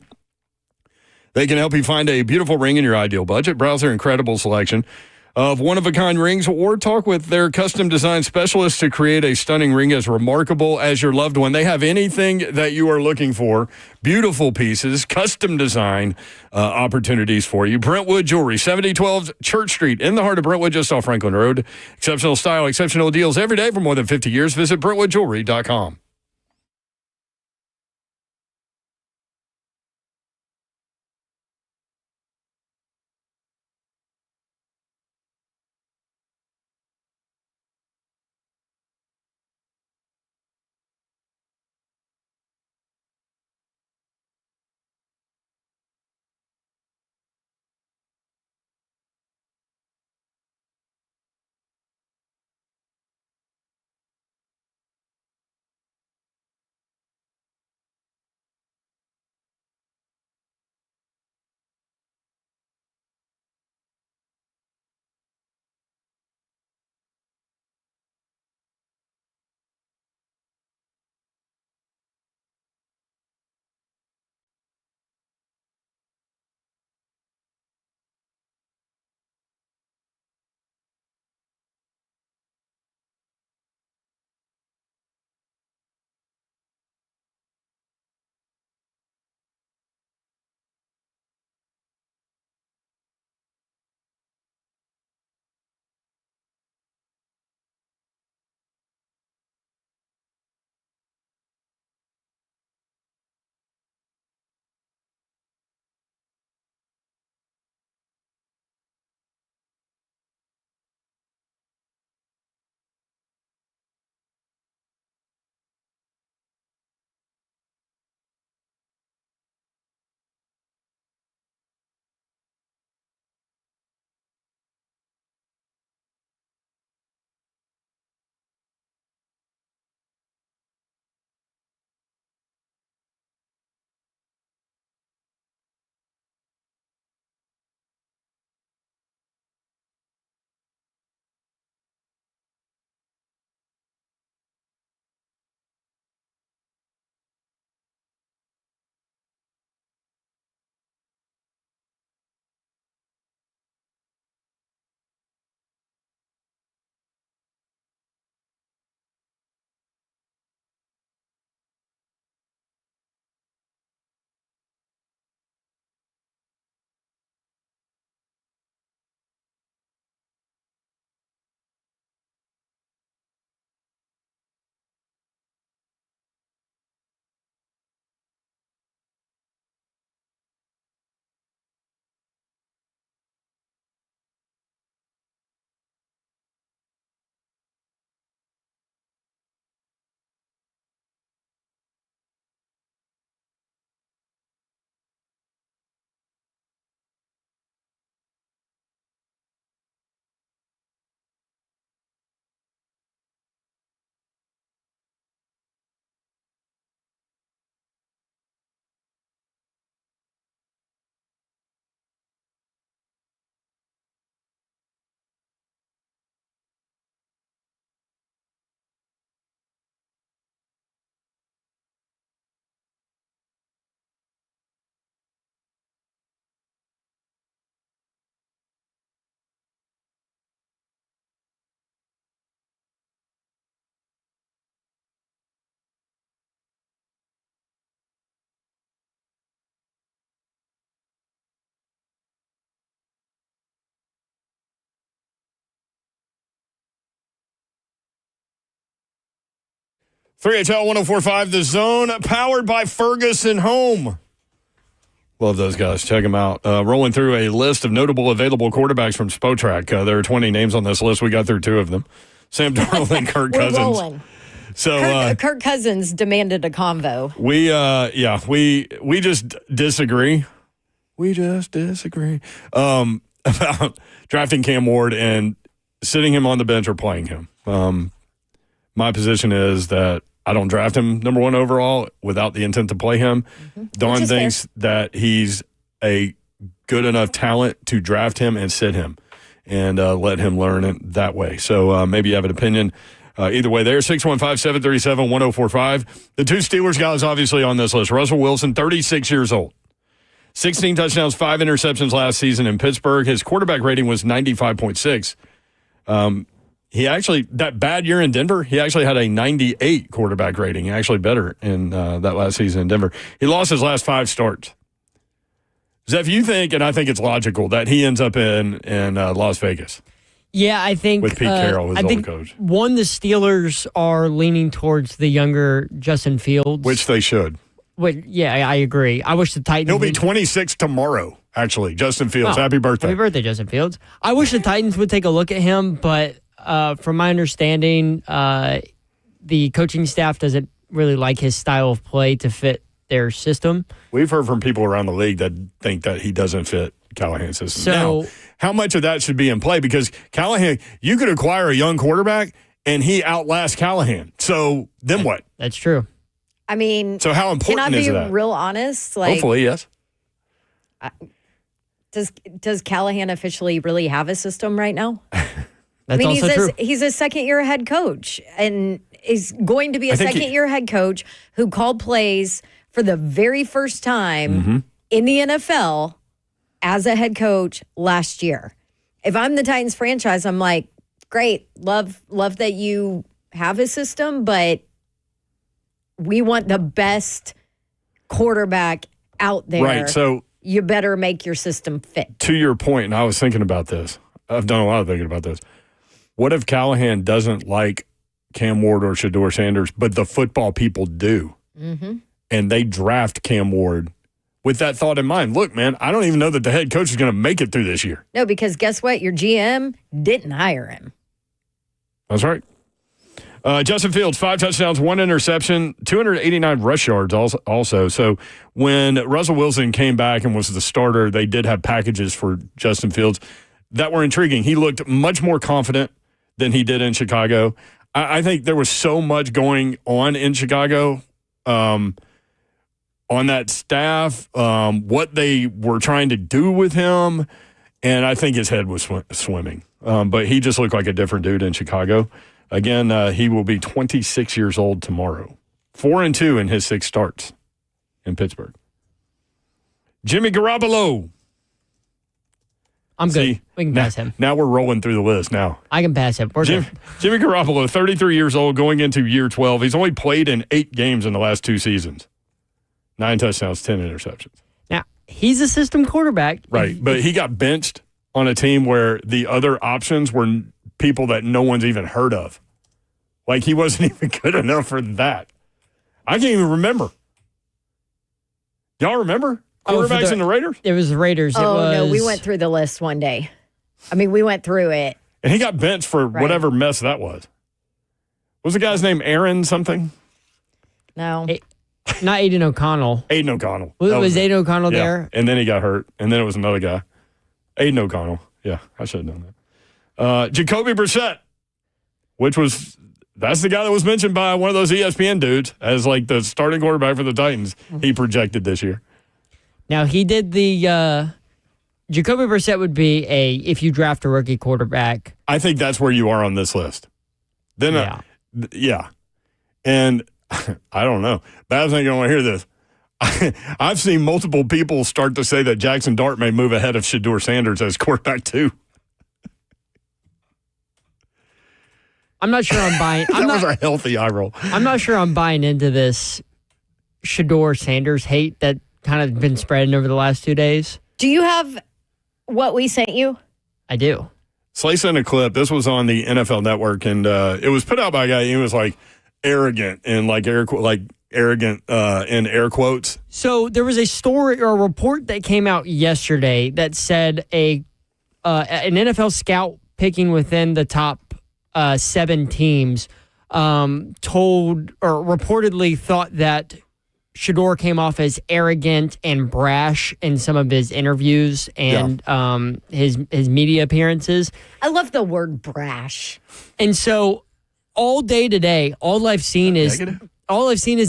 They can help you find a beautiful ring in your ideal budget. Browse their incredible selection of one-of-a-kind rings, or talk with their custom design specialist to create a stunning ring as remarkable as your loved one. They have anything that you are looking for. Beautiful pieces, custom design opportunities for you. Brentwood Jewelry, 7012 Church Street, in the heart of Brentwood, just off Franklin Road. Exceptional style, exceptional deals every day for more than 50 years. Visit BrentwoodJewelry.com. HL 1045, The Zone, powered by Ferguson Home. Love those guys. Check them out. Rolling through a list of notable available quarterbacks from Spotrac. There are 20 names on this list. We got through 2 of them. Sam Darnold and Kirk Cousins. Rolling. So Kirk Cousins demanded a convo. We just disagree. We just disagree about drafting Cam Ward and sitting him on the bench or playing him. My position is that I don't draft him number 1 overall without the intent to play him. Mm-hmm. Dawn thinks that he's a good enough talent to draft him and sit him and let him learn it that way. So maybe you have an opinion either way there. 615-737-1045. The 2 Steelers guys obviously on this list. Russell Wilson, 36 years old. 16 touchdowns, 5 interceptions last season in Pittsburgh. His quarterback rating was 95.6. He actually, that bad year in Denver, he actually had a 98 quarterback rating, actually better in that last season in Denver. He lost his last 5 starts. Zeph, you think, and I think it's logical, that he ends up in Las Vegas? Yeah, I think with Pete Carroll, his old coach. One, the Steelers are leaning towards the younger Justin Fields, which they should. Yeah, I agree. I wish the Titans. He'll be 26 tomorrow. Actually, Justin Fields. Happy birthday! Happy birthday, Justin Fields. I wish the Titans would take a look at him, but from my understanding, the coaching staff doesn't really like his style of play to fit their system. We've heard from people around the league that think that he doesn't fit Callahan's system. So, now, how much of that should be in play? Because Callahan, you could acquire a young quarterback and he outlasts Callahan. So then what? That's true. I mean, so how important is that? Can I be real honest? Like, hopefully, yes. Does Callahan officially really have a system right now? That's also true. He's a second-year head coach and is going to be a second-year head coach who called plays for the very first time in the NFL as a head coach last year. If I'm the Titans franchise, I'm like, great, love that you have a system, but we want the best quarterback out there. Right, so you better make your system fit. To your point, and I was thinking about this. I've done a lot of thinking about this. What if Callahan doesn't like Cam Ward or Shedeur Sanders, but the football people do? And they draft Cam Ward with that thought in mind. Look, man, I don't even know that the head coach is going to make it through this year. No, because guess what? Your GM didn't hire him. That's right. Justin Fields, 5 touchdowns, 1 interception, 289 rush yards also. So when Russell Wilson came back and was the starter, they did have packages for Justin Fields that were intriguing. He looked much more confident than he did in Chicago. I think there was so much going on in Chicago on that staff, what they were trying to do with him, and I think his head was swimming. But he just looked like a different dude in Chicago. Again, he will be 26 years old tomorrow. 4-2 in his 6 starts in Pittsburgh. Jimmy Garoppolo. I'm good. We can pass him. Now we're rolling through the list now. I can pass him. We're good. Jimmy Garoppolo, 33 years old, going into year 12. He's only played in 8 games in the last 2 seasons. 9 touchdowns, 10 interceptions. Now, he's a system quarterback. Right, but he got benched on a team where the other options were people that no one's even heard of. Like, he wasn't even good enough for that. I can't even remember. Y'all remember? Quarterbacks in the Raiders? It was the Raiders. No, we went through the list one day. I mean, we went through it. And he got benched for whatever mess that was. What was the guy's name? Aaron something? No. Not Aiden O'Connell. Aiden O'Connell. Was Aiden O'Connell there? And then he got hurt. And then it was another guy. Aiden O'Connell. Yeah, I should have done that. Jacoby Brissett, that's the guy that was mentioned by one of those ESPN dudes as like the starting quarterback for the Titans. He projected this year. Now, he did the Jacoby Brissett would be if you draft a rookie quarterback. I think that's where you are on this list. Then, yeah. And I don't know. Babs ain't going to want to hear this. I've seen multiple people start to say that Jackson Dart may move ahead of Shedeur Sanders as quarterback too. I'm not sure I'm buying. That was a healthy eye roll. I'm not sure I'm buying into this Shedeur Sanders hate that kind of been spreading over the last 2 days. Do you have what we sent you? I do. Slay sent a clip. This was on the NFL Network, and it was put out by a guy. He was like arrogant and arrogant in air quotes. So there was a story or a report that came out yesterday that said an NFL scout picking within the top 7 teams told or reportedly thought that Shedeur came off as arrogant and brash in some of his interviews and his media appearances. I love the word brash. And so all day today, all I've seen is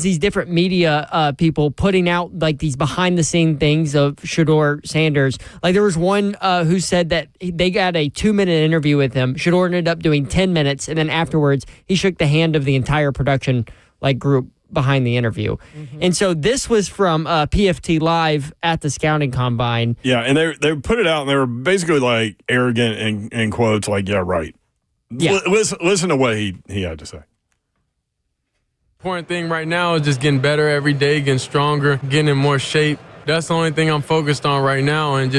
these different media people putting out like these behind the scene things of Shedeur Sanders. Like there was one who said that they got a 2-minute interview with him. Shedeur ended up doing 10 minutes, and then afterwards he shook the hand of the entire production group behind the interview. And so this was from PFT Live at the Scouting Combine. Yeah, and they put it out, and they were basically like arrogant in quotes, like, yeah, right. Yeah. Listen to what he had to say. Important thing right now is just getting better every day, getting stronger, getting in more shape. That's the only thing I'm focused on right now, and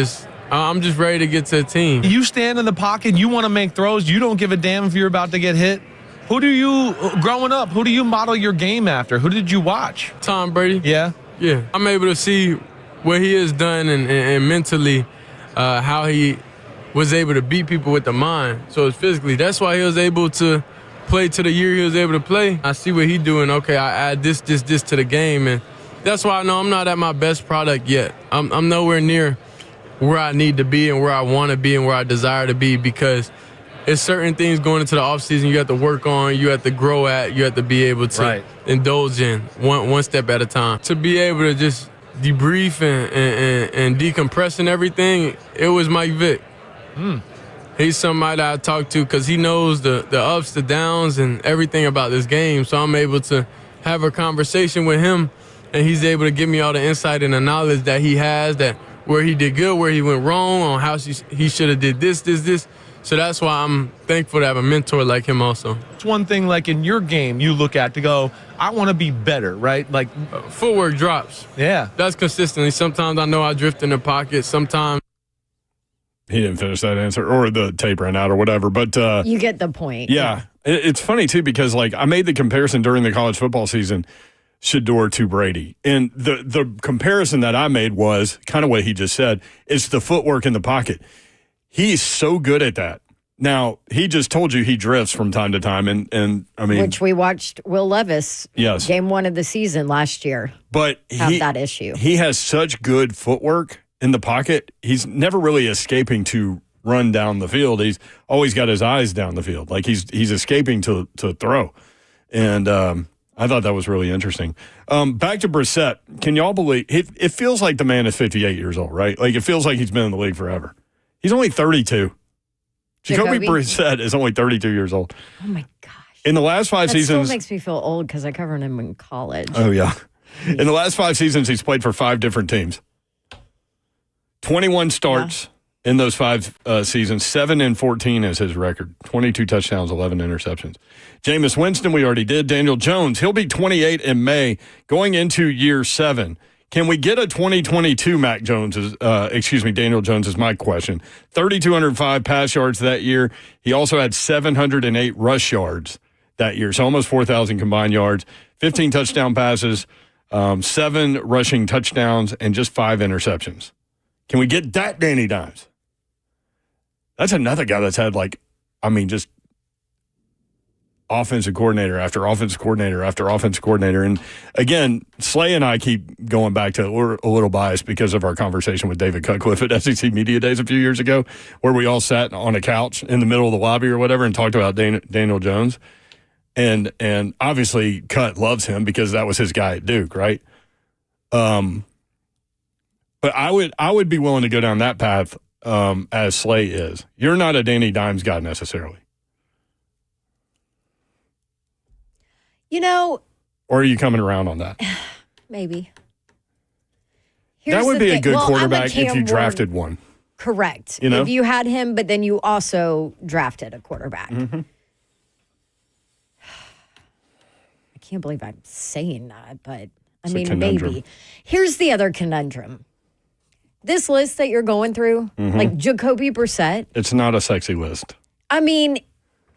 I'm just ready to get to the team. You stand in the pocket, you want to make throws, you don't give a damn if you're about to get hit. Growing up, who do you model your game after? Who did you watch? Tom Brady. Yeah? Yeah. I'm able to see what he has done and mentally how he was able to beat people with the mind. So it's physically. That's why he was able to play to the year he was able to play. I see what he's doing. Okay, I add this to the game. And that's why I know I'm not at my best product yet. I'm nowhere near where I need to be and where I want to be and where I desire to be, because it's certain things going into the offseason you have to work on, you have to grow at, you have to be able to indulge in one step at a time. To be able to just debrief and decompress and everything, it was Mike Vick. He's somebody that I talk to because he knows the ups, the downs, and everything about this game. So I'm able to have a conversation with him, and he's able to give me all the insight and the knowledge that he has, that where he did good, where he went wrong, on how he should have did this. So that's why I'm thankful to have a mentor like him also. It's one thing, like in your game, you look at to go, I want to be better, right? Like footwork drops. Yeah. That's consistently. Sometimes I know I drift in the pocket. Sometimes. He didn't finish that answer, or the tape ran out or whatever. But you get the point. Yeah. It's funny, too, because like I made the comparison during the college football season, Shador to Brady. And the comparison that I made was kind of what he just said. It's the footwork in the pocket. He's so good at that. Now, he just told you he drifts from time to time, and I mean, which we watched Will Levis, game 1 of the season last year, but have that issue. He has such good footwork in the pocket. He's never really escaping to run down the field. He's always got his eyes down the field, like he's escaping to throw. And I thought that was really interesting. Back to Brissett. Can y'all believe it feels like the man is 58 years old, right? Like it feels like he's been in the league forever. He's only 32. Jacoby Brissett is only 32 years old. Oh, my gosh. In the last 5 seasons. That still makes me feel old because I covered him in college. Oh, yeah. In the last 5 seasons, he's played for 5 different teams. 21 starts in those 5 seasons. 7-14 is his record. 22 touchdowns, 11 interceptions. Jameis Winston, we already did. Daniel Jones, he'll be 28 in May, going into year 7. Can we get a 2022 Daniel Jones is my question. 3,205 pass yards that year. He also had 708 rush yards that year, so almost 4,000 combined yards, 15 touchdown passes, 7 rushing touchdowns, and just 5 interceptions. Can we get that Danny Dimes? That's another guy that's had just offensive coordinator after offensive coordinator after offensive coordinator. And again, Slay and I keep going back to, we're a little biased because of our conversation with David Cutcliffe at SEC Media Days a few years ago, where we all sat on a couch in the middle of the lobby or whatever and talked about Daniel Jones. And obviously Cut loves him because that was his guy at Duke, right? But I would be willing to go down that path as Slay is. You're not a Danny Dimes guy necessarily. Or are you coming around on that? Maybe. That would be a good quarterback if you drafted one. Correct. If you had him, but then you also drafted a quarterback. Mm-hmm. I can't believe I'm saying that, but maybe. Here's the other conundrum. This list that you're going through, like Jacoby Brissett. It's not a sexy list. I mean,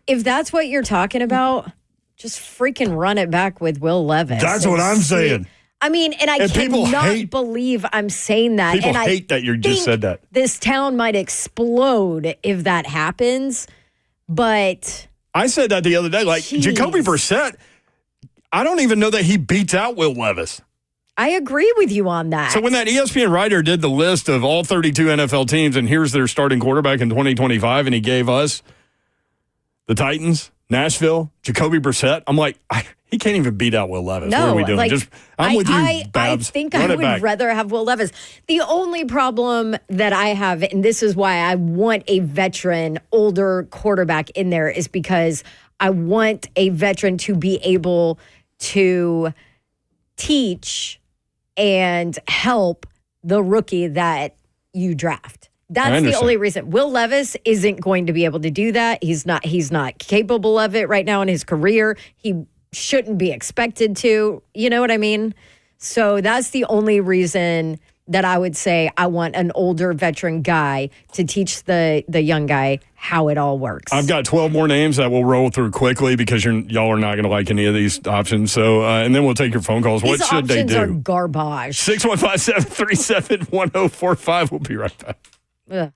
if that's what you're talking about, just freaking run it back with Will Levis. That's what I'm saying. I mean, and I cannot believe I'm saying that. People and hate that you just said that. This town might explode if that happens, but I said that the other day. Like, Jacoby Brissett, I don't even know that he beats out Will Levis. I agree with you on that. So when that ESPN writer did the list of all 32 NFL teams and here's their starting quarterback in 2025, and he gave us the Titans, Nashville, Jacoby Brissett, I'm like, he can't even beat out Will Levis. No, what are we doing? I'm with you, I Babs. think I would rather have Will Levis. The only problem that I have, and this is why I want a veteran, older quarterback in there, is because I want a veteran to be able to teach and help the rookie that you draft. That's the only reason. Will Levis isn't going to be able to do that. He's not capable of it right now in his career. He shouldn't be expected to. You know what I mean? So that's the only reason that I would say I want an older veteran guy to teach the young guy how it all works. I've got 12 more names that we'll roll through quickly because y'all are not going to like any of these options. So, and then we'll take your phone calls. These what should they do? Are garbage. 615-737-1045. We'll be right back. Ugh.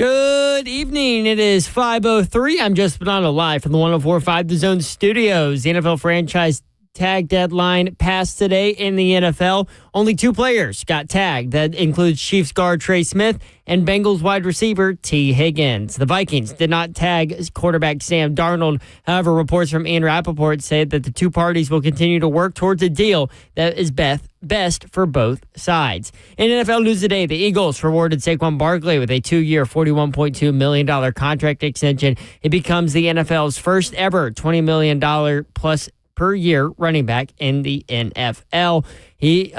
Good evening. It is 5:03. I'm just Bonanno live from the 104.5 The Zone Studios. The NFL franchise tag deadline passed today in the NFL. Only 2 players got tagged. That includes Chiefs guard Trey Smith and Bengals wide receiver T. Higgins. The Vikings did not tag quarterback Sam Darnold. However, reports from Ian Rappaport say that the 2 parties will continue to work towards a deal that is best for both sides. In NFL news today, the Eagles rewarded Saquon Barkley with a 2-year, $41.2 million contract extension. It becomes the NFL's first ever $20 million plus per year running back in the NFL. He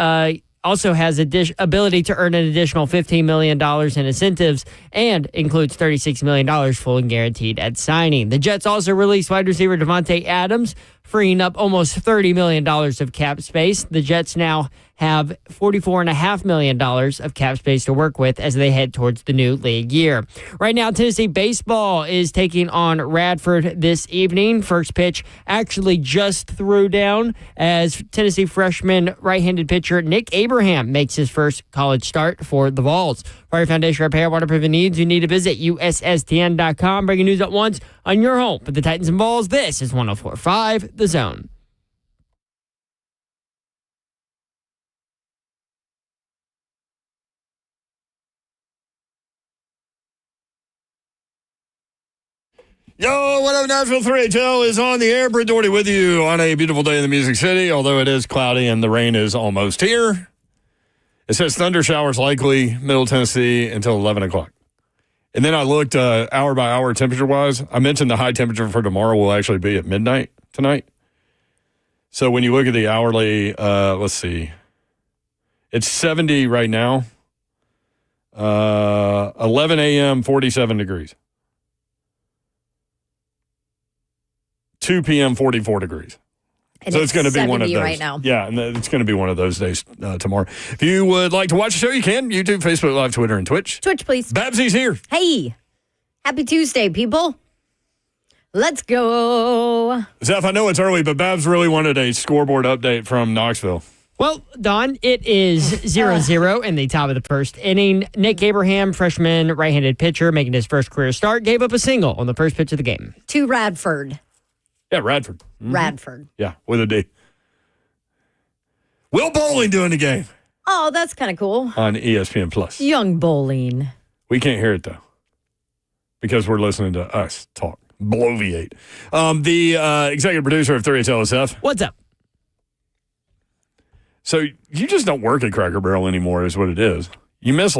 also has ability to earn an additional $15 million in incentives and includes $36 million fully guaranteed at signing. The Jets also released wide receiver Devontae Adams, freeing up almost $30 million of cap space. The Jets now have $44.5 million of cap space to work with as they head towards the new league year. Right now, Tennessee baseball is taking on Radford this evening. First pitch actually just threw down as Tennessee freshman right-handed pitcher Nick Abraham makes his first college start for the Vols. For your foundation repair, waterproofing needs, you need to visit USSTN.com. Breaking news at once on your home for the Titans and Vols. This is 104.5 The Zone. Yo, what up, Nashville 3HL is on the air. Britt Doherty with you on a beautiful day in the Music City, although it is cloudy and the rain is almost here. It says thunder showers likely, Middle Tennessee, until 11 o'clock. And then I looked hour by hour temperature-wise. I mentioned the high temperature for tomorrow will actually be at midnight tonight. So when you look at the hourly, let's see. It's 70 right now. 11 a.m., 47 degrees. 2 p.m., 44 degrees. And so it's going to be one of those. right now. Yeah, and it's going to be one of those days tomorrow. If you would like to watch the show, you can. YouTube, Facebook Live, Twitter, and Twitch. Twitch, please. Babsy's here. Hey, happy Tuesday, people. Let's go. Zeph, I know it's early, but Babs really wanted a scoreboard update from Knoxville. Well, Don, it is 0-0 in the top of the first inning. Nick Abraham, freshman right-handed pitcher, making his first career start, gave up a single on the first pitch of the game. To Radford. Yeah, Radford. Mm-hmm. Radford. Yeah, with a D. Will Bowling doing the game. Oh, that's kind of cool. On ESPN Plus. Young Bowling. We can't hear it, though, because we're listening to us talk. Bloviate. The executive producer of 3HLSF. What's up? So you just don't work at Cracker Barrel anymore is what it is. You miss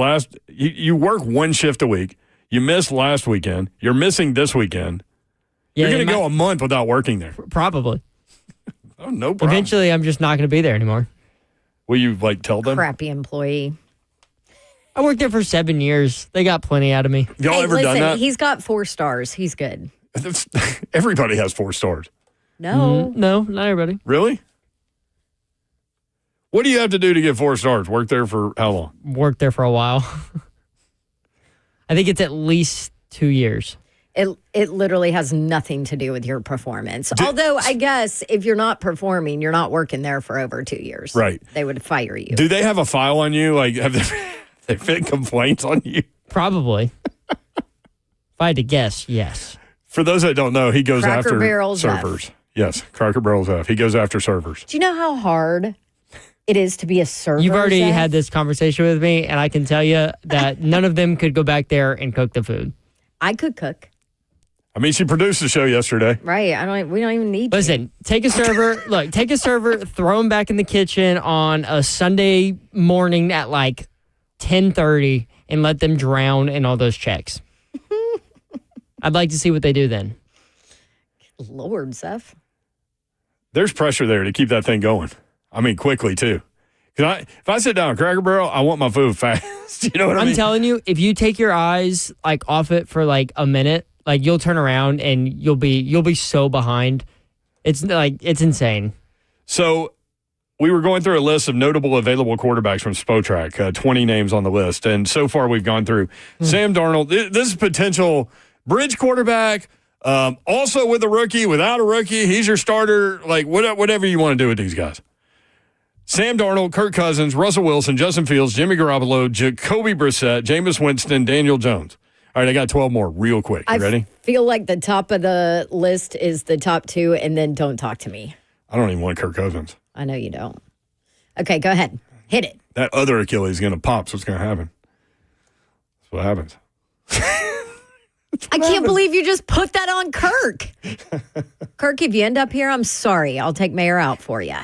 you work one shift a week. You missed last weekend. You're missing this weekend. Yeah, you're going to go a month without working there. Probably. Oh, no problem. Eventually, I'm just not going to be there anymore. Will you, tell them? Crappy employee. I worked there for 7 years. They got plenty out of me. Y'all ever done that? He's got 4 stars. He's good. Everybody has 4 stars. No. No, not everybody. Really? What do you have to do to get 4 stars? Work there for how long? Worked there for a while. I think it's at least 2 years. It literally has nothing to do with your performance. Although, I guess if you're not performing, you're not working there for over 2 years. Right. They would fire you. Do they have a file on you? Have they fit complaints on you? Probably. If I had to guess, yes. For those that don't know, he goes Cracker after Barrel's servers. Yes, Cracker Barrel's F. He goes after servers. Do you know how hard it is to be a server? You've already had this conversation with me, and I can tell you that none of them could go back there and cook the food. I could cook. I mean, she produced the show yesterday. Right. We don't even need Listen, take a server, throw him back in the kitchen on a Sunday morning at 10:30 and let them drown in all those checks. I'd like to see what they do then. Lord, Zeph. There's pressure there to keep that thing going. I mean, quickly, too. If I sit down at Cracker Barrel, I want my food fast. You know what I mean? I'm telling you, if you take your eyes off it for a minute, you'll turn around and you'll be so behind. It's insane. So we were going through a list of notable available quarterbacks from Spotrac, 20 names on the list. And so far we've gone through Sam Darnold. This is potential bridge quarterback, also with a rookie, without a rookie. He's your starter, whatever you want to do with these guys. Sam Darnold, Kirk Cousins, Russell Wilson, Justin Fields, Jimmy Garoppolo, Jacoby Brissett, Jameis Winston, Daniel Jones. All right, I got 12 more real quick. You ready? I feel like the top of the list is the top two, and then don't talk to me. I don't even want Kirk Cousins. I know you don't. Okay, go ahead. Hit it. That other Achilles is going to pop, so what's going to happen? That's what happens. I can't believe you just put that on Kirk. Kirk, if you end up here, I'm sorry. I'll take Mayor out for you.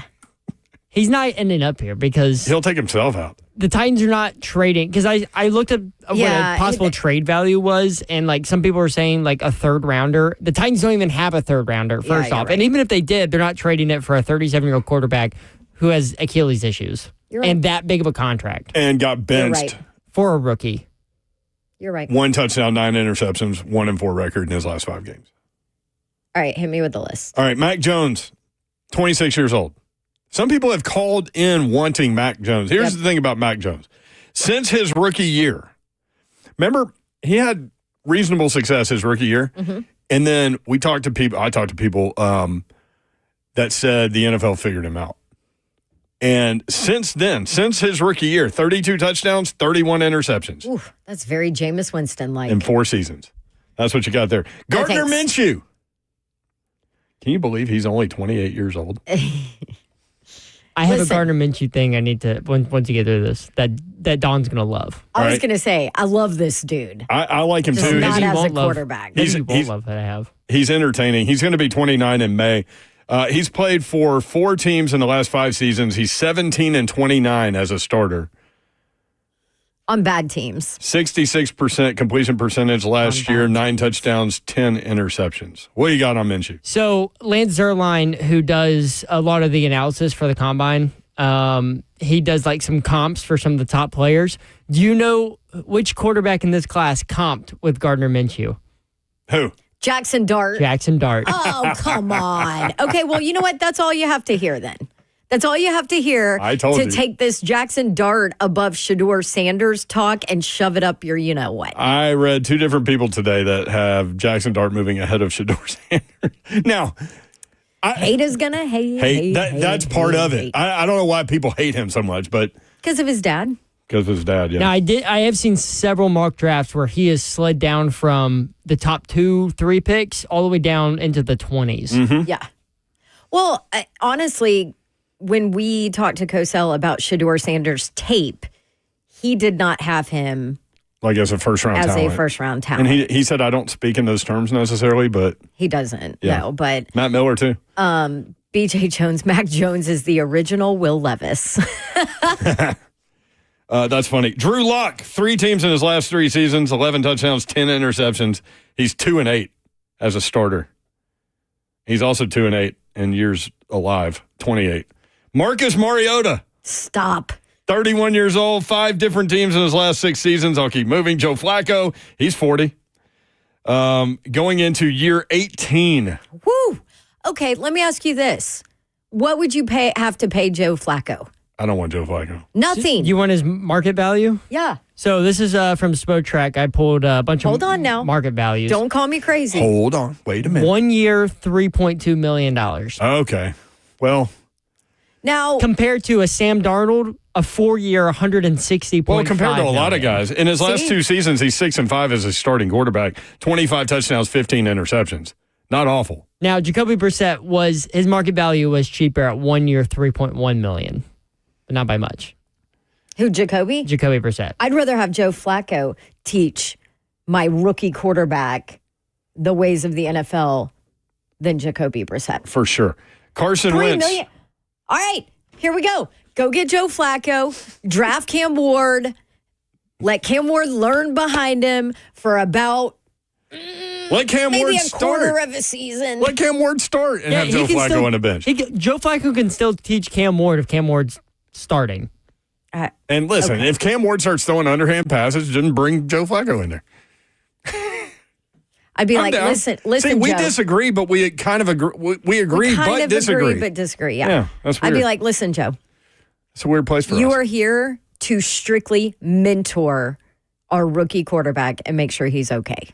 He's not ending up here because he'll take himself out. The Titans are not trading because I looked at what a possible trade value was, and like some people were saying like a third rounder. The Titans don't even have a third rounder, first off. Right. And even if they did, they're not trading it for a 37-year-old quarterback who has Achilles issues and that big of a contract. And got benched for a rookie. You're right. 1 touchdown, 9 interceptions, 1-4 record in his last 5 games. All right, hit me with the list. All right, Mac Jones, 26 years old. Some people have called in wanting Mac Jones. Here's the thing about Mac Jones. Since his rookie year, remember, he had reasonable success his rookie year. Mm-hmm. And then I talked to people that said the NFL figured him out. And since then, since his rookie year, 32 touchdowns, 31 interceptions. Ooh, that's very Jameis Winston-like. In 4 seasons. That's what you got there. Gardner Minshew. Can you believe he's only 28 years old? I have a Gardner Minshew thing I need to, once you get through this, that Don's going to love. I was going to say, I love this dude. I like him too. Not as a quarterback. He's love that I have. He's entertaining. He's going to be 29 in May. He's played for 4 teams in the last 5 seasons. He's 17-29 as a starter. On bad teams. 66% completion percentage last year, 9 touchdowns, 10 interceptions. What do you got on Minshew? So Lance Zierlein, who does a lot of the analysis for the Combine, he does like some comps for some of the top players. Do you know which quarterback in this class comped with Gardner Minshew? Who? Jackson Dart. Jackson Dart. Oh, come on. Okay, well, you know what? That's all you have to hear then. That's all you have to hear to take this Jackson Dart above Shedeur Sanders talk and shove it up your you-know-what. I read 2 different people today that have Jackson Dart moving ahead of Shedeur Sanders. Now, hate is going to hate. That's part of it. I don't know why people hate him so much, but... Because of his dad. Because of his dad, yeah. Now, I have seen several mock drafts where he has slid down from the top 2-3 picks all the way down into the 20s. Mm-hmm. Yeah. Well, honestly... When we talked to Cosell about Shedeur Sanders' tape, he did not have him like as a first-round talent. And he said, I don't speak in those terms necessarily, but... He doesn't, no, but... Matt Miller, too. B.J. Jones, Mac Jones is the original Will Levis. That's funny. Drew Lock, 3 teams in his last 3 seasons, 11 touchdowns, 10 interceptions. He's 2-8 as a starter. He's also 2-8 in years alive, 28. Marcus Mariota. Stop. 31 years old, 5 different teams in his last 6 seasons. I'll keep moving. Joe Flacco, he's 40. Going into year 18. Woo. Okay, let me ask you this. What would you have to pay Joe Flacco? I don't want Joe Flacco. Nothing. You want his market value? Yeah. So this is from Spotrac. I pulled a bunch of market values. Don't call me crazy. Hold on. Wait a minute. 1 year, $3.2 million. Okay. Well... Now, compared to a Sam Darnold, a 4-year, $160.5 Well, compared to a lot of million. guys. In his last 2 seasons, he's 6-5 as a starting quarterback. 25 touchdowns, 15 interceptions. Not awful. Now, Jacoby Brissett his market value was cheaper at 1 year, $3.1 million, but not by much. Who, Jacoby? Jacoby Brissett. I'd rather have Joe Flacco teach my rookie quarterback the ways of the NFL than Jacoby Brissett. For sure. Carson Wentz. $3 million. All right, here we go. Go get Joe Flacco, draft Cam Ward, let Cam Ward learn behind him for about let Cam Ward maybe a start. Quarter of a season. Let Cam Ward start and have Joe Flacco on the bench. Joe Flacco can still teach Cam Ward if Cam Ward's starting. And listen, if Cam Ward starts throwing underhand passes, didn't bring Joe Flacco in there. I'd be like, listen, See, we Joe. disagree, but we kind of agree. We agree, but disagree. Agree, but disagree, yeah. That's weird. I'd be like, listen, Joe. It's a weird place for us. You are here to strictly mentor our rookie quarterback and make sure he's okay.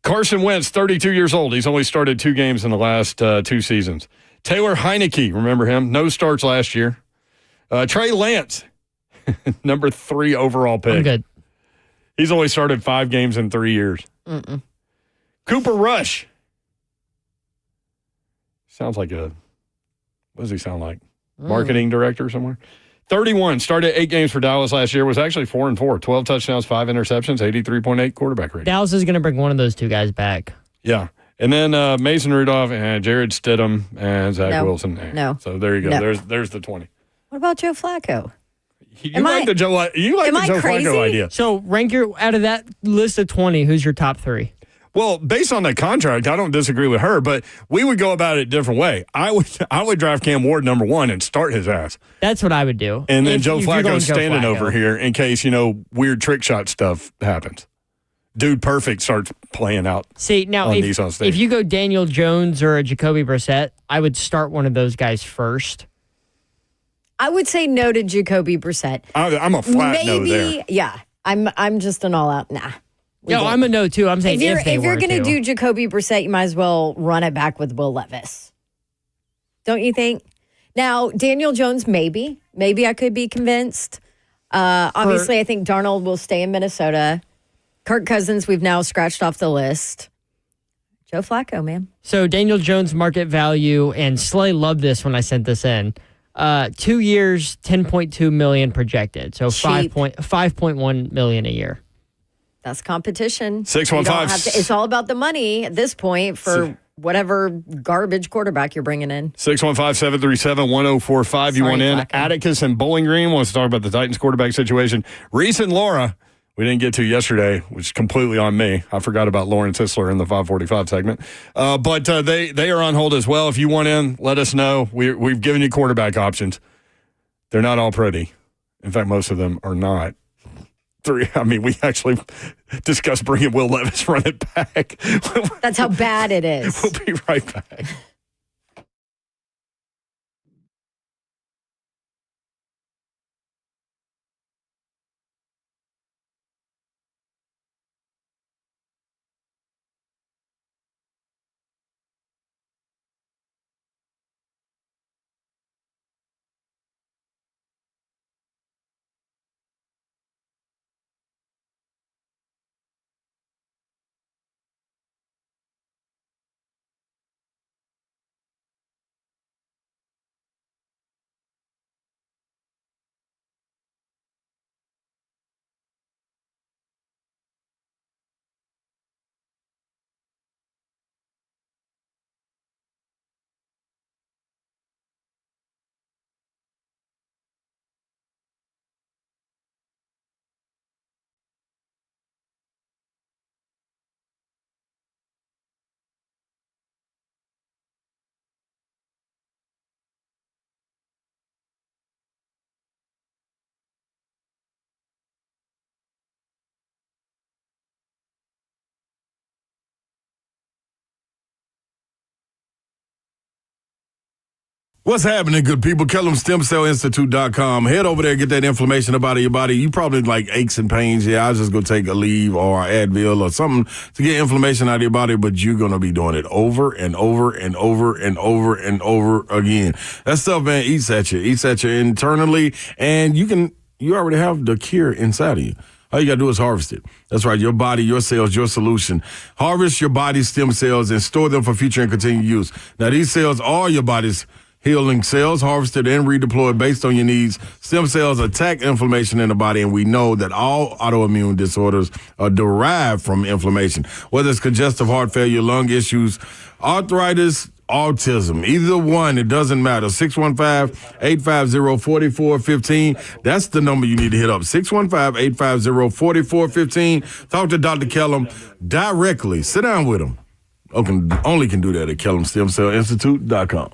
Carson Wentz, 32 years old. He's only started 2 games in the last 2 seasons. Taylor Heineke, remember him? No starts last year. Trey Lance, number 3 overall pick. I'm good. He's only started 5 games in 3 years. Cooper Rush. Sounds like what does he sound like? Marketing director somewhere? 31, started 8 games for Dallas last year, was actually 4-4, 12 touchdowns, 5 interceptions, 83.8 quarterback rating. Dallas is going to bring one of those two guys back. Yeah. And then Mason Rudolph and Jared Stidham and Zach Wilson. No. So there you go. No. There's the 20. What about Joe Flacco? You like the Joe Flacco idea. So rank out of that list of 20, who's your top 3? Well, based on the contract, I don't disagree with her, but we would go about it a different way. I would draft Cam Ward number 1 and start his ass. That's what I would do. And then Joe Flacco's standing over here in case, weird trick shot stuff happens. Dude Perfect starts playing out. See, now if you go Daniel Jones or a Jacoby Brissett, I would start one of those guys first. I would say no to Jacoby Brissett. I'm a flat no there. Yeah. I'm just an all-out nah. No, I'm a no, too. I'm saying if you're going to do Jacoby Brissett, you might as well run it back with Will Levis. Don't you think? Now, Daniel Jones, maybe. Maybe I could be convinced. Obviously, I think Darnold will stay in Minnesota. Kirk Cousins, we've now scratched off the list. Joe Flacco, man. So Daniel Jones market value, and Slay loved this when I sent this in. 2 years, $10.2 million projected. So 5.1 million a year. That's competition. 615. It's all about the money at this point for whatever garbage quarterback you're bringing in. 615-737-1045. You want in? Flacco. Atticus and Bowling Green wants to talk about the Titans quarterback situation. Reese and Laura, we didn't get to yesterday, which is completely on me. I forgot about Lawrence Isler in the 545 segment. But they are on hold as well. If you want in, let us know. We've given you quarterback options. They're not all pretty. In fact, most of them are not. We actually discussed bringing Will Levis running back. That's how bad it is. We'll be right back. What's happening, good people? KellumStemCellInstitute.com. Head over there, get that inflammation up out of your body. You probably like aches and pains. Yeah, I was just going to take a leave or Advil or something to get inflammation out of your body, but you're going to be doing it over and over and over and over and over again. That stuff, man, eats at you internally, and you already have the cure inside of you. All you got to do is harvest it. That's right. Your body, your cells, your solution. Harvest your body's stem cells and store them for future and continued use. Now, these cells are your body's healing cells, harvested and redeployed based on your needs. Stem cells attack inflammation in the body, and we know that all autoimmune disorders are derived from inflammation, whether it's congestive heart failure, lung issues, arthritis, autism. Either one, it doesn't matter. 615-850-4415. That's the number you need to hit up. 615-850-4415. Talk to Dr. Kellum directly. Sit down with him. Only can do that at KellumStemCellInstitute.com.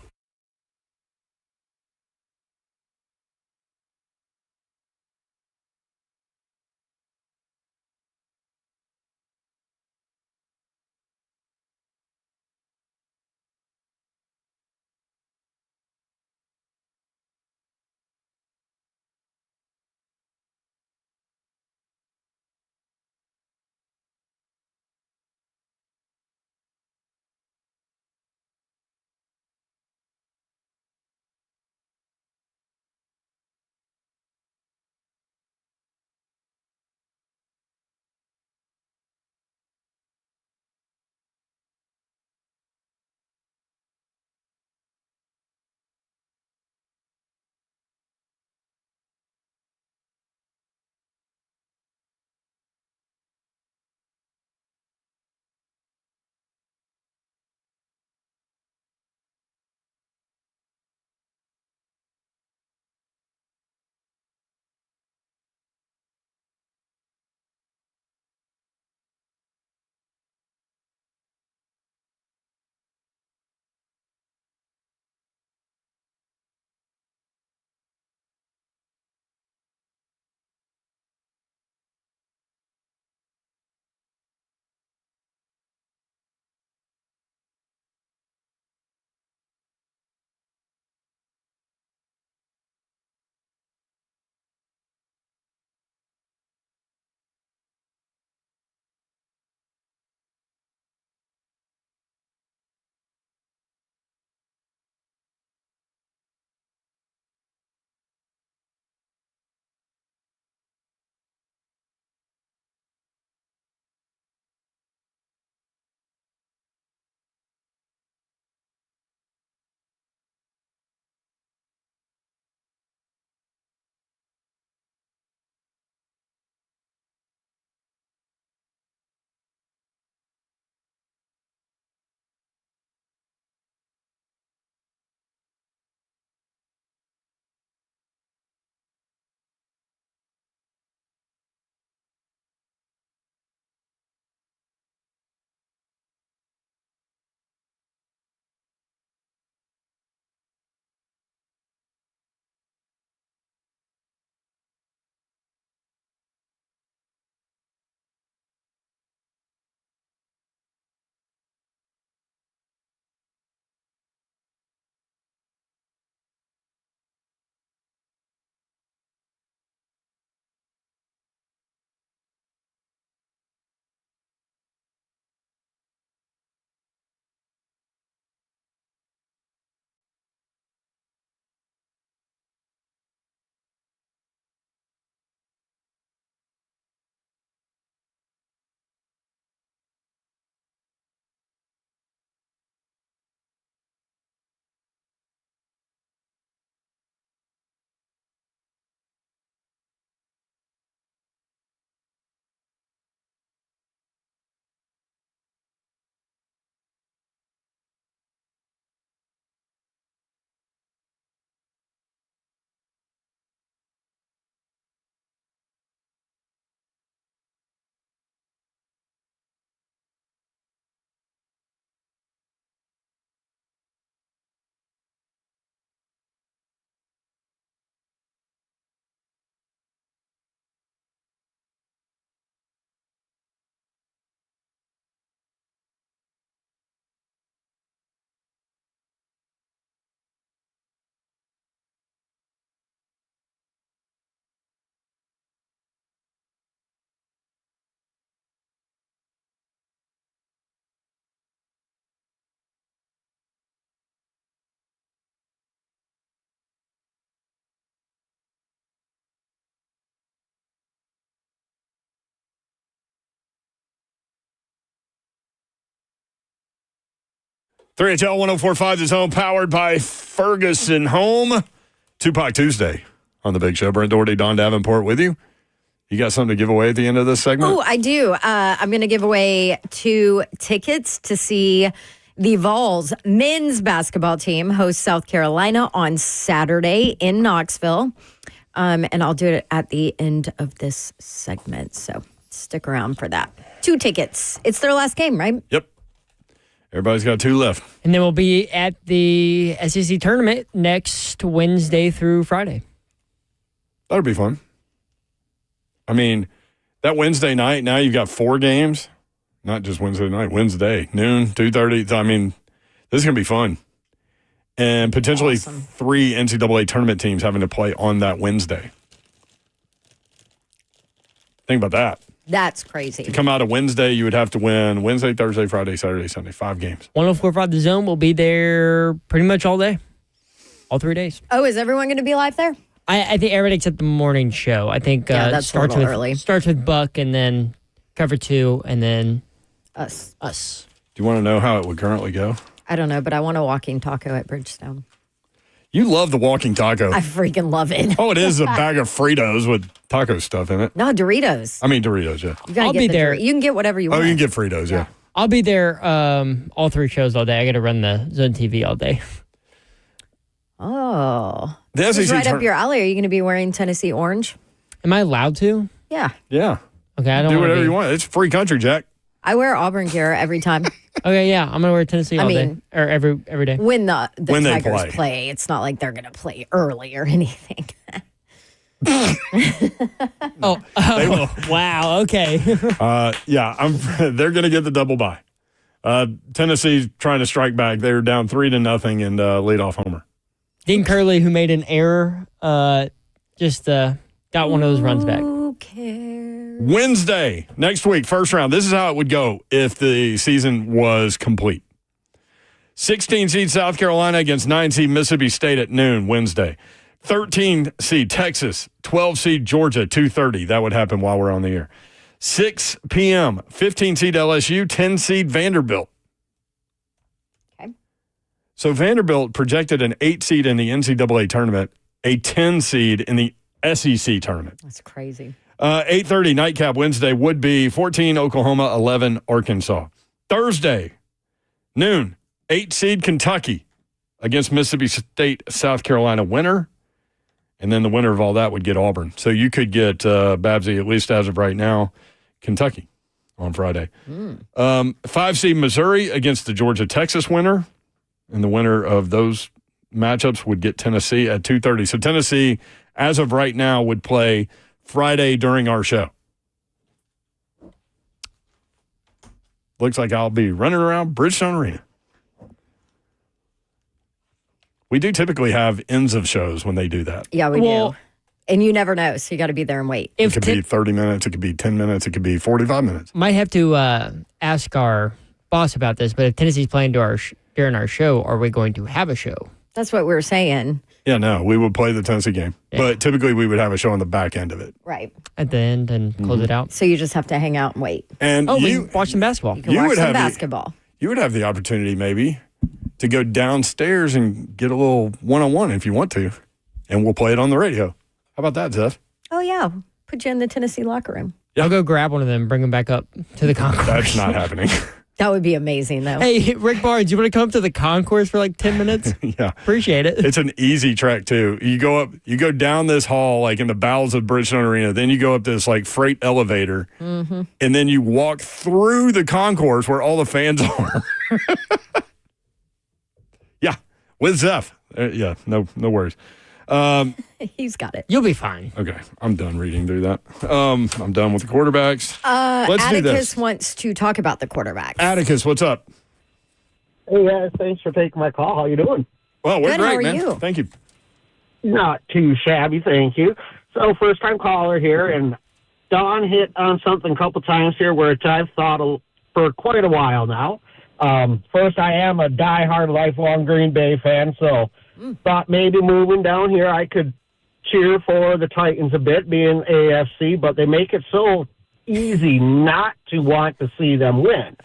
3HL 1045 is home, powered by Ferguson Home. Tupac Tuesday on the Big Show. Brent Doherty, Don Davenport with you. You got something to give away at the end of this segment? Oh, I do. I'm going to give away 2 tickets to see the Vols men's basketball team host South Carolina on Saturday in Knoxville. And I'll do it at the end of this segment. So stick around for that. 2 tickets. It's their last game, right? Yep. Everybody's got 2 left. And then we'll be at the SEC tournament next Wednesday through Friday. That'll be fun. I mean, that Wednesday night, now you've got 4 games. Not just Wednesday night, Wednesday, noon, 2:30. I mean, this is going to be fun. And potentially 3 NCAA tournament teams having to play on that Wednesday. Think about that. That's crazy. To come out of Wednesday, you would have to win Wednesday, Thursday, Friday, Saturday, Sunday. 5 games. 1045 The Zone will be there pretty much all day. All 3 days. Oh, is everyone going to be live there? I think everybody except the morning show. I think that's starts a little with early. Starts with Buck and then Cover 2 and then Us. Do you want to know how it would currently go? I don't know, but I want a walking taco at Bridgestone. You love the walking taco. I freaking love it. Oh, it is a bag of Fritos with taco stuff in it. No, Doritos. I mean, Doritos, yeah. You gotta I'll get be the there. You can get whatever you want. Oh, you can get Fritos, yeah. I'll be there all 3 shows all day. I got to run the Zone TV all day. Oh. The This is SEC right up your alley. Are you going to be wearing Tennessee orange? Am I allowed to? Yeah. Yeah. Okay, I don't Do wanna whatever be- you want. It's free country, Jack. I wear Auburn gear every time. Okay, yeah, I'm gonna wear Tennessee all day or every day. When the When they Tigers play. it's not like they're going to play early or anything. Oh, They will. wow. Okay. Yeah, they're going to get the double bye. Tennessee's trying to strike back. They're down 3-0 and lead off homer. Dean Curley, who made an error, just got one of those runs back. Who cares? Wednesday, next week, first round. This is how it would go if the season was complete. 16 seed South Carolina against 9 seed Mississippi State at noon Wednesday. 13 seed Texas, 12 seed Georgia, 2:30. That would happen while we're on the air. 6 p.m., 15 seed LSU, 10 seed Vanderbilt. Okay. So Vanderbilt projected an 8 seed in the NCAA tournament, a 10 seed in the SEC tournament. That's crazy. 8:30 nightcap Wednesday would be 14 Oklahoma, 11 Arkansas. Thursday, noon, 8 seed Kentucky against Mississippi State, South Carolina winner. And then the winner of all that would get Auburn. So you could get, Babsy, at least as of right now, Kentucky on Friday. 5 seed Missouri against the Georgia-Texas winner. And the winner of those matchups would get Tennessee at 2:30. So Tennessee, as of right now, would play Friday during our show. Looks like I'll be running around Bridgestone Arena. We do typically have ends of shows when they do that. Yeah, we do. And you never know, so you got to be there and wait. It could be 30 minutes, it could be 10 minutes, it could be 45 minutes. Might have to ask our boss about this, but if Tennessee's playing during our show, are we going to have a show? That's what we were saying. Yeah, no, we would play the Tennessee game. Yeah. But typically we would have a show on the back end of it. Right. At the end and close it out. So you just have to hang out and wait. And we you can watch some basketball. You can watch would some have basketball. You would have the opportunity maybe to go downstairs and get a little one-on-one if you want to. And we'll play it on the radio. How about that, Zeph? Oh, yeah. Put you in the Tennessee locker room. I'll go grab one of them, bring them back up to the concourse. That's not happening. That would be amazing, though. Hey, Rick Barnes, you want to come up to the concourse for like 10 minutes? Yeah. Appreciate it. It's an easy track too. You go down this hall like in the bowels of Bridgestone Arena, then you go up this like freight elevator, and then you walk through the concourse where all the fans are. Yeah, with Zeph. Yeah, no worries. He's got it. You'll be fine. Okay, I'm done reading through that. I'm done with the quarterbacks. Let's do this. Atticus wants to talk about the quarterbacks. Atticus, what's up? Hey guys, thanks for taking my call. How you doing? Well, we're Good, how great, are man. you? Thank you. Not too shabby, thank you. So, first time caller here, and Don hit on something a couple times here where I've thought for quite a while now. First, I am a diehard, lifelong Green Bay fan, so thought maybe moving down here I could cheer for the Titans a bit, being AFC, but they make it so easy not to want to see them win.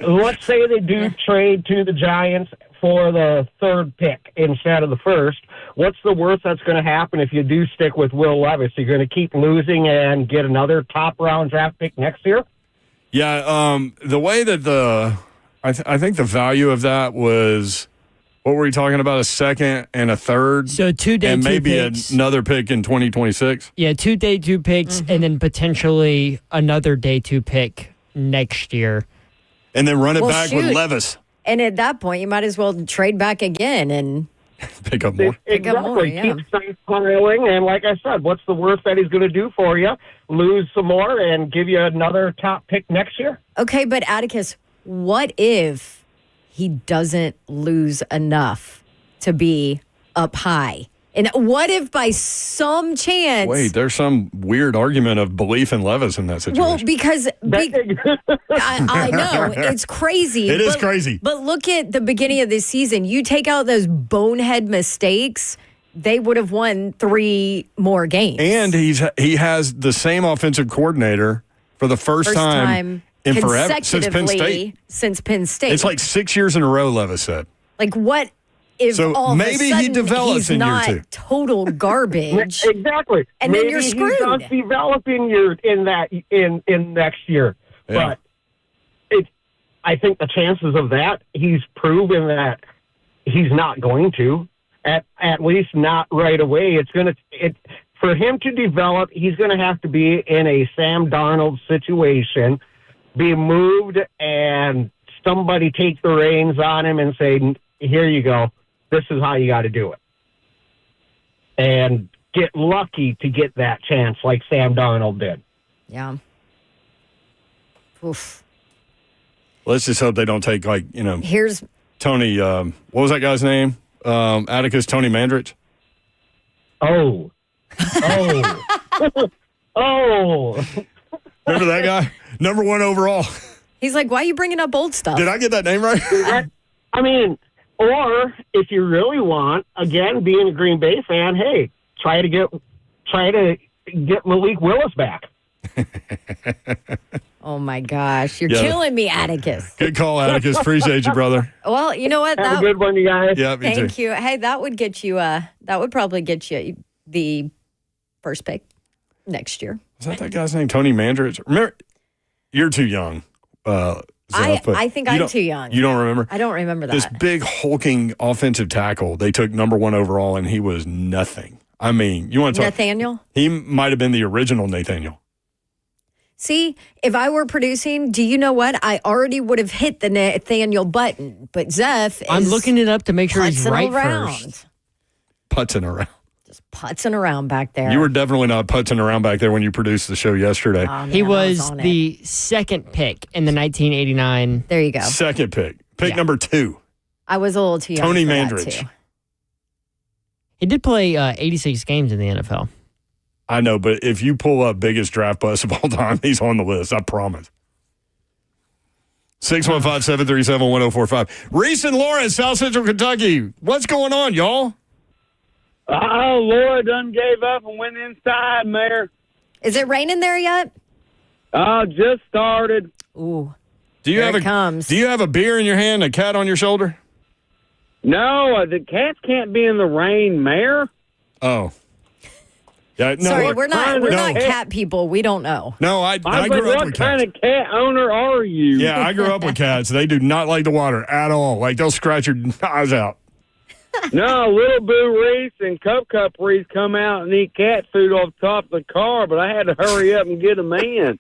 let's say they do trade to the Giants for the third pick instead of the first. What's the worst that's going to happen if you do stick with Will Levis? You're going to keep losing and get another top-round draft pick next year? Yeah, the way that I think the value of that was, what were we talking about, a second and a third? So 2 day and 2 maybe picks. another pick in 2026? Yeah, 2 day 2 picks, and then potentially another day 2 pick next year. And then run it back with Levis. And at that point, you might as well trade back again and pick up more. Pick up more, yeah. Keep stockpiling, and like I said, what's the worst that he's going to do for you? Lose some more and give you another top pick next year? Okay, but Atticus, what if he doesn't lose enough to be up high? And what if by some chance... Wait, there's some weird argument of belief in Levis in that situation. Well, because I know, it's crazy. It is crazy. But look at the beginning of this season. You take out those bonehead mistakes, they would have won 3 more games. And he has the same offensive coordinator for the first time in forever since Penn State. Since Penn State. It's like 6 years in a row, Levis said. Like, what if so all maybe of a sudden he develops he's in not year 2. total garbage? Exactly. And maybe then you're screwed. He's not developing in next year. Yeah. But I think the chances of that, he's proven that he's not going to. At least not right away. For him to develop, he's going to have to be in a Sam Darnold situation, be moved, and somebody take the reins on him and say, here you go. This is how you got to do it. And get lucky to get that chance like Sam Darnold did. Yeah. Oof. Let's just hope they don't take, Here's Tony, what was that guy's name? Atticus, Tony Mandrich? Oh. Remember that guy? Number 1 overall. He's like, why are you bringing up old stuff? Did I get that name right? I mean, or if you really want, again, being a Green Bay fan, hey, try to get Malik Willis back. Oh my gosh, you're killing me, Atticus. Good call, Atticus. Appreciate you, brother. Well, you know what? Have a good one, you guys. Yeah, me Thank too. you. Hey, that would get you. That would probably get you the first pick next year. Is that guy's name? Tony Mandrich? Remember, you're too young. I think I'm too young. You don't remember? I don't remember that. This big hulking offensive tackle they took number 1 overall, and he was nothing. I mean, you want to talk? Nathaniel? He might have been the original Nathaniel. See, if I were producing, do you know what? I already would have hit the Nathaniel button, but Zeph is I'm looking it up to make sure he's putzing right around. first. Putzing around. Just putzing around back there. You were definitely not putzing around back there when you produced the show yesterday. Oh, man, He I was on the second pick in the 1989. There you go. Second pick. Pick number 2. I was a little too young. Tony for that, Mandrich. too. He did play 86 games in the NFL. I know, but if you pull up biggest draft bust of all time, he's on the list. I promise. 615-737-1045. Reese and Laura in South Central Kentucky. What's going on, y'all? Oh, Laura done gave up and went inside, Mayor. Is it raining there yet? Just started. Ooh. Do you have a beer in your hand, a cat on your shoulder? No, the cats can't be in the rain, Mayor. Oh. Yeah, no, Sorry, we're not cat people. We don't know. No, I grew up with cats. What kind of cat owner are you? Yeah, I grew up with cats. They do not like the water at all. Like, they'll scratch your eyes out. No, Little Boo Reese and Cup Reese come out and eat cat food off the top of the car, but I had to hurry up and get them in.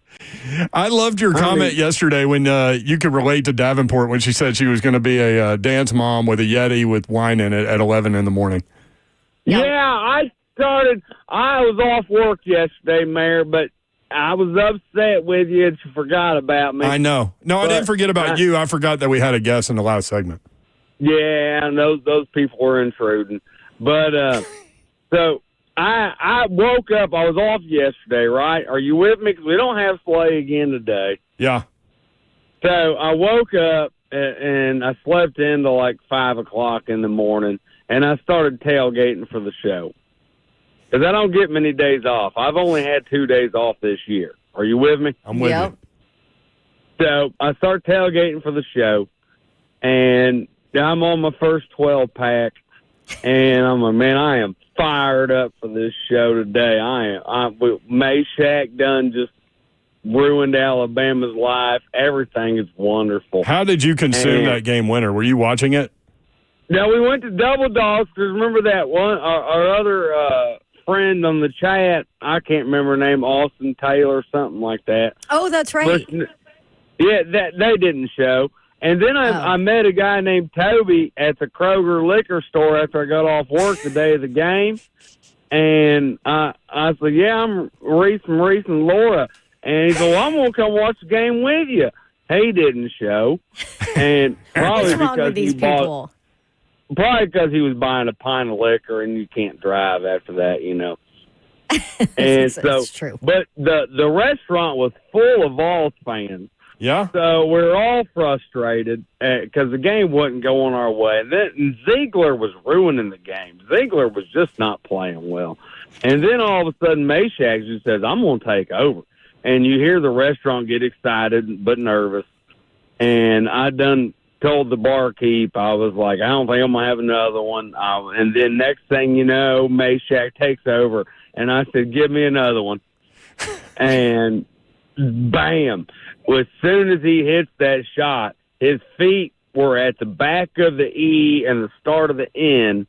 I loved your comment yesterday when you could relate to Davenport when she said she was going to be a dance mom with a Yeti with wine in it at 11 in the morning. Yeah, I was off work yesterday, Mayor, but I was upset with you and you forgot about me. I know. No, I didn't forget about you. I forgot that we had a guest in the last segment. Yeah, and those people were intruding. But so I woke up. I was off yesterday, right? Are you with me? Because we don't have Slay again today. Yeah. So I woke up and I slept into like 5 o'clock in the morning, and I started tailgating for the show. Because I don't get many days off. I've only had 2 days off this year. Are you with me? I'm with you. So I start tailgating for the show, and I'm on my first 12-pack, and I'm like, man, I am fired up for this show today. Meshack done just ruined Alabama's life. Everything is wonderful. How did you consume that game winner? Were you watching it? No, we went to Double Dogs because remember that one, our other friend on the chat, I can't remember her name, Austin Taylor, something like that. Oh, that's right. Yeah, that they didn't show. And then I met a guy named Toby at the Kroger liquor store after I got off work the day of the game. And I said, yeah, I'm Reese from Reese and Laura. And he said, well, I'm going to come watch the game with you. He didn't show. And probably What's wrong with these people? Probably because he was buying a pint of liquor and you can't drive after that, you know. And That's true. But the restaurant was full of Vols fans. Yeah. So we're all frustrated because the game wasn't going our way. And then Ziegler was ruining the game. Ziegler was just not playing well. And then all of a sudden, Meshack just says, I'm going to take over. And you hear the restaurant get excited but nervous. And I done told the barkeep, I was like, I don't think I'm going to have another one. And then next thing you know, Meshack takes over. And I said, give me another one. And bam. As soon as he hits that shot, his feet were at the back of the E and the start of the N,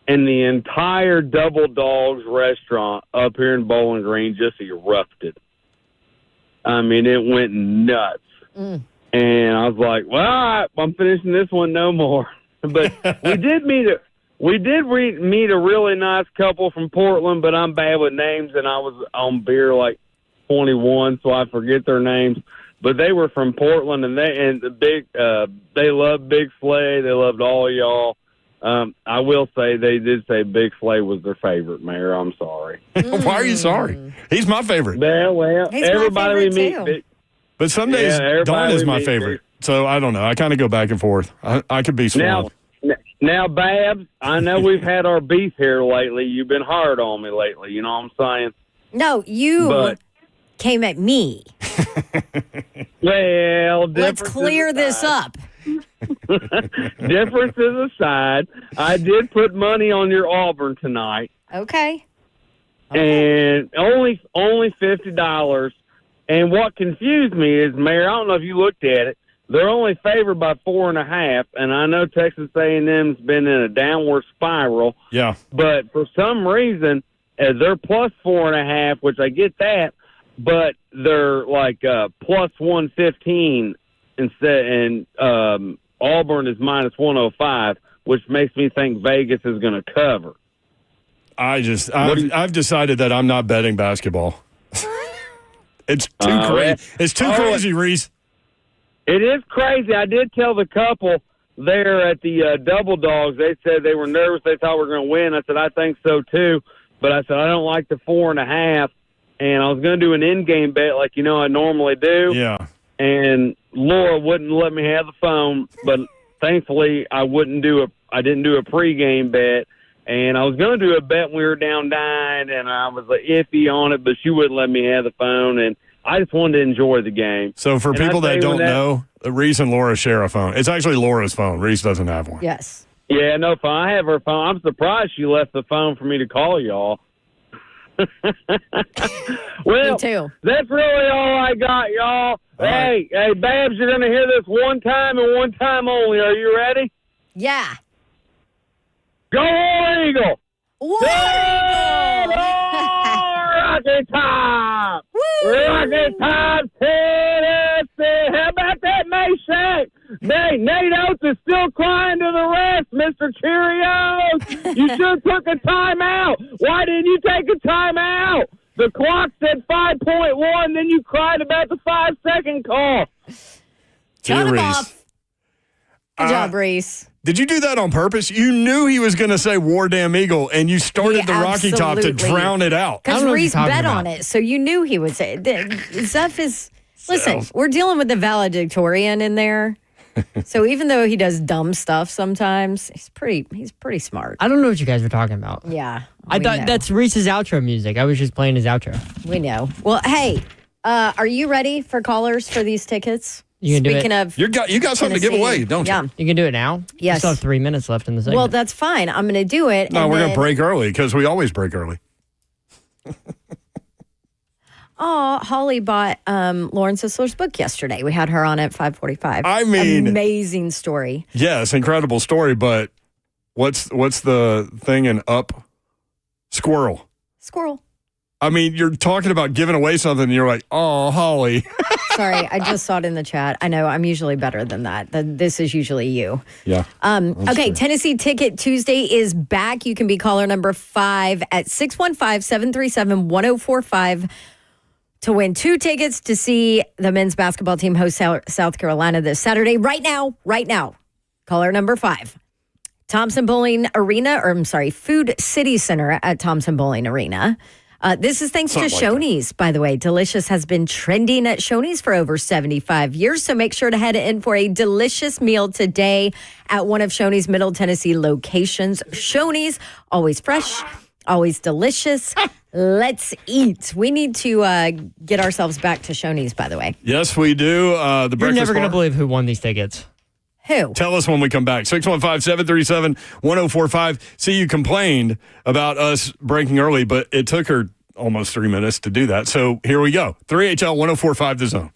and the entire Double Dogs restaurant up here in Bowling Green just erupted. I mean, it went nuts. And I was like, well, all right, I'm finishing this one no more. But we did meet a really nice couple from Portland, but I'm bad with names, and I was on beer like 21, so I forget their names. But they were from Portland, and they loved Big Slay. They loved all y'all. I will say they did say Big Slay was their favorite, Mayor. I'm sorry. Why are you sorry? He's my favorite. Well, He's everybody my we favorite meet. But some days Dawn is my favorite. So I don't know. I kind of go back and forth. I could be swung. Now, Babs, I know we've had our beef here lately. You've been hard on me lately. You know what I'm saying? No, you came at me. Well, let's clear this up. Differences aside, I did put money on your Auburn tonight. Okay. And only $50. And what confused me is, Mayor, I don't know if you looked at it. They're only favored by 4.5, and I know Texas A&M's been in a downward spiral. Yeah. But for some reason, they're plus 4.5, which I get that, but they're like plus 115 instead, and Auburn is minus 105, which makes me think Vegas is going to cover. I've decided that I'm not betting basketball. It's too crazy. It's too crazy, Reese. It is crazy. I did tell the couple there at the Double Dogs. They said they were nervous. They thought we were going to win. I said, I think so too. But I said, I don't like the 4.5. And I was going to do an in-game bet like I normally do. Yeah. And Laura wouldn't let me have the phone. But thankfully, I didn't do a pregame bet. And I was going to do a bet when we were down 9, and I was iffy on it, but she wouldn't let me have the phone, and I just wanted to enjoy the game. So for people that don't know, Reese and Laura share a phone. It's actually Laura's phone. Reese doesn't have one. Yes. Yeah, no phone. I have her phone. I'm surprised she left the phone for me to call y'all. Well, me too. That's really all I got, y'all. Hey, Babs, you're going to hear this one time and one time only. Are you ready? Yeah. Go War Eagle! War Eagle! Rocky Top! Rocky Top, Tennessee! How about that, Meshack? Nate Oates is still crying to the rest, Mr. Cheerios! You should have took a timeout! Why didn't you take a timeout? The clock said 5.1, then you cried about the 5-second call. Cut him off. Good job, Reese. Did you do that on purpose? You knew he was going to say War Damn Eagle, and you started the Rocky Top to drown it out. Because Reese bet on it, so you knew he would say it. Zeph is, listen, we're dealing with the valedictorian in there. So even though he does dumb stuff sometimes, he's pretty smart. I don't know what you guys were talking about. Yeah. I thought that's Reese's outro music. I was just playing his outro. We know. Well, hey, are you ready for callers for these tickets? You can do Speaking it. of, You got something to give Tennessee, away, don't you? yeah. You can do it now. Yes. You still have 3 minutes left in the segment. Well, that's fine. I'm going to do it. No, and we're going then- to break early because we always break early. Oh, Holly bought Lauren Sisler's book yesterday. We had her on at 5:45. I mean, amazing story. Yes, incredible story. But what's the thing in Up? Squirrel. I mean, you're talking about giving away something, and you're like, oh, Holly. Sorry, I just saw it in the chat. I know I'm usually better than that. This is usually you. Yeah. Okay, true. Tennessee Ticket Tuesday is back. You can be caller number 5 at 615-737-1045 to win 2 tickets to see the men's basketball team host South Carolina this Saturday. Right now, caller number 5. Thompson Bowling Arena, Food City Center at Thompson Bowling Arena. This is thanks to Shoney's, by the way. Delicious has been trending at Shoney's for over 75 years, so make sure to head in for a delicious meal today at one of Shoney's Middle Tennessee locations. Shoney's, always fresh, always delicious. Let's eat. We need to get ourselves back to Shoney's, by the way. Yes, we do. You're never going to believe who won these tickets. Who? Tell us when we come back. 615-737-1045. See, you complained about us breaking early, but it took her almost 3 minutes to do that. So here we go. 3HL 1045 The Zone.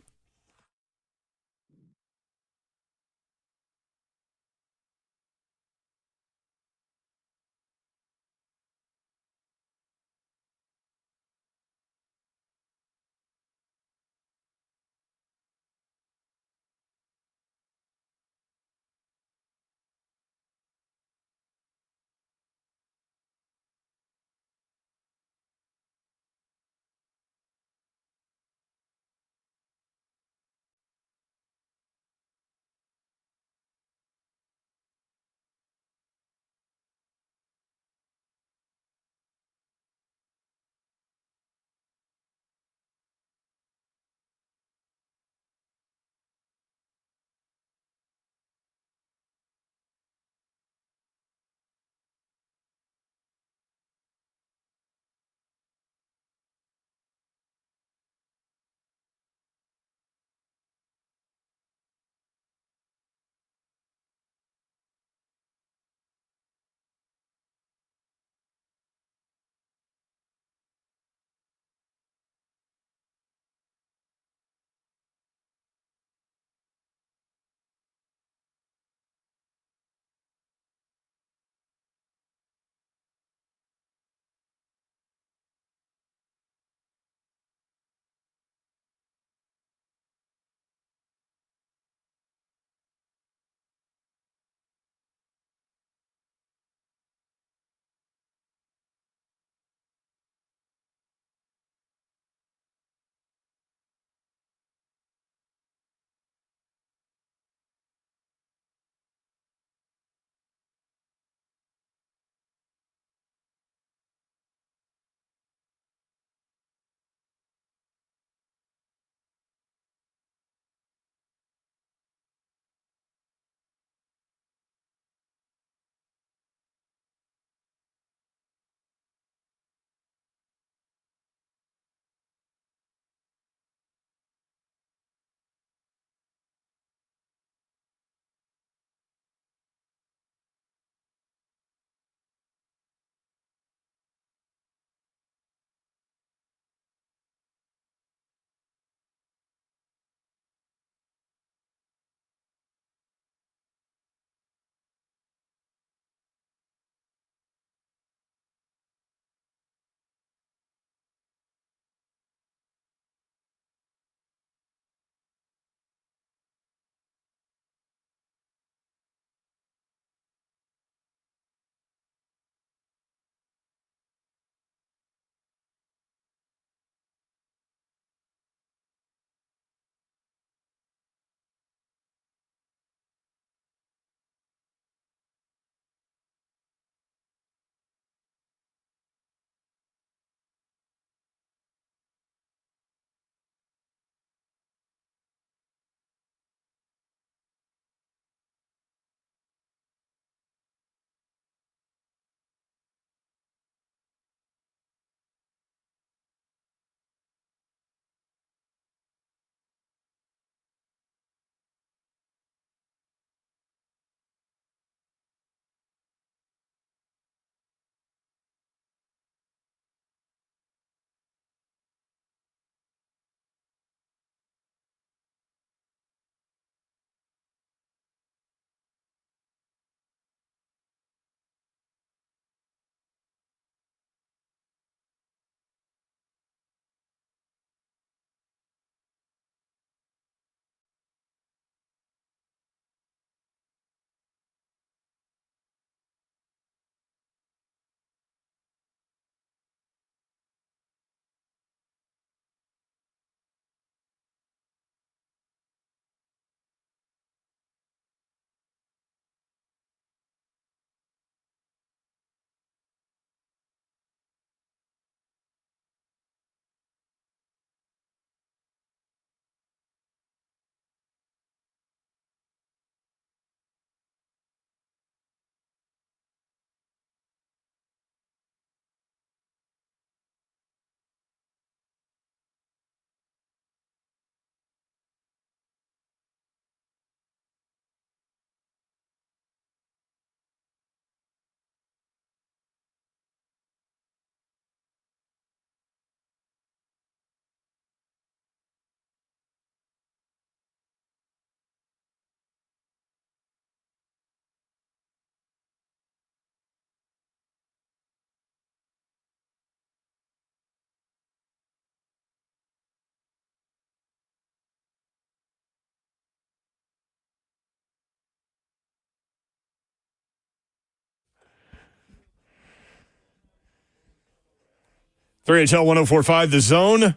3HL 104.5, The Zone.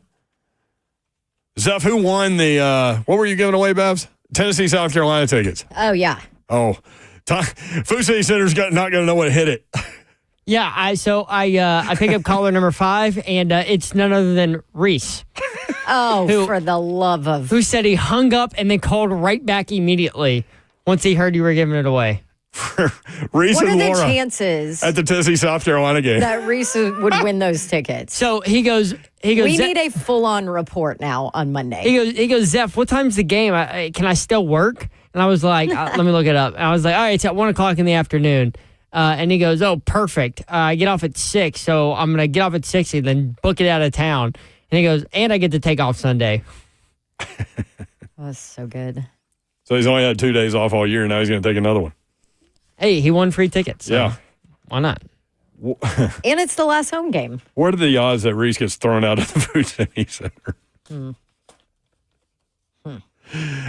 Zeph, who won the, what were you giving away, Babs? Tennessee, South Carolina tickets. Oh, yeah. Oh, Food City Center's not going to know what hit it. Yeah, I pick up caller number 5, and it's none other than Reese. Oh, for the love of... Who said he hung up and then called right back immediately once he heard you were giving it away. Reese what are and the Laura chances at the Tennessee, South Carolina game that Reese would win those tickets? So he goes, we need a full-on report now on Monday. He goes, Zeph, what time's the game? Can I still work? And I was like, let me look it up. And I was like, all right, it's at 1 o'clock in the afternoon. And he goes, oh, perfect. I get off at 6, so I'm going to get off at 6 and then book it out of town. And he goes, and I get to take off Sunday. That's so good. So he's only had 2 days off all year, and now he's going to take another one. Hey, he won free tickets. So yeah. Why not? And it's the last home game. What are the odds that Reese gets thrown out of the Food City Center?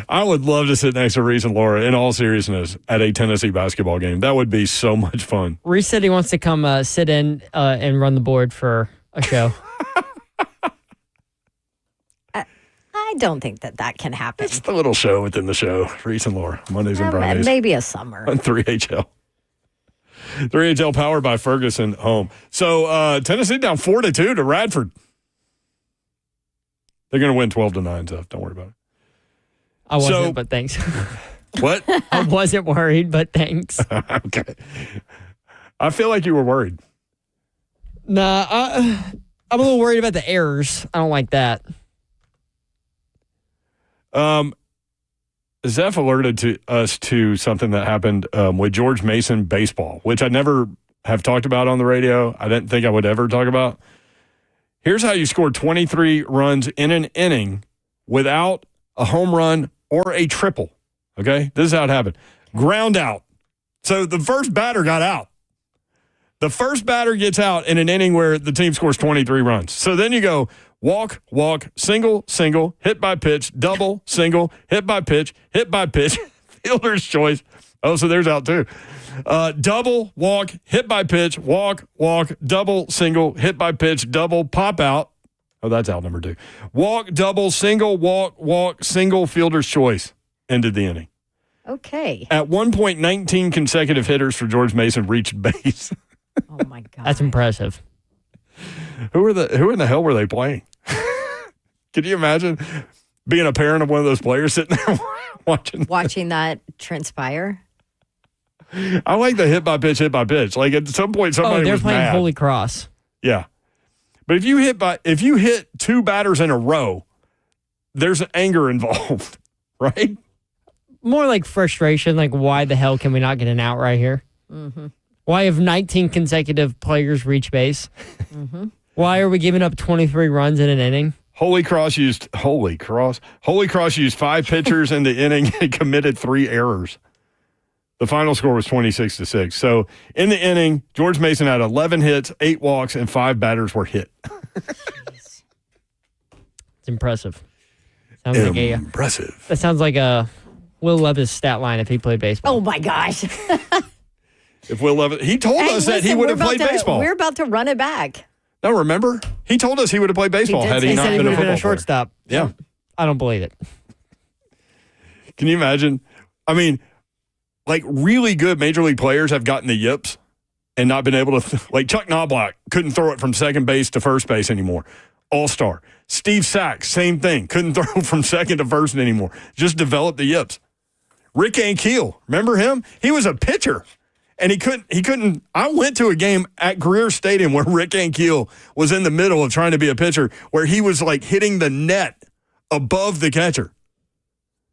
I would love to sit next to Reese and Laura, in all seriousness, at a Tennessee basketball game. That would be so much fun. Reese said he wants to come sit in and run the board for a show. I don't think that can happen. It's the little show within the show. Reese and Laura, Mondays and Fridays. Maybe a summer. On 3HL. 3HL powered by Ferguson Home. So Tennessee down 4-2 to Radford. They're going to win 12-9, so don't worry about it. I wasn't, but thanks. What? I wasn't worried, but thanks. Okay. I feel like you were worried. Nah, I'm a little worried about the errors. I don't like that. Zeph alerted us to something that happened with George Mason baseball, which I never have talked about on the radio. I didn't think I would ever talk about. Here's how you score 23 runs in an inning without a home run or a triple. Okay? This is how it happened. Ground out. So the first batter got out. The first batter gets out in an inning where the team scores 23 runs. So then you go walk, single, hit by pitch, double, single, hit by pitch, fielder's choice. Oh, so there's out too. Double, walk, hit by pitch, walk, double, single, hit by pitch, double, pop out. Oh, that's out number 2. Walk, double, single, walk, single, fielder's choice. Ended the inning. Okay. At one point, 19 consecutive hitters for George Mason reached base. Oh, my God. That's impressive. Who in the hell were they playing? Can you imagine being a parent of one of those players sitting there watching that transpire? I like the hit by pitch. Like at some point, somebody they're was playing mad. Holy Cross. Yeah, but if you hit 2 batters in a row, there's anger involved, right? More like frustration. Like, why the hell can we not get an out right here? Mm-hmm. Why have 19 consecutive players reach base? Mm-hmm. Why are we giving up 23 runs in an inning? Holy Cross used 5 pitchers in the inning and committed 3 errors. The final score was 26-6. So in the inning, George Mason had 11 hits, 8 walks, and 5 batters were hit. It's impressive. Impressive. That sounds like a Will Levis stat line if he played baseball. Oh, my gosh. If Will Levis, he told us that he would have played baseball. We're about to run it back. No, remember? He told us he would have played baseball had he not been a football shortstop. Yeah. I don't believe it. Can you imagine? I mean, like really good major league players have gotten the yips and not been able to, like Chuck Knobloch couldn't throw it from second base to first base anymore. All-star. Steve Sachs, same thing. Couldn't throw from second to first anymore. Just developed the yips. Rick Ankiel, remember him? He was a pitcher. And he couldn't. I went to a game at Greer Stadium where Rick Ankiel was in the middle of trying to be a pitcher, where he was like hitting the net above the catcher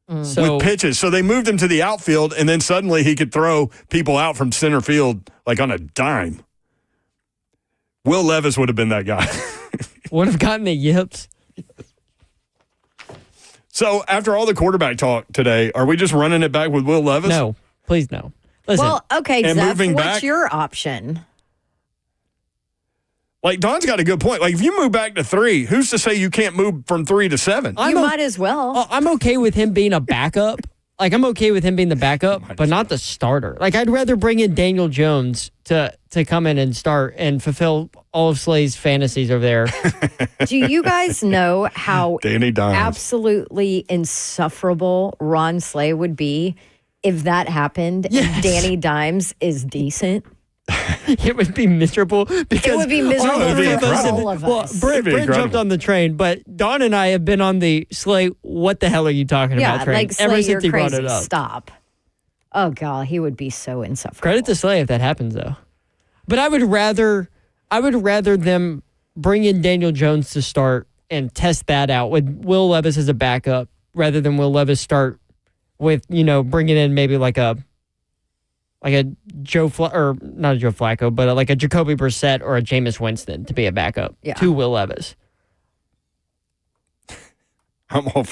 with pitches. So they moved him to the outfield, and then suddenly he could throw people out from center field like on a dime. Will Levis would have been that guy. Would have gotten the yips. So after all the quarterback talk today, are we just running it back with Will Levis? No, please no. Listen, well, okay, and Zeph, moving what's back, your option? Like, Don's got a good point. Like, if you move back to 3, who's to say you can't move from 3 to 7? You might as well. I'm okay with him being a backup Like, I'm okay with him being the backup, but not the starter. Like, I'd rather bring in Daniel Jones to come in and start and fulfill all of Slay's fantasies over there. Do you guys know how Danny Dimes. absolutely insufferable Ron Slay would be if that happened and Danny Dimes is decent? It would be miserable because it would be miserable for all of well, us. Brent jumped on the train, but Dawn and I have been on the Slay. What the hell are you talking about? Train like Slay, ever you're since he brought crazy. it up. Stop. Oh God, he would be so insufferable. Credit to Slay if that happens though. But I would rather them bring in Daniel Jones to start and test that out with Will Levis as a backup rather than Will Levis start with bringing in maybe like a Joe or not a Joe Flacco, but like a Jacoby Brissett or a Jameis Winston to be a backup to Will Levis. I'm all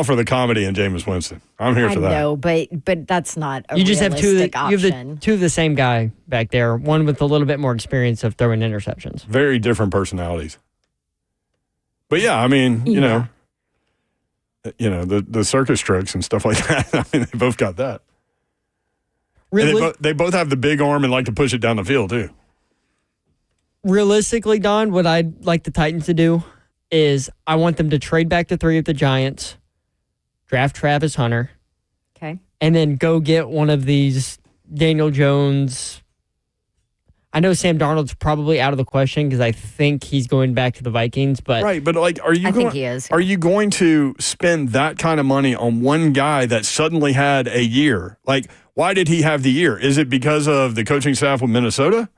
for the comedy in Jameis Winston. I'm here for that. I know, but that's not a you just have realistic you have two of the same guy back there, one with a little bit more experience of throwing interceptions. Very different personalities. But yeah, I mean, you know, the circus strokes and stuff like that. I mean, they both got that. Really? They both have the big arm and like to push it down the field too. Realistically, Don, what I'd like the Titans to do is I want them to trade back to 3 of the Giants, draft Travis Hunter, okay, and then go get one of these Daniel Jones. I know Sam Darnold's probably out of the question because I think he's going back to the Vikings, but right. But like, I think he is. Are you going to spend that kind of money on one guy that suddenly had a year? Like, why did he have the year? Is it because of the coaching staff with Minnesota?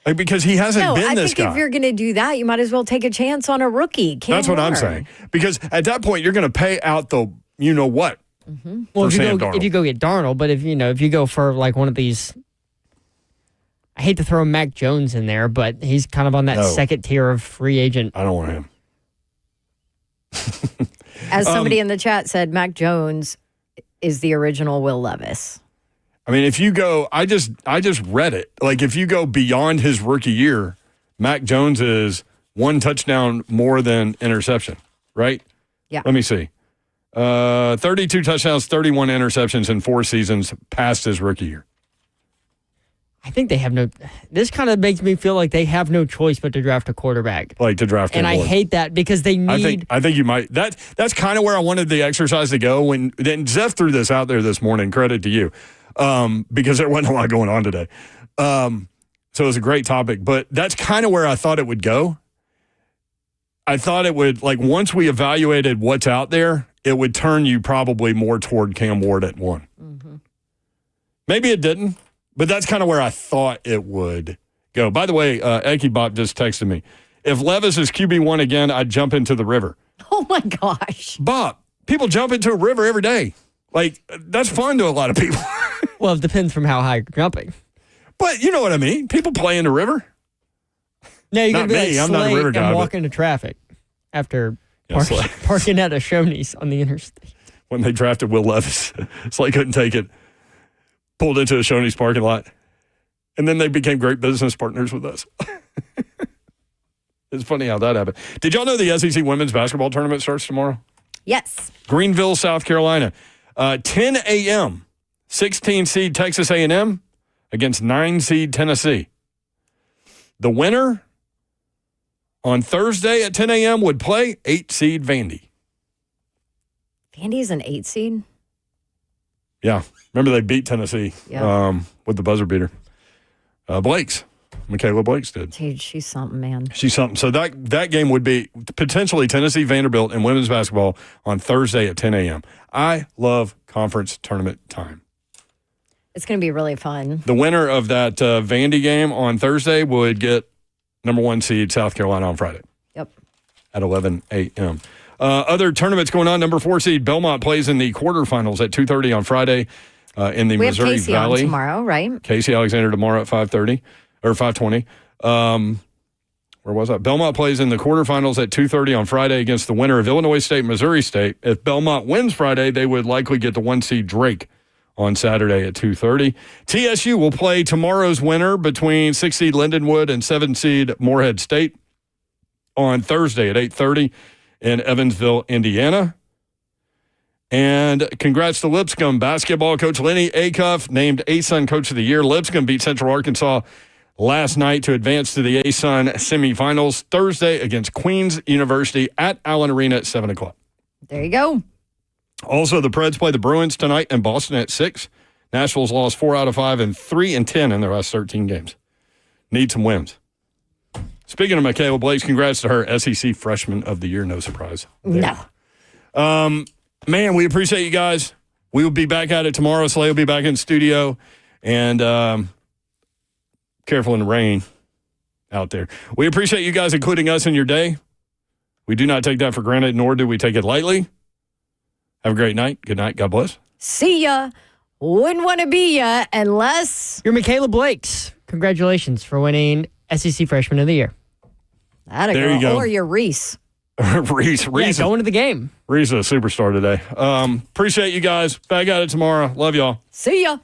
Like, because he hasn't been this guy. I think if you're going to do that, you might as well take a chance on a rookie. That's what I'm saying. Because at that point, you're going to pay out the what. Mm-hmm. Well, if you go get Darnold, but if you go for like one of these, I hate to throw Mac Jones in there, but he's kind of on that second tier of free agent. I don't want him. As somebody in the chat said, Mac Jones is the original Will Levis. I mean, if you go, I just read it. Like, if you go beyond his rookie year, Mac Jones is 1 touchdown more than interception, right? Yeah. Let me see. 32 touchdowns, 31 interceptions in 4 seasons past his rookie year. I think they have this kind of makes me feel like they have no choice but to draft a quarterback. Like to draft and I hate that because they need. I think you might. That's kind of where I wanted the exercise to go. Then Zeph threw this out there this morning. Credit to you. Because there wasn't a lot going on today. So it was a great topic, but that's kind of where I thought it would go. I thought it would, like, once we evaluated what's out there, it would turn you probably more toward Cam Ward at 1. Mm-hmm. Maybe it didn't, but that's kind of where I thought it would go. By the way, Eki Bop just texted me. If Levis is QB1 again, I'd jump into the river. Oh, my gosh. Bob, people jump into a river every day. Like, that's fun to a lot of people. Well, it depends from how high you're jumping. But you know what I mean. People play in the river. No, you're going to be I'm not a river guy, and walk into traffic after parking at a Shoney's on the interstate. When they drafted Will Levis, Slay couldn't take it. Pulled into a Shoney's parking lot. And then they became great business partners with us. It's funny how that happened. Did y'all know the SEC women's basketball tournament starts tomorrow? Yes. Greenville, South Carolina. 10 a.m., 16 seed Texas A&M against 9 seed Tennessee. The winner on Thursday at 10 a.m. would play 8 seed Vandy. Vandy's an 8 seed? Yeah. Remember they beat Tennessee with the buzzer beater. Blake's. Michaela Blake's did. Dude, she's something, man. She's something. So that game would be potentially Tennessee Vanderbilt in women's basketball on Thursday at 10 a.m. I love conference tournament time. It's going to be really fun. The winner of that Vandy game on Thursday would get number 1 seed South Carolina on Friday. Yep. At 11 a.m. Other tournaments going on. Number 4 seed Belmont plays in the quarterfinals at 2:30 on Friday in the Missouri Casey Valley. on tomorrow, right? Casey Alexander tomorrow at 5:30 or 5:20. Where was that? Belmont plays in the quarterfinals at 2:30 on Friday against the winner of Illinois State, Missouri State. If Belmont wins Friday, they would likely get the 1 seed Drake on Saturday at 2:30. TSU will play tomorrow's winner between 6 seed Lindenwood and 7 seed Morehead State on Thursday at 8:30 in Evansville, Indiana. And congrats to Lipscomb basketball coach Lenny Acuff, named ASUN Coach of the Year. Lipscomb beat Central Arkansas last night to advance to the ASUN semifinals Thursday against Queens University at Allen Arena at 7 o'clock. There you go. Also, the Preds play the Bruins tonight in Boston at 6. Nashville's lost 4 out of 5 and 3-10 in their last 13 games. Need some wins. Speaking of Michaela Blakes, congrats to her, SEC Freshman of the Year. No surprise there. No. Man, we appreciate you guys. We will be back at it tomorrow. Slay will be back in studio. And careful in the rain out there. We appreciate you guys including us in your day. We do not take that for granted, nor do we take it lightly. Have a great night. Good night. God bless. See ya. Wouldn't want to be ya unless You're Michaela Blakes. Congratulations for winning SEC Freshman of the Year. There you go. Or you're Reese. Reese. Yeah, going to the game. Reese is a superstar today. Appreciate you guys. Back at it tomorrow. Love y'all. See ya.